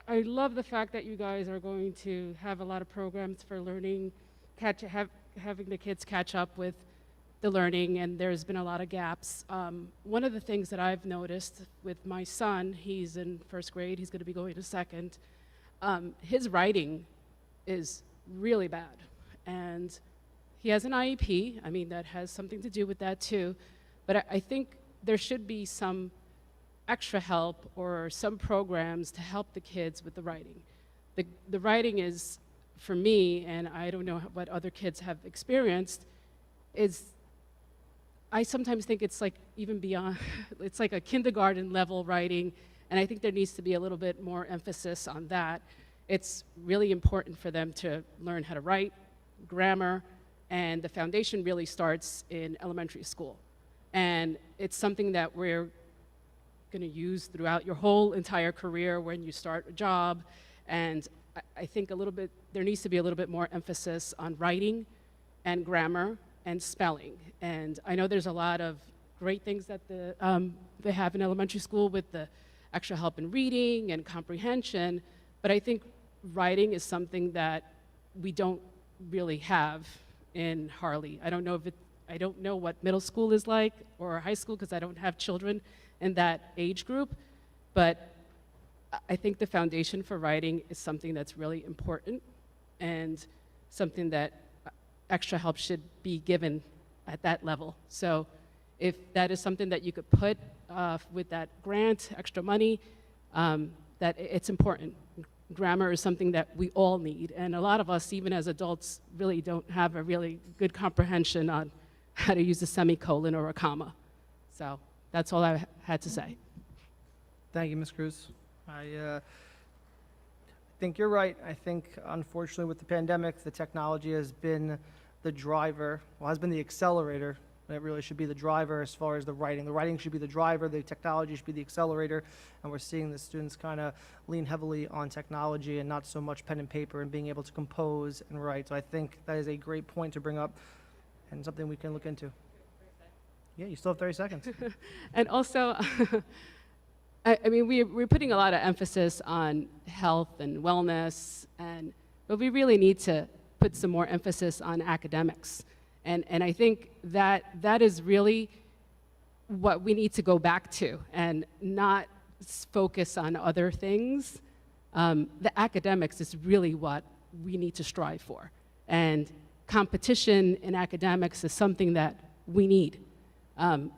S5: love the fact that you guys are going to have a lot of programs for learning, having the kids catch up with the learning, and there's been a lot of gaps. One of the things that I've noticed with my son, he's in first grade, he's going to be going to second, his writing is really bad. And he has an IEP. I mean, that has something to do with that too. But I think there should be some extra help or some programs to help the kids with the writing. The writing is, for me, and I don't know what other kids have experienced, I sometimes think it's like even beyond, it's like a kindergarten level writing, and I think there needs to be a little bit more emphasis on that. It's really important for them to learn how to write, grammar, and the foundation really starts in elementary school. And it's something that we're going to use throughout your whole entire career when you start a job. And I think there needs to be a little bit more emphasis on writing and grammar and spelling. And I know there's a lot of great things that they have in elementary school with the extra help in reading and comprehension, but I think writing is something that we don't really have in Harley. I don't know what middle school is like or high school because I don't have children in that age group, but I think the foundation for writing is something that's really important and something that extra help should be given at that level. So if that is something that you could put with that grant, extra money, that it's important. Grammar is something that we all need, and a lot of us, even as adults, really don't have a really good comprehension on how to use a semicolon or a comma. So that's all I had to say.
S1: Thank you, Ms. Cruz. I think you're right. I think, unfortunately, with the pandemic, the technology has been the driver, well, has been the accelerator. It really should be the driver as far as the writing. The writing should be the driver, the technology should be the accelerator, and we're seeing the students kind of lean heavily on technology and not so much pen and paper and being able to compose and write. So I think that is a great point to bring up and something we can look into. Yeah, you still have 30 seconds.
S5: And also, I mean, we're putting a lot of emphasis on health and wellness, but we really need to put some more emphasis on academics. And I think that is really what we need to go back to and not focus on other things. The academics is really what we need to strive for. And competition in academics is something that we need.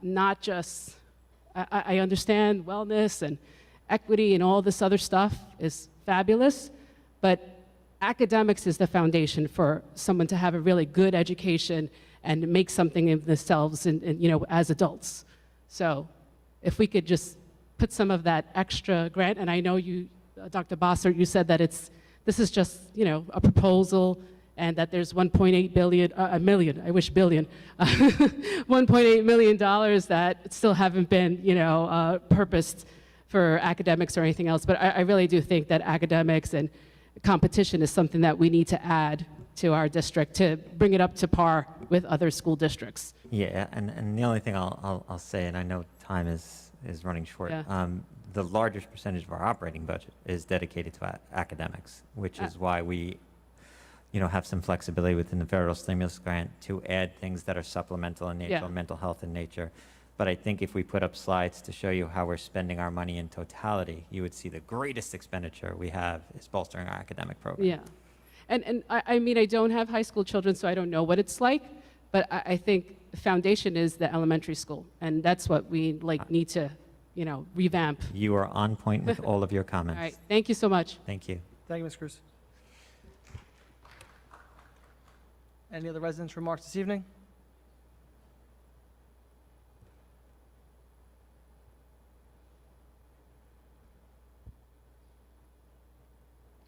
S5: Not just, I understand wellness and equity and all this other stuff is fabulous, but academics is the foundation for someone to have a really good education and make something of themselves as adults. So if we could just put some of that extra grant, and I know you, Dr. Bossert, you said that this is just a proposal and that there's $1.8 billion, $1.8 million that still haven't been purposed for academics or anything else. But I really do think that academics and competition is something that we need to add to our district to bring it up to par with other school districts.
S2: Yeah, and the only thing I'll say, and I know time is running short,
S5: Yeah.
S2: The largest percentage of our operating budget is dedicated to academics, which is why we have some flexibility within the federal stimulus grant to add things that are supplemental in nature,
S5: Yeah.
S2: mental health in nature. But I think if we put up slides to show you how we're spending our money in totality, you would see the greatest expenditure we have is bolstering our academic program.
S5: Yeah. And I mean, I don't have high school children, so I don't know what it's like, but I think the foundation is the elementary school, and that's what we need to, revamp.
S2: You are on point with all of your comments.
S5: All right, thank you so much.
S2: Thank you.
S1: Thank you, Ms. Cruz. Any other residents' remarks this evening?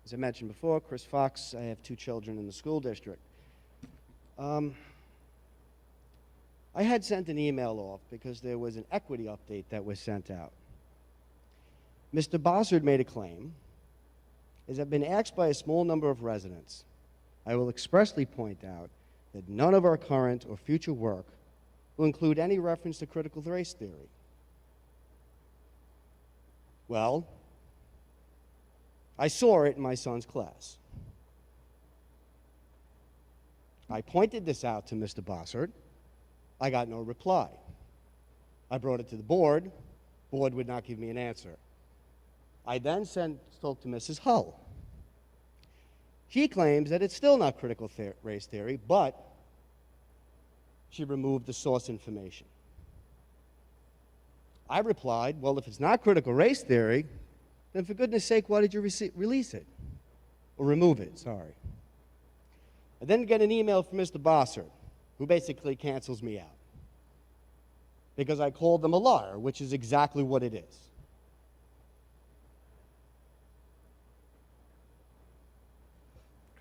S17: As I mentioned before, Chris Fox, I have two children in the school district. I had sent an email off because there was an equity update that was sent out. Mr. Bossard made a claim, as I've been asked by a small number of residents. I will expressly point out that none of our current or future work will include any reference to critical race theory. Well, I saw it in my son's class. I pointed this out to Mr. Bossert. I got no reply. I brought it to the board. Board would not give me an answer. I then spoke to Mrs. Hull. She claims that it's still not critical race theory, but she removed the source information. I replied, well, if it's not critical race theory, then for goodness sake, why did you release it? Or remove it, sorry. I then get an email from Mr. Bossert, who basically cancels me out because I called them a liar, which is exactly what it is.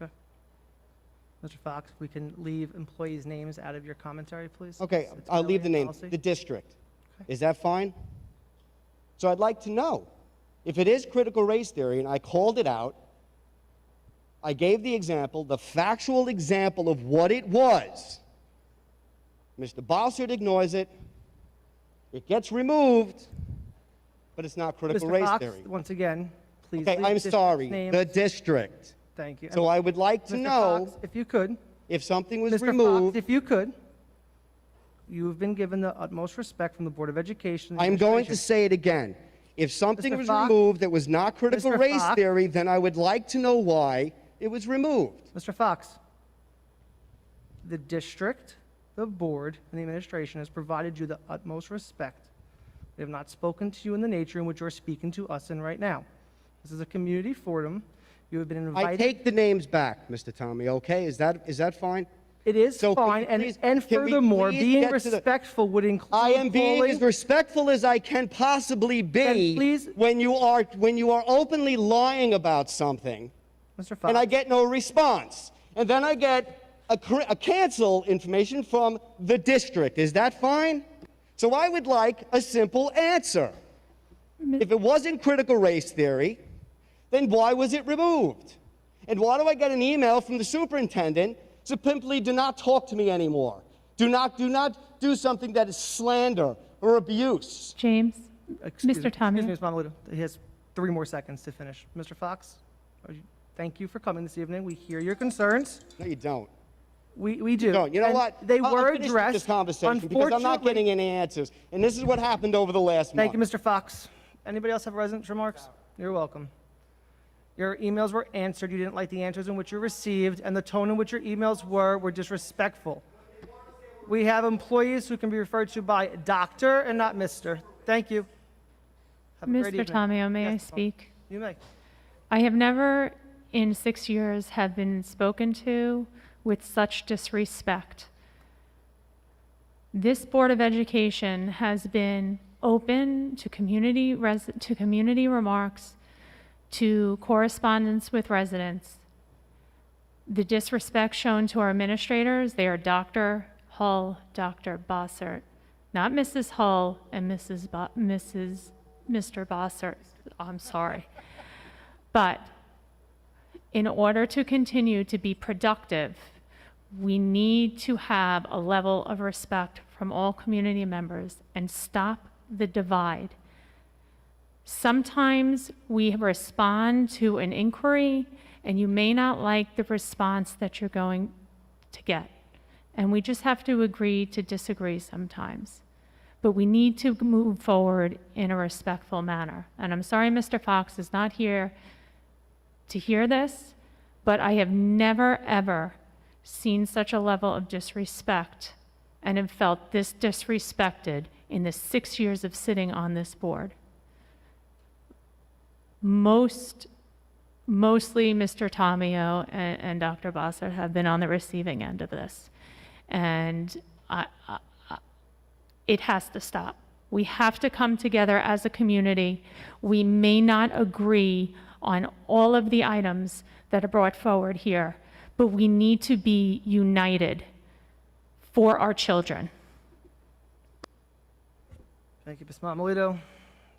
S1: Okay. Mr. Fox, we can leave employees' names out of your commentary, please.
S17: Okay,
S1: It's
S17: I'll
S1: really
S17: leave the
S1: in
S17: name,
S1: policy.
S17: the district. Is that fine? So I'd like to know, if it is critical race theory and I called it out, I gave the example, the factual example of what it was. Mr. Bossert ignores it. It gets removed, but it's not critical
S1: Mr.
S17: race
S1: Fox,
S17: theory.
S1: once again, please.
S17: Okay,
S1: leave
S17: I'm
S1: district
S17: sorry,
S1: names.
S17: the district.
S1: Thank you.
S17: So I would like to
S1: Mr.
S17: know
S1: Fox, if you could.
S17: if something was
S1: Mr.
S17: removed.
S1: Fox, if you could. You have been given the utmost respect from the Board of Education. and
S17: I'm going to
S1: administration.
S17: say it again. If something
S1: Mr.
S17: was
S1: Fox?
S17: removed that was not critical
S1: Mr.
S17: race
S1: Fox?
S17: theory, then I would like to know why it was removed.
S1: Mr. Fox, the district, the board, and the administration has provided you the utmost respect. They have not spoken to you in the nature in which you are speaking to us in right now. This is a community forum. You have been invited.
S17: I take the names back, Mr. Tommy, okay? Is that fine?
S1: It is
S17: So can
S1: fine,
S17: you
S1: and,
S17: please-
S1: and
S17: can we
S1: furthermore,
S17: please
S1: being
S17: get to the-
S1: respectful would include
S17: I am being
S1: calling-
S17: as respectful as I can possibly
S1: Then
S17: be
S1: please-
S17: when you are openly lying about something,
S1: Mr. Fox.
S17: and I get no response. And then I get a cancel information from the district. Is that fine? So I would like a simple answer. If it wasn't critical race theory, then why was it removed? And why do I get an email from the superintendent to simply do not talk to me anymore? Do not do something that is slander or abuse.
S10: James,
S1: Excuse
S10: Mr.
S1: me,
S10: Tommy.
S1: Excuse me, Ms. Mamalito. He has 3 more seconds to finish. Mr. Fox, thank you for coming this evening. We hear your concerns.
S17: No, you don't.
S1: We do.
S17: You don't. You know
S1: And
S17: what?
S1: They
S17: I'll
S1: were
S17: finish with
S1: addressed.
S17: this conversation because I'm not
S1: Unfortunately-
S17: getting any answers. And this is what happened over the last
S1: Thank
S17: month.
S1: you, Mr. Fox. Anybody else have residence remarks? You're welcome. Your emails were answered. You didn't like the answers in which you received, and the tone in which your emails were disrespectful. We have employees who can be referred to by doctor and not Mr. Thank you. Have a great
S10: Mr.
S1: evening.
S10: Tomeo, may I
S1: Yes,
S10: speak?
S1: You may.
S10: I have never in 6 years have been spoken to with such disrespect. This Board of Education has been open to community remarks, to correspondence with residents. The disrespect shown to our administrators, they are Dr. Hull, Dr. Bossert, not Mrs. Hull and Mr. Bossert. I'm sorry. But in order to continue to be productive, we need to have a level of respect from all community members and stop the divide. Sometimes we respond to an inquiry and you may not like the response that you're going to get. And we just have to agree to disagree sometimes. But we need to move forward in a respectful manner. And I'm sorry Mr. Fox is not here to hear this, but I have never, ever seen such a level of disrespect and have felt this disrespected in the 6 years of sitting on this board. Mostly Mr. Tomeo and Dr. Bossert have been on the receiving end of this. And it has to stop. We have to come together as a community. We may not agree on all of the items that are brought forward here, but we need to be united for our children.
S1: Thank you, Ms. Mamalito.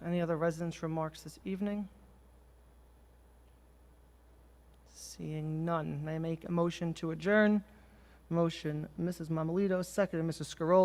S1: Any other residents' remarks this evening? Seeing none, may I make a motion to adjourn? Motion, Mrs. Mamalito, seconded Mr. Scaroli.